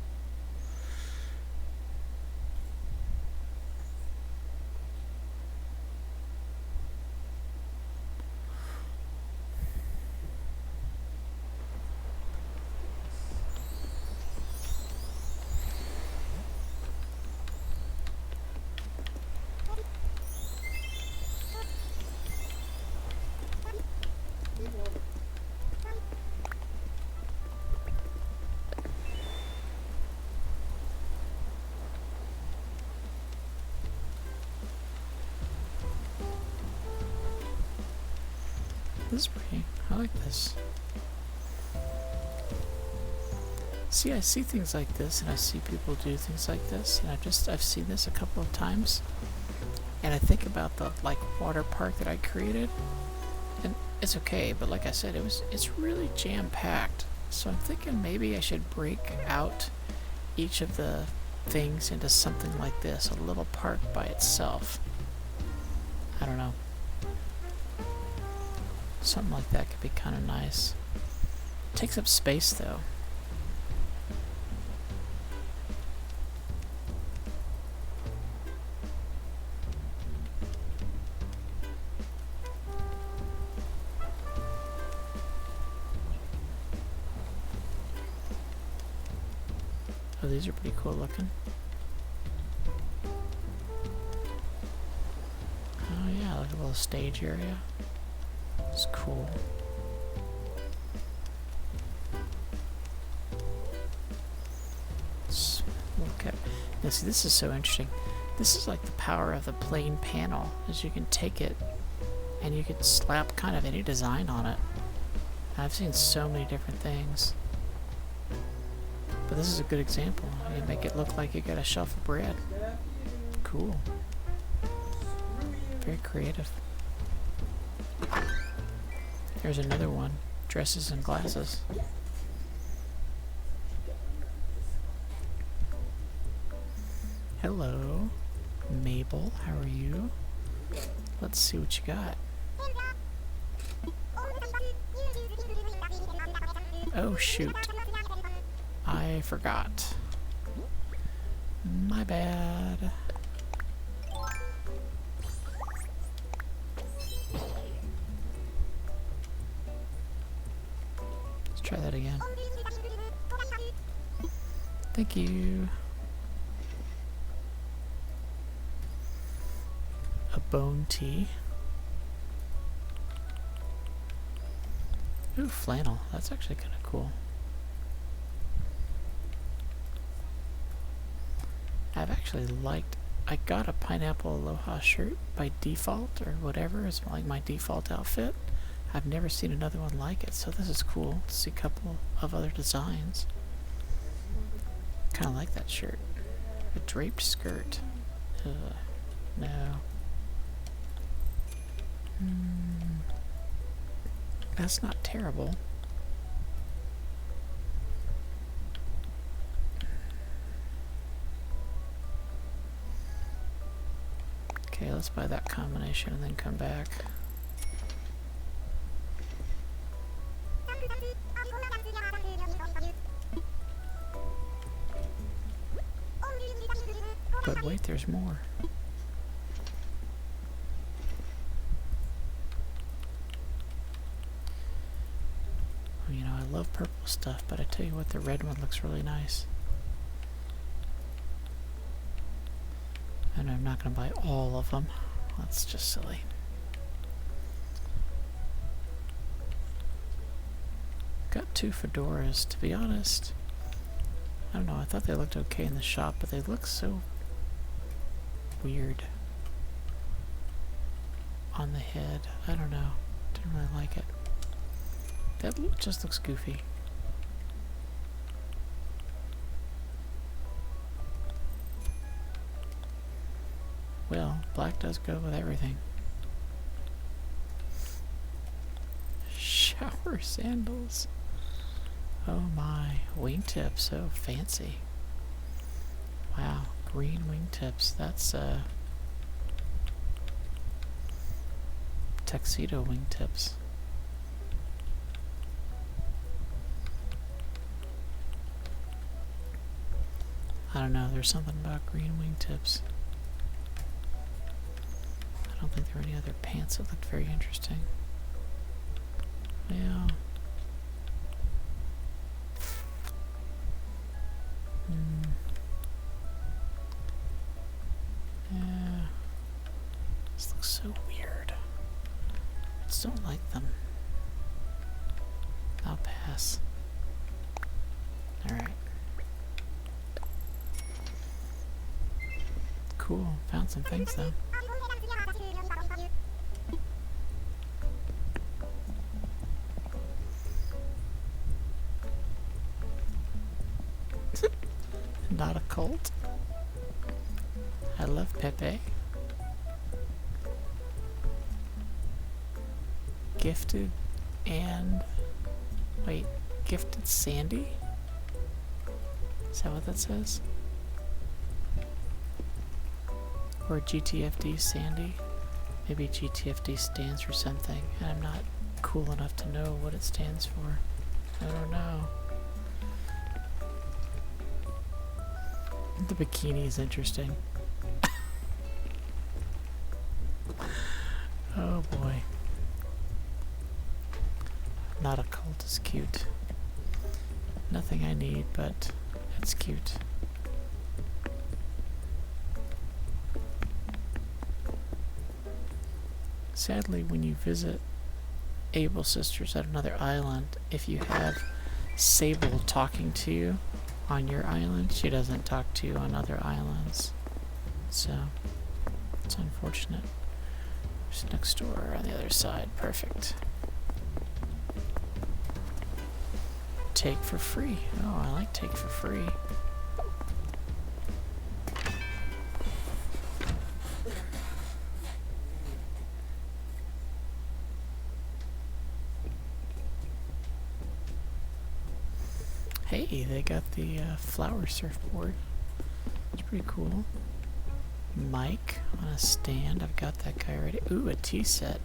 Speaker 1: This is pretty. I like this. See, I see things like this, and I see people do things like this, and I've seen this a couple of times, and I think about the water park that I created, and it's okay, but like I said, it's really jam-packed. So I'm thinking maybe I should break out each of the things into something like this, a little park by itself. I don't know. Something like that could be kind of nice. Takes up space though. Oh, these are pretty cool looking. Oh yeah, like a little stage area. It's cool. Let's look at. Now see, this is so interesting. This is like the power of the plane panel, is you can take it and you can slap kind of any design on it. I've seen so many different things, but this is a good example. You make it look like you got a shelf of bread. Cool. Very creative. There's another one. Dresses and glasses. Hello, Mabel. How are you? Let's see what you got. Oh, shoot. I forgot. My bad. Try that again. Thank you. A bone tea. Ooh, flannel. That's actually kind of cool. I've actually liked... I got a Pineapple Aloha shirt by default, or whatever. It's like my default outfit. I've never seen another one like it, so this is cool to see a couple of other designs. Kind of like that shirt. A draped skirt. No. That's not terrible. Okay, let's buy that combination and then come back. But wait, there's more. You know, I love purple stuff, but I tell you what, the red one looks really nice. And I'm not going to buy all of them. That's just silly. Got 2 fedoras. To be honest, I don't know, I thought they looked okay in the shop, but they look so weird on the head. I don't know. Didn't really like it. That just looks goofy. Well, black does go with everything. Shower sandals. Oh my, wingtips, so fancy. Wow, green wingtips. That's tuxedo wingtips. I don't know, there's something about green wingtips. I don't think there were any other pants that looked very interesting. Yeah. Yeah. This looks so weird. I just don't like them. I'll pass. Alright. Cool. Found some things though. Not a cult. I love Pepe. Gifted and... wait, Gifted Sandy? Is that what that says? Or GTFD Sandy? Maybe GTFD stands for something, and I'm not cool enough to know what it stands for. I don't know. The bikini is interesting. Oh boy. Not a cult is cute. Nothing I need, but it's cute. Sadly, when you visit Able Sisters at another island, if you have Sable talking to you on your island, she doesn't talk to you on other islands. So, it's unfortunate. She's next door on the other side. Perfect. Take for free. Oh, I like take for free. Hey, they got the flower surfboard. It's pretty cool. Mic on a stand. I've got that guy already. Ooh, a tea set.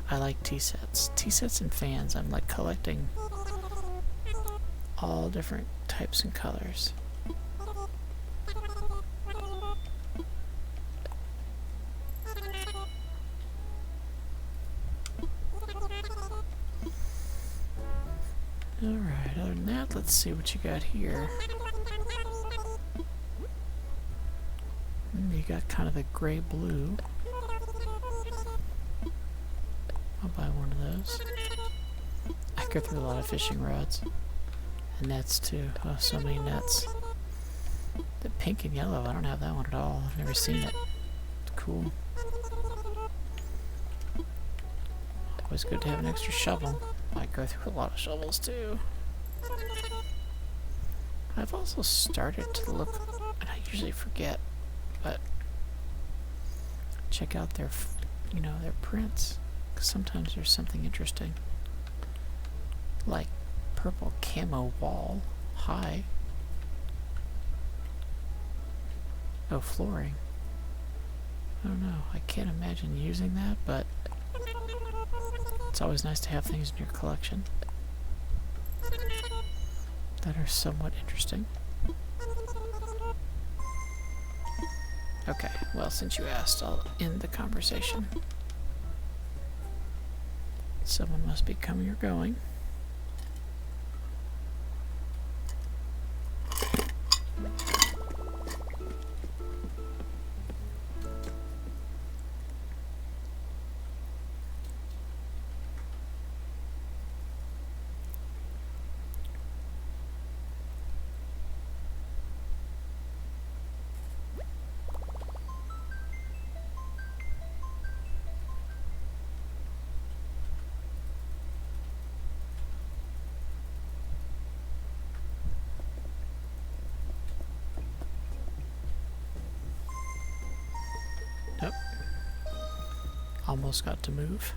Speaker 1: I like tea sets. Tea sets and fans. I'm like collecting all different types and colors. Alright, other than that, let's see what you got here. You got kind of a gray-blue. I'll buy one of those. I go through a lot of fishing rods. And nets too. Oh, so many nets. The pink and yellow, I don't have that one at all. I've never seen it. It's cool. Always good to have an extra shovel. I go through a lot of shovels too. I've also started to look, and I usually forget, but check out their, their prints, because sometimes there's something interesting. Like purple camo wall. Hi. Oh, flooring. I don't know. I can't imagine using that, but it's always nice to have things in your collection that are somewhat interesting. Okay, well, since you asked, I'll end the conversation. Someone must be coming or going. Nope. Almost got to move.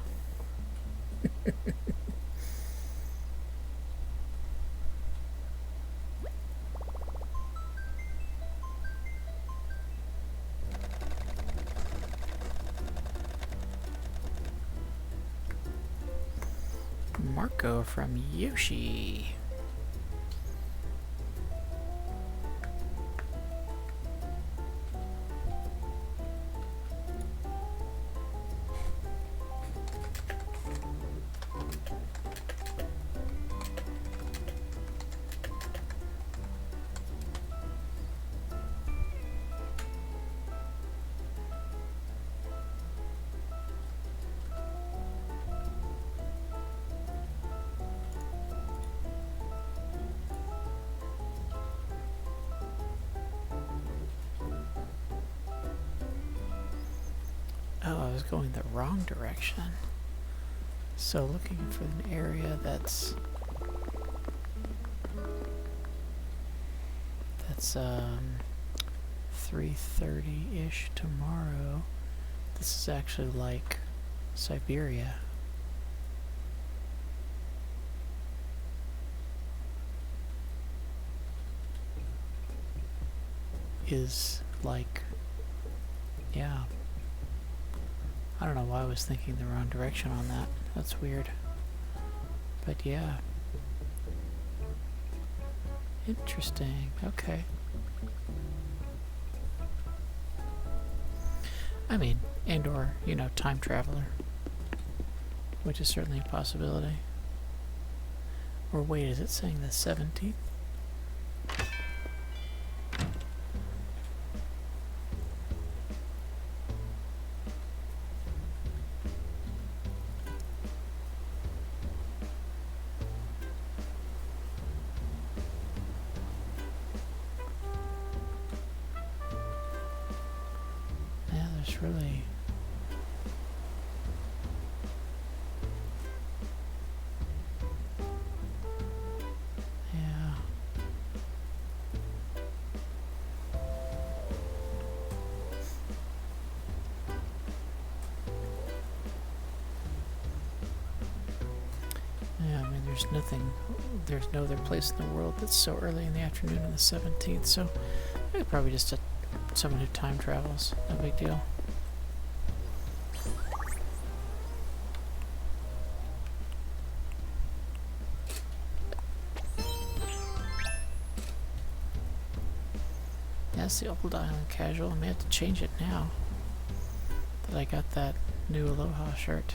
Speaker 1: Marco from Yoshi. Oh, I was going the wrong direction. So looking for an area that's 3:30-ish tomorrow. This is actually like Siberia. Is like, yeah. I don't know why I was thinking the wrong direction on that. That's weird. But yeah. Interesting. Okay. I mean, and or, you know, time traveler. Which is certainly a possibility. Or wait, is it saying the 17th? Yeah, there's really... Yeah. Yeah, I mean, there's no other place in the world that's so early in the afternoon on the 17th, so maybe probably just someone who time travels. No big deal. That's the old Island Casual. I may have to change it now that I got that new Aloha shirt.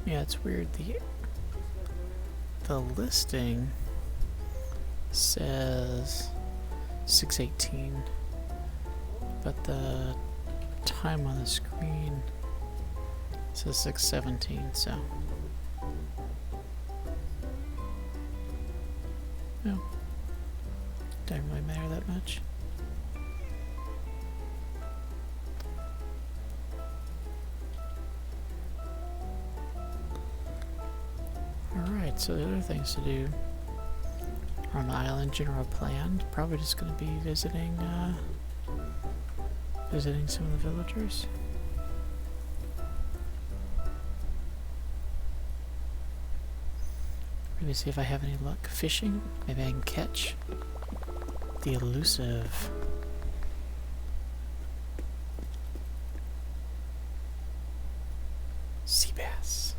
Speaker 1: Yeah, it's weird. The listing says 6:18, but the time on the screen says 6:17. So, no, doesn't really matter that much. So the other things to do on the island general plan, probably just going to be visiting some of the villagers. Maybe see if I have any luck fishing. Maybe I can catch the elusive sea bass.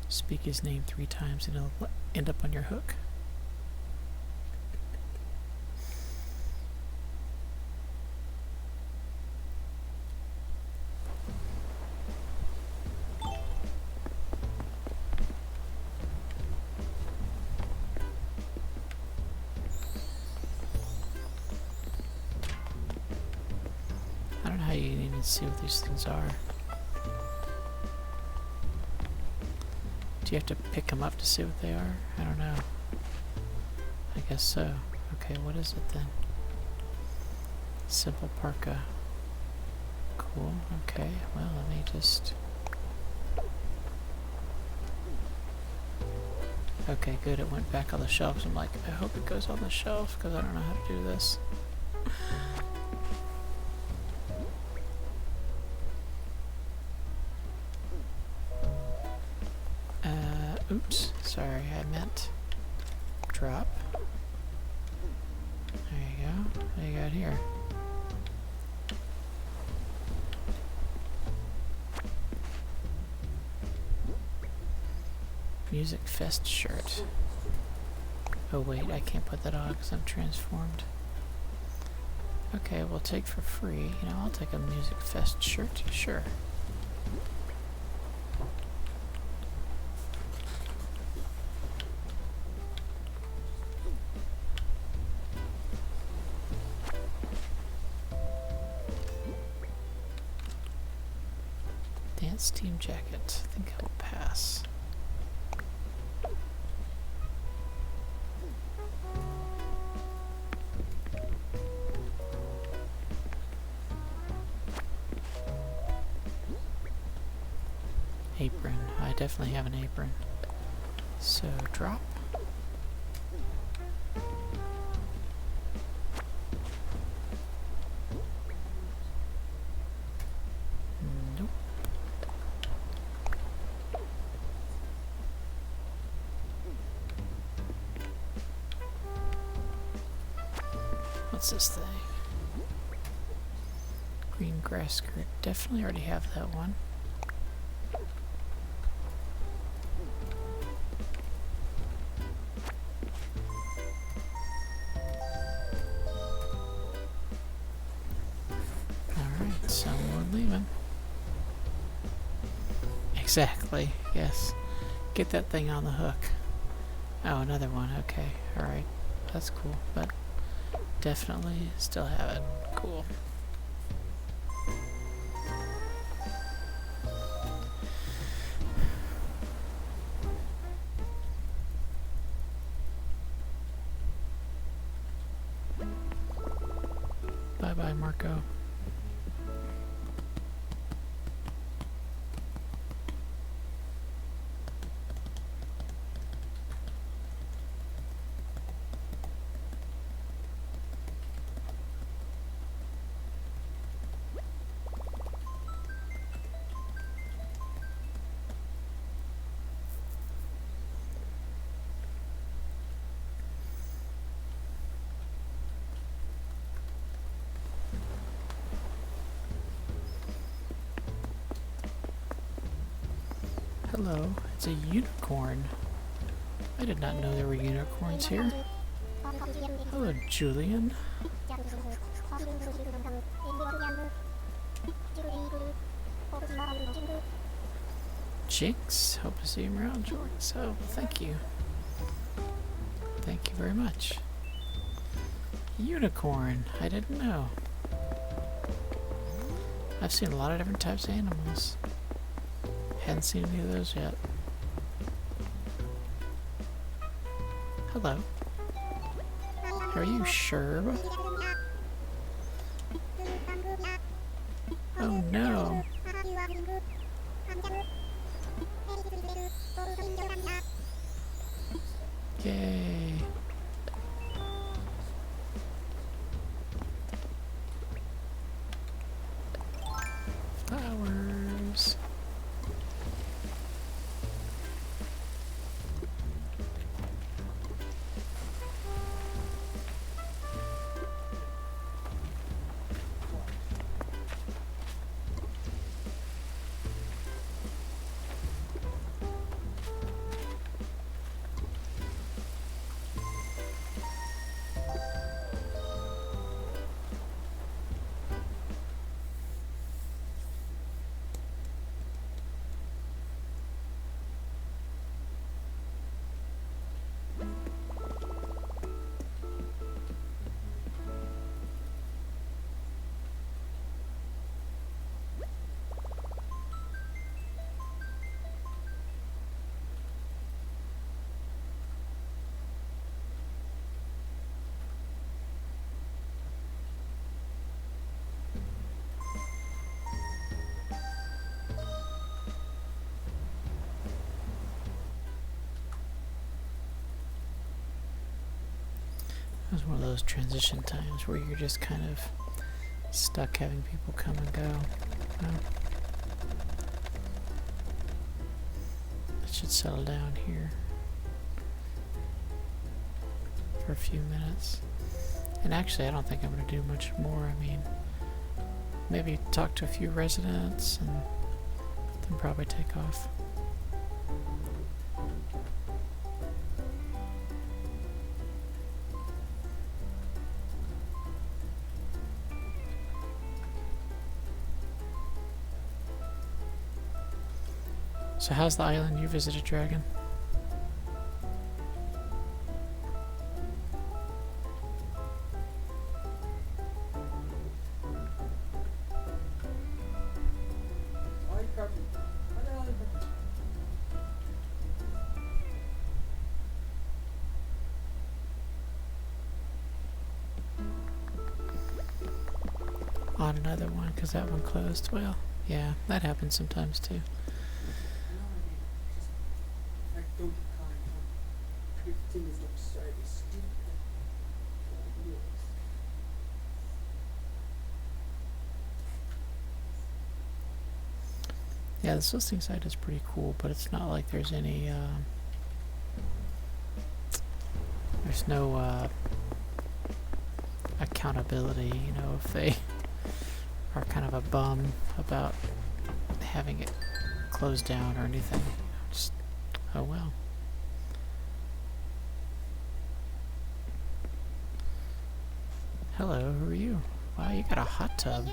Speaker 1: Speak his name 3 times and it'll end up on your hook. I don't know how you can even see what these things are. Do you have to pick them up to see what they are? I don't know. I guess so. Okay, what is it then? Simple parka. Cool. Okay, well, let me just... Okay, good. It went back on the shelves. I'm like, I hope it goes on the shelf because I don't know how to do this. Oops, sorry, I meant drop. There you go. What do you got here? Music Fest shirt. Oh wait, I can't put that on because I'm transformed. Okay, we'll take for free. You know, I'll take a Music Fest shirt. Sure. Dance team jacket. I think I will pass. Apron. I definitely have an apron. So drop. Nope. What's this thing? Green grass skirt. Definitely already have that one. Alright, someone leaving. Exactly, yes. Get that thing on the hook. Oh, another one. Okay, alright. That's cool, but definitely still have it. Cool. Bye-bye, Marco. Hello, it's a unicorn. I did not know there were unicorns here. Hello, Julian. Jynx, hope to see you around, Jordan. So, thank you. Thank you very much. Unicorn, I didn't know. I've seen a lot of different types of animals. Hadn't seen any of those yet. Hello. Are you sure? Oh no. Yay. Flowers. It was one of those transition times where you're just kind of stuck having people come and go. Well, it should settle down here for a few minutes. And actually, I don't think I'm going to do much more. I mean, maybe talk to a few residents and then probably take off. So how's the island you visited, Dragon? On another one, because that one closed. Well, yeah, that happens sometimes too. Yeah, this listing site is pretty cool, but it's not like there's any, there's no, accountability, you know, if they are kind of a bum about having it closed down or anything. Just, oh well. Hello, who are you? Wow, you got a hot tub.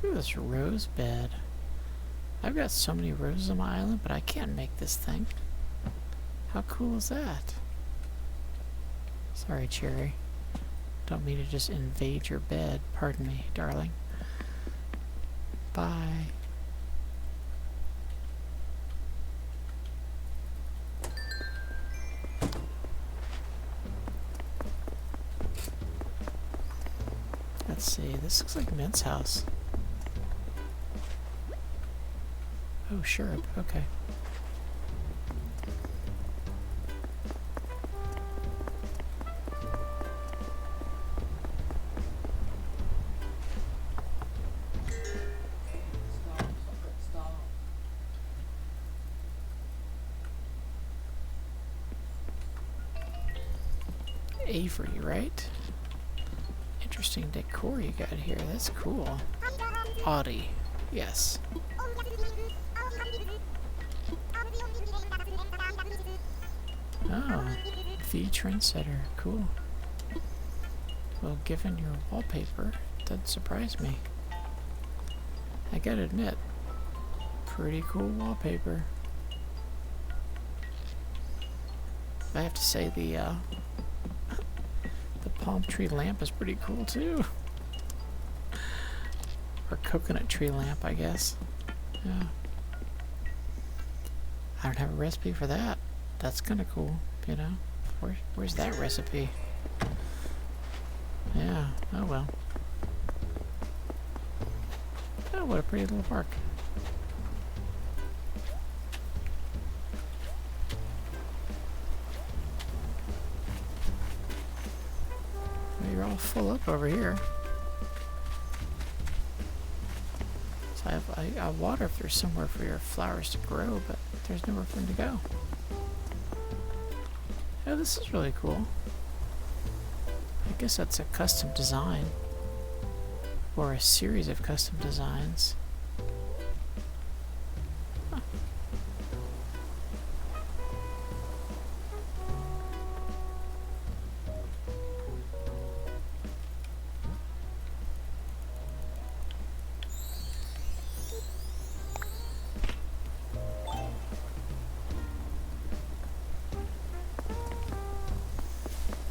Speaker 1: Look at this rose bed. I've got so many roses on my island, but I can't make this thing. How cool is that? Sorry, Cherry. Don't mean to just invade your bed. Pardon me, darling. Bye. Let's see. This looks like Mint's house. Oh, sure. Okay. Avery, right? Interesting decor you got here. That's cool. Audi. Yes. Oh, the trendsetter. Cool. Well, given your wallpaper, it doesn't surprise me. I gotta admit, pretty cool wallpaper. I have to say the palm tree lamp is pretty cool too. Or coconut tree lamp, I guess. Yeah. I don't have a recipe for that. That's kind of cool, you know? Where's that recipe? Yeah, oh well. Oh, what a pretty little park. Well, you're all full up over here. So I water if there's somewhere for your flowers to grow, but there's nowhere for them to go. Oh, this is really cool. I guess that's a custom design. Or a series of custom designs. Huh.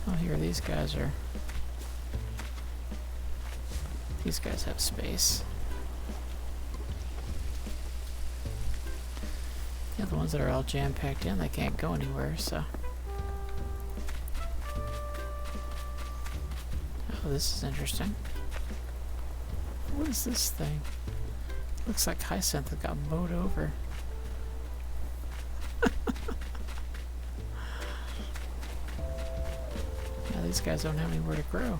Speaker 1: Oh, here these guys are. These guys have space. The other ones that are all jam-packed in, they can't go anywhere, so. Oh, this is interesting. What is this thing? Looks like Hyacinth got mowed over. Yeah, these guys don't have anywhere to grow.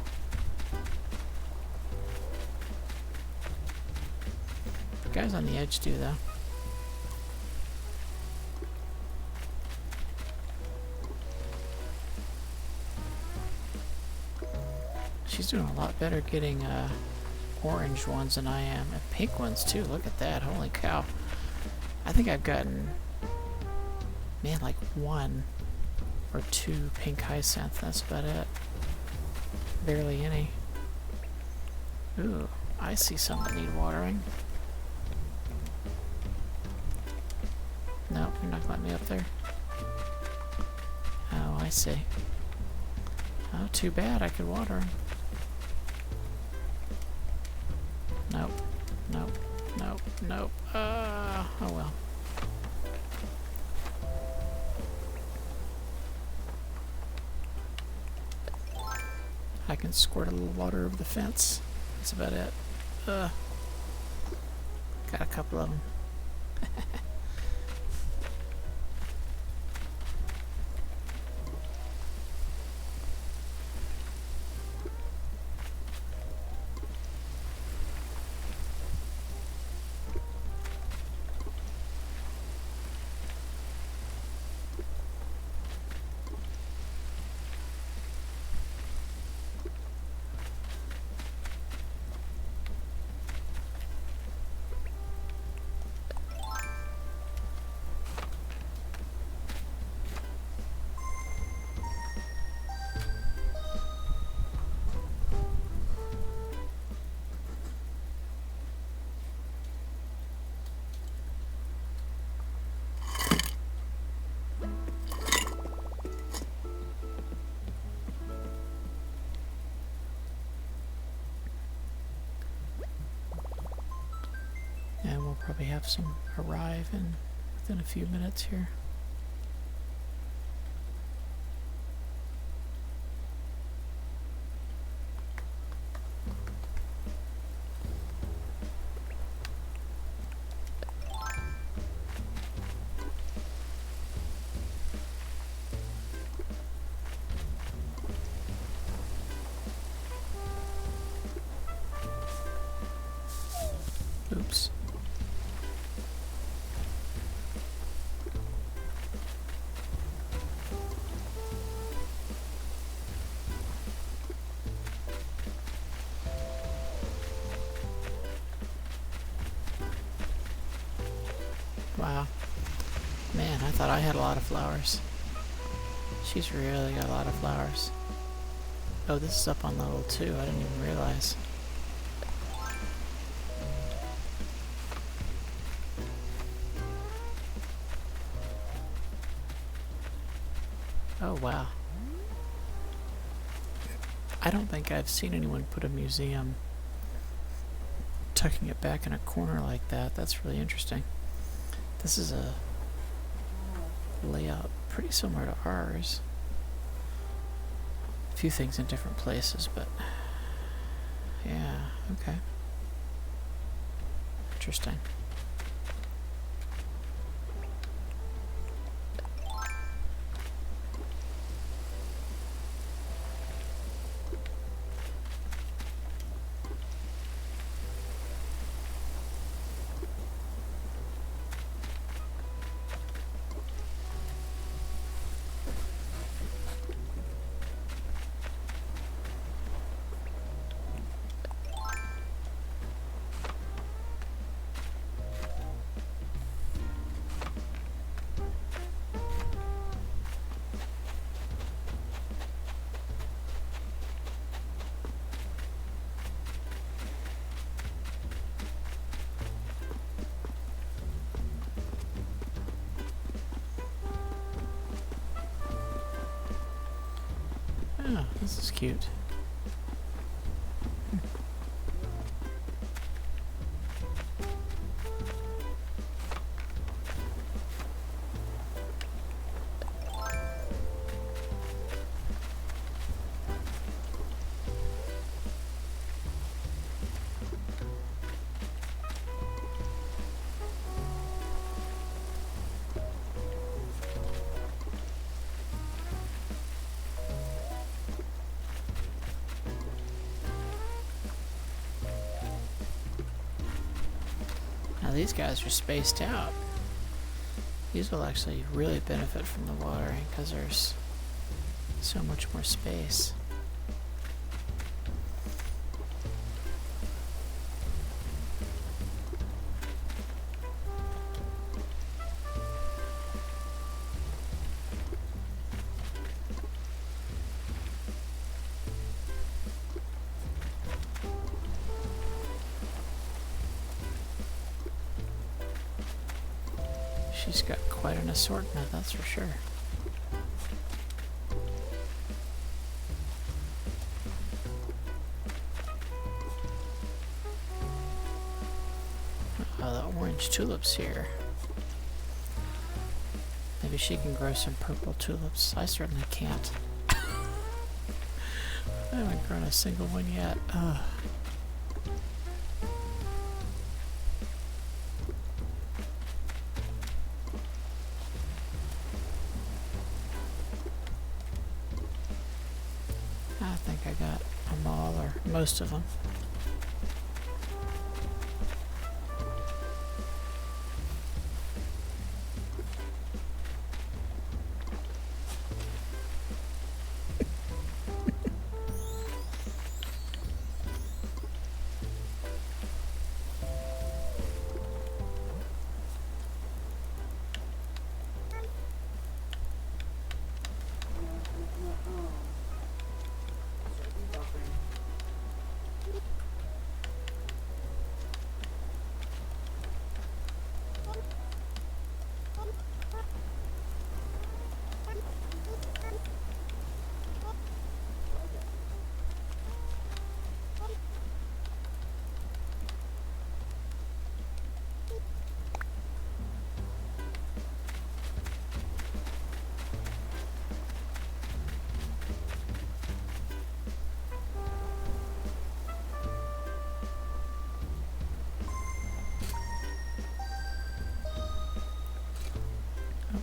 Speaker 1: The guys on the edge do, though. She's doing a lot better getting orange ones than I am. And pink ones, too. Look at that. Holy cow. I think I've gotten, man, like 1 or 2 pink hyacinth. That's about it. Barely any. Ooh, I see some that need watering. Nope, you're not letting me up there. Oh, I see. Oh, too bad. I could water them. Nope. Nope. Nope. Nope. Oh well. I can squirt a little water over the fence. That's about it. Got a couple of them. And we'll probably have some arrive within a few minutes here. Oops. Wow. Man, I thought I had a lot of flowers. She's really got a lot of flowers. Oh, this is up on level 2. I didn't even realize. Oh, wow. I don't think I've seen anyone put a museum tucking it back in a corner like that. That's really interesting. This is a layout pretty similar to ours. A few things in different places, but yeah, okay. Interesting. Oh, this is cute. Now these guys are spaced out. These will actually really benefit from the watering because there's so much more space. She's got quite an assortment, that's for sure. Oh, the orange tulips here. Maybe she can grow some purple tulips. I certainly can't. I haven't grown a single one yet. Ugh. I think I got them all, or most of them.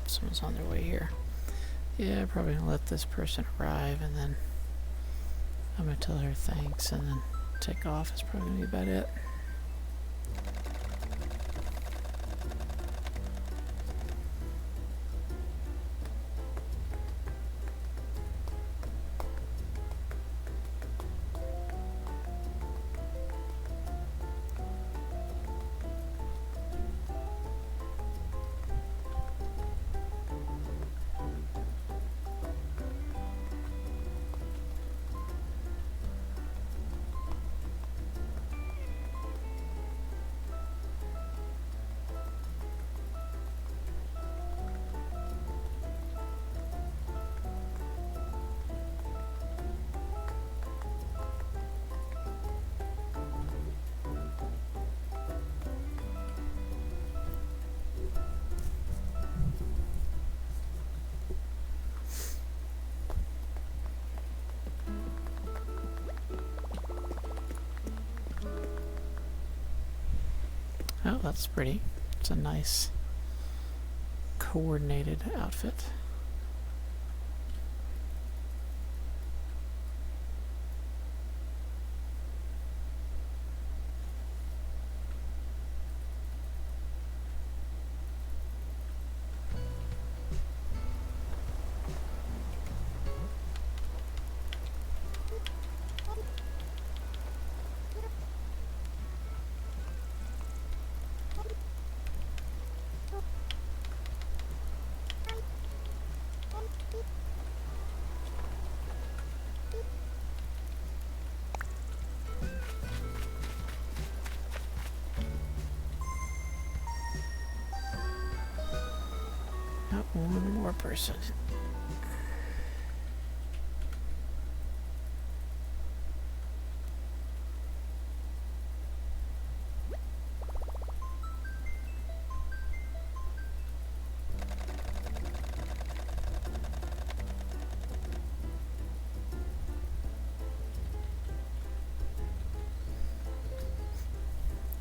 Speaker 1: Someone's on their way here. Yeah, probably gonna let this person arrive and then I'm gonna tell her thanks and then take off. That's probably gonna be about it. Oh, that's pretty. It's a nice coordinated outfit. Not one more person.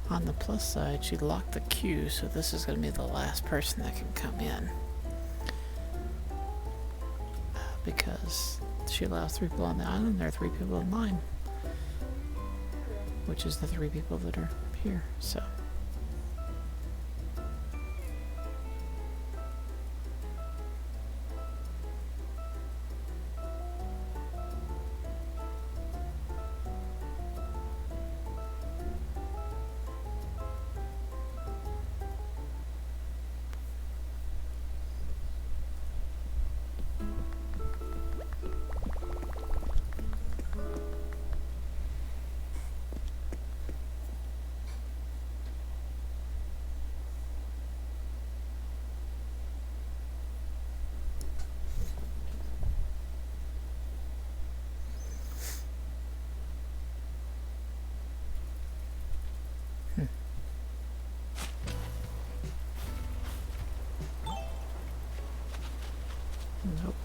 Speaker 1: On the plus side, she locked the queue, so this is going to be the last person that can come in. Because she allows 3 people on the island, there are 3 people in line. Which is the 3 people that are here, so. Nope.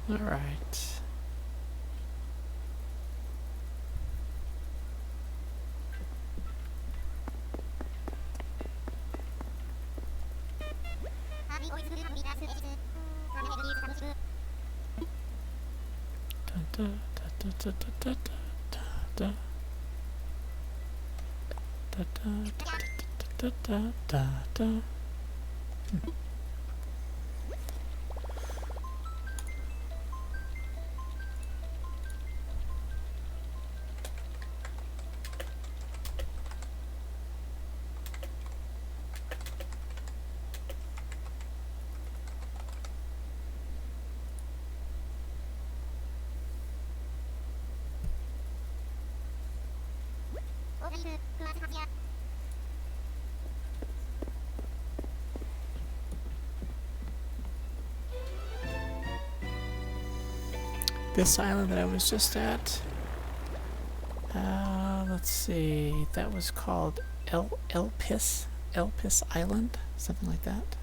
Speaker 1: All right. Da, da, da, da, da, da, da. Da, da, da, da, da, da, da. This island that I was just at, let's see, that was called Elpis Island, something like that.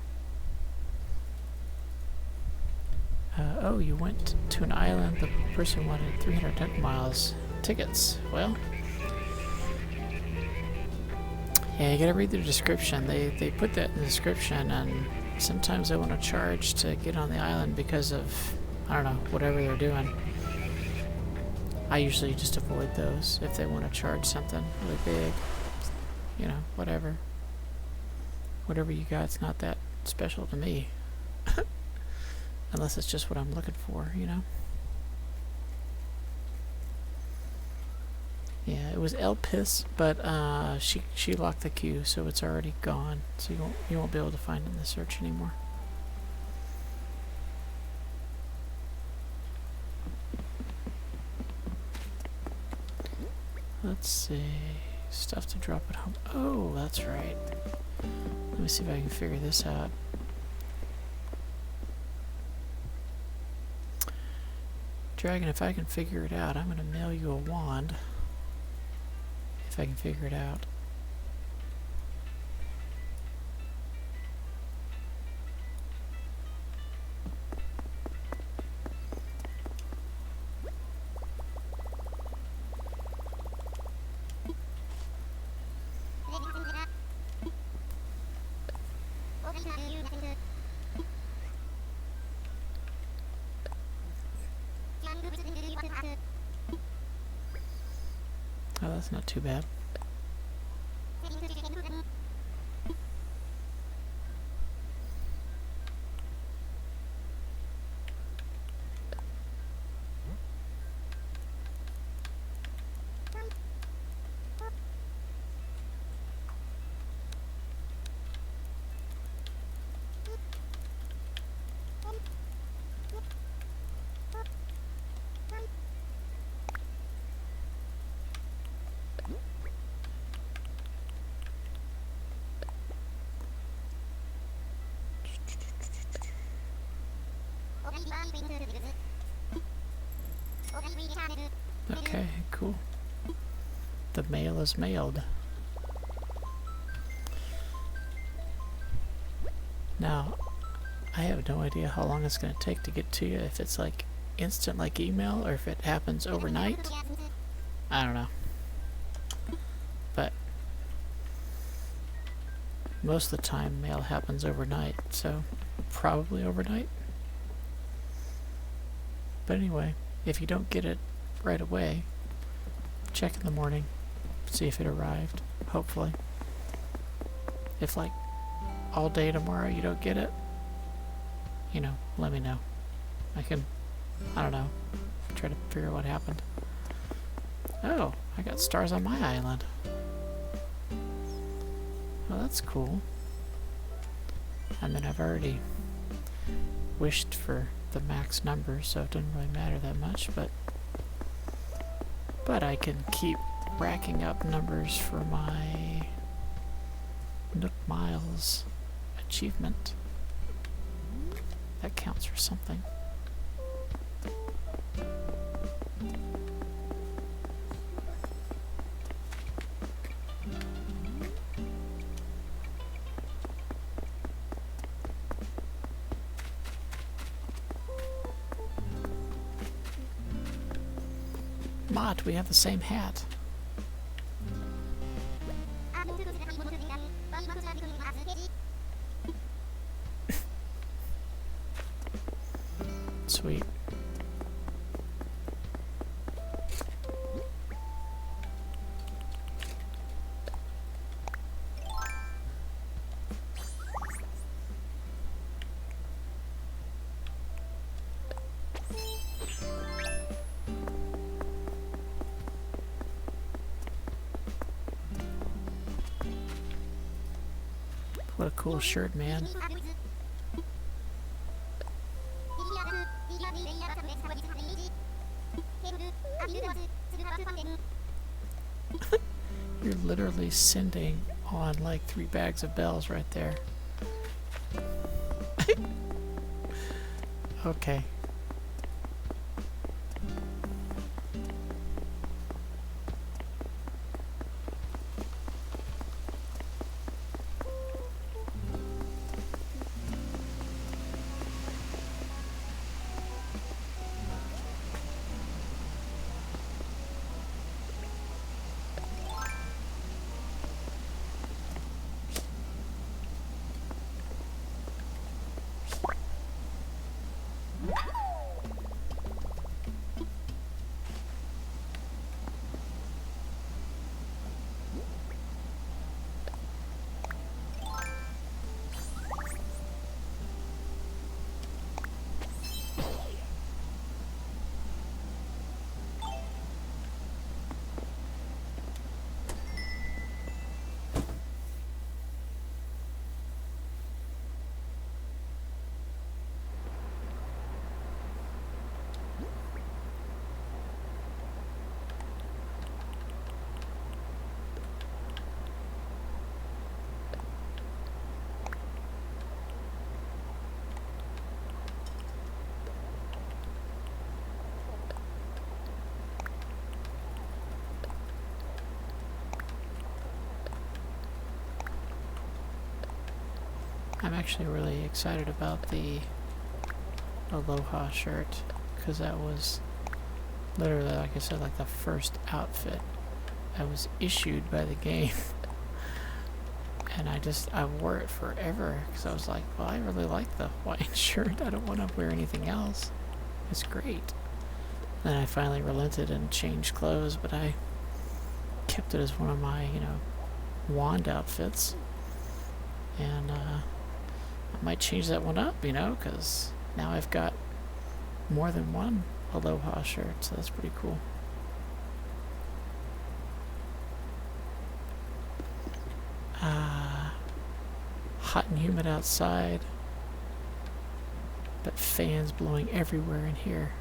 Speaker 1: Oh, you went to an island, the person wanted 310 miles tickets. Well, yeah, you gotta read the description. They put that in the description, and sometimes they want to charge to get on the island because of, I don't know, whatever they're doing. I usually just avoid those if they want to charge something really big. You know, whatever. Whatever you got, it's not that special to me. Unless it's just what I'm looking for, you know? Yeah, it was Elpis, but she locked the queue, so it's already gone. So you won't be able to find it in the search anymore. Let's see. Stuff to drop at home. Oh, that's right. Let me see if I can figure this out. Dragon, if I can figure it out, I'm going to mail you a wand. If I can figure it out. Oh, that's not too bad. Okay, cool. The mail is mailed. Now, I have no idea how long it's going to take to get to you, if it's like instant like email or if it happens overnight. I don't know. But most of the time mail happens overnight, so probably overnight. But anyway, if you don't get it right away, check in the morning, see if it arrived, hopefully. If like all day tomorrow you don't get it, you know, let me know. I don't know, try to figure out what happened. Oh, I got stars on my island. Well, that's cool. I mean, I've already wished for the max number, so it doesn't really matter that much, but I can keep racking up numbers for my Nook Miles achievement. That counts for something. Mott, we have the same hat. Sweet. What a cool shirt, man. You're literally sending on like 3 bags of bells right there. Okay. I'm actually really excited about the Aloha shirt, because that was literally, like I said, like the first outfit I was issued by the game. And I wore it forever, because I was like, well, I really like the Hawaiian shirt. I don't want to wear anything else. It's great. Then I finally relented and changed clothes, but I kept it as one of my, wand outfits. And I might change that one up, because now I've got more than one Aloha shirt, so that's pretty cool. Hot and humid outside, but fans blowing everywhere in here.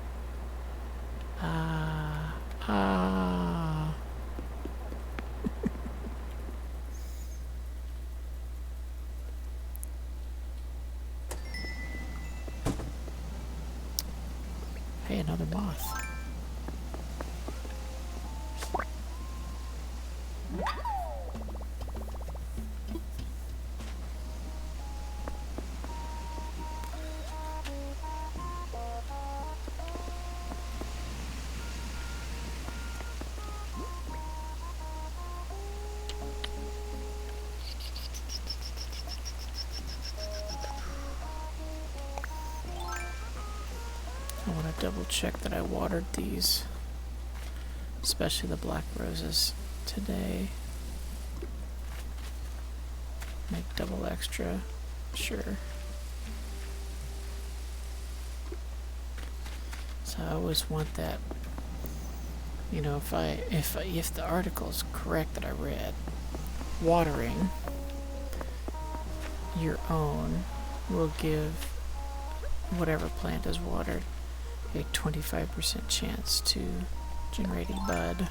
Speaker 1: Hey, another moth. I want to double check that I watered these, especially the black roses, today. Make double extra, sure. So I always want that, if the article is correct that I read, watering your own will give whatever plant is watered a 25% chance to generate a bud.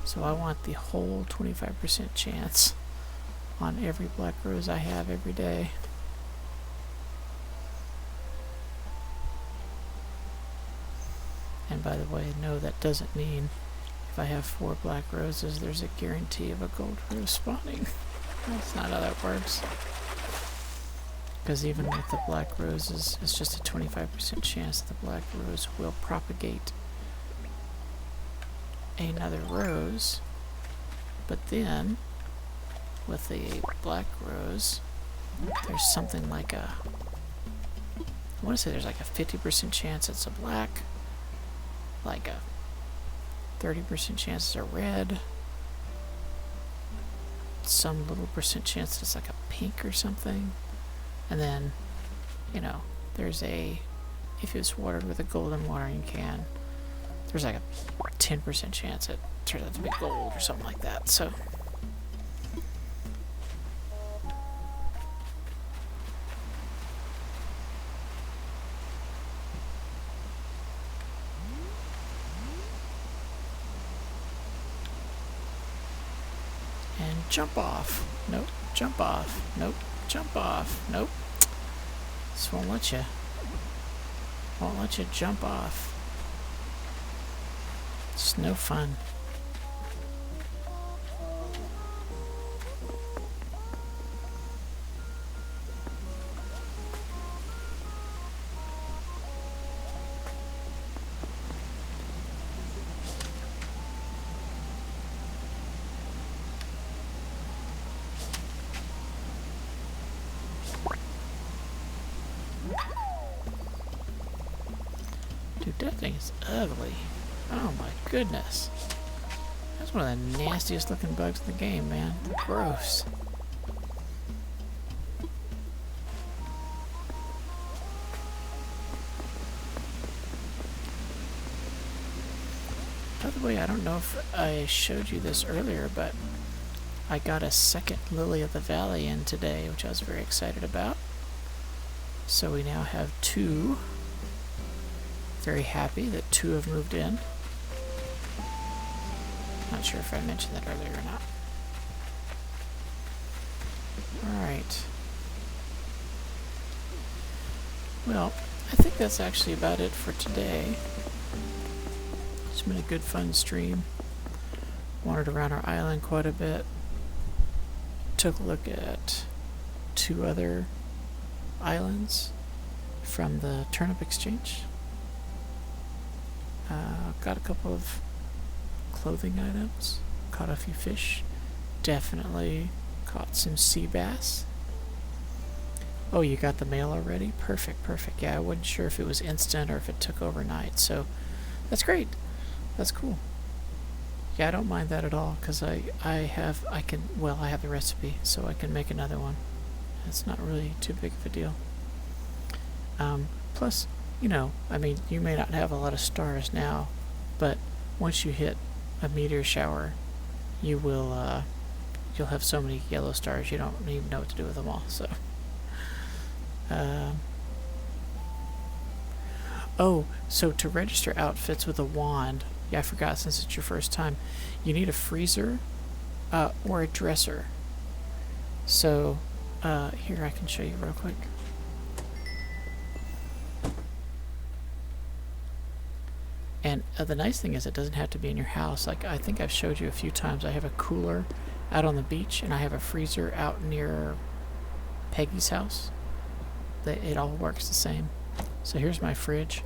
Speaker 1: So I want the whole 25% chance on every black rose I have every day. And by the way, no, that doesn't mean if I have 4 black roses, there's a guarantee of a gold rose spawning. That's not how that works. Because even with the black roses, it's just a 25% chance the black rose will propagate another rose. But then, with the black rose, there's something like I want to say there's like a 50% chance it's a black, like a 30% chance it's a red, some little percent chance it's like a pink or something. And then, there's if it's watered with a golden watering can, there's like a 10% chance it turns out to be gold or something like that. So, and jump off. Nope. Jump off. Nope. Jump off. Nope. This won't let you. Won't let you jump off. It's no fun. Dude, that thing is ugly. Oh my goodness. That's one of the nastiest looking bugs in the game, man. Gross. By the way, I don't know if I showed you this earlier, but I got a second Lily of the Valley in today, which I was very excited about. So we now have 2. Very happy that 2 have moved in. Not sure if I mentioned that earlier or not. Alright. Well, I think that's actually about it for today. It's been a good fun stream. Wandered around our island quite a bit. Took a look at 2 other islands from the turnip exchange. Got a couple of clothing items. Caught a few fish. Definitely caught some sea bass. Oh, you got the mail already? Perfect, perfect. Yeah, I wasn't sure if it was instant or if it took overnight, so that's great. That's cool. Yeah, I don't mind that at all, because I have the recipe, so I can make another one. It's not really too big of a deal. Plus, you know, I mean, you may not have a lot of stars now, but once you hit a meteor shower, you will, you'll have so many yellow stars you don't even know what to do with them all, so. Oh, so to register outfits with a wand, yeah, I forgot since it's your first time, you need a freezer or a dresser. So, here I can show you real quick. And the nice thing is it doesn't have to be in your house. Like, I think I've showed you a few times. I have a cooler out on the beach, and I have a freezer out near Peggy's house. It all works the same. So here's my fridge.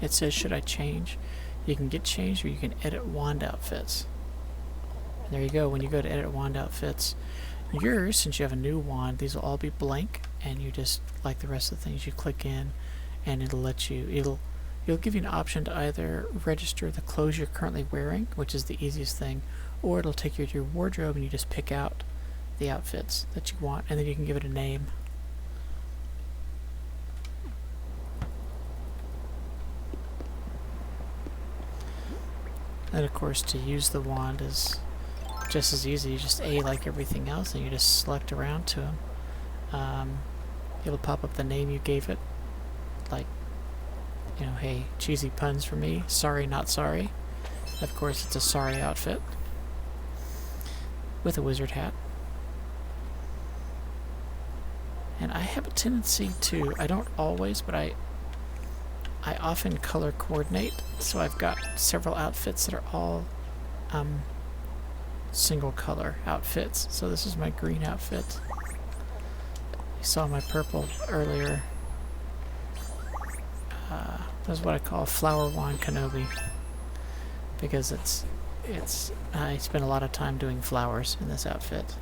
Speaker 1: It says, should I change? You can get changed, or you can edit wand outfits. And there you go. When you go to edit wand outfits, yours, since you have a new wand, these will all be blank, and you just, like the rest of the things, you click in, and it'll let you, it'll give you an option to either register the clothes you're currently wearing, which is the easiest thing, or it'll take you to your wardrobe and you just pick out the outfits that you want, and then you can give it a name. And of course, to use the wand is just as easy. You just A like everything else, and you just select around to them. It'll pop up the name you gave it, like, you know, hey, cheesy puns for me, sorry not sorry. Of course, it's a sorry outfit with a wizard hat. And I have a tendency to, I don't always, but I often color coordinate, so I've got several outfits that are all single color outfits. So this is my green outfit. You saw my purple earlier. That's what I call Flower Wand Kenobi, because I spend a lot of time doing flowers in this outfit.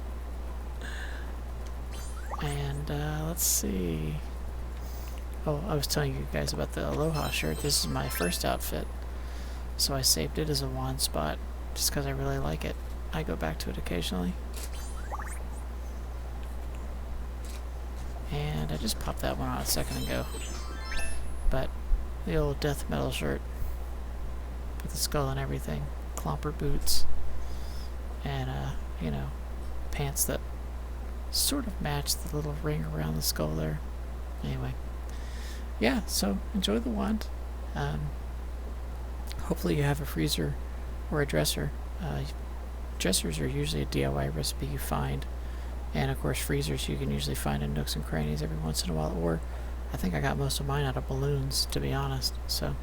Speaker 1: And let's see. Oh, I was telling you guys about the Aloha shirt. This is my first outfit, so I saved it as a wand spot just because I really like it. I go back to it occasionally. And I just popped that one on a second ago. But the old death metal shirt with the skull and everything, clomper boots, and you know, pants that sort of match the little ring around the skull there. Anyway, yeah, so enjoy the wand. Hopefully you have a freezer or a dresser. Dressers are usually a DIY recipe you find, and of course freezers you can usually find in nooks and crannies every once in a while, or I think I got most of mine out of balloons, to be honest. So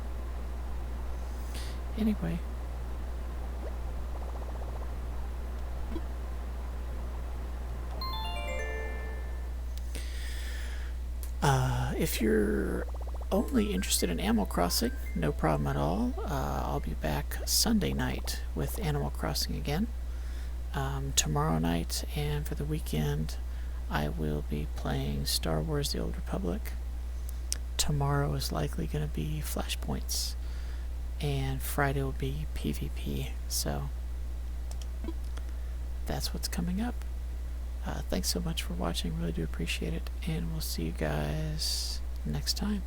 Speaker 1: anyway, if you're only interested in Animal Crossing, no problem at all. I'll be back Sunday night with Animal Crossing again. Tomorrow night and for the weekend I will be playing Star Wars The Old Republic. tomorrow is likely going to be flashpoints, and Friday will be PvP. So that's what's coming up. Thanks so much for watching. Really do appreciate it, and we'll see you guys next time.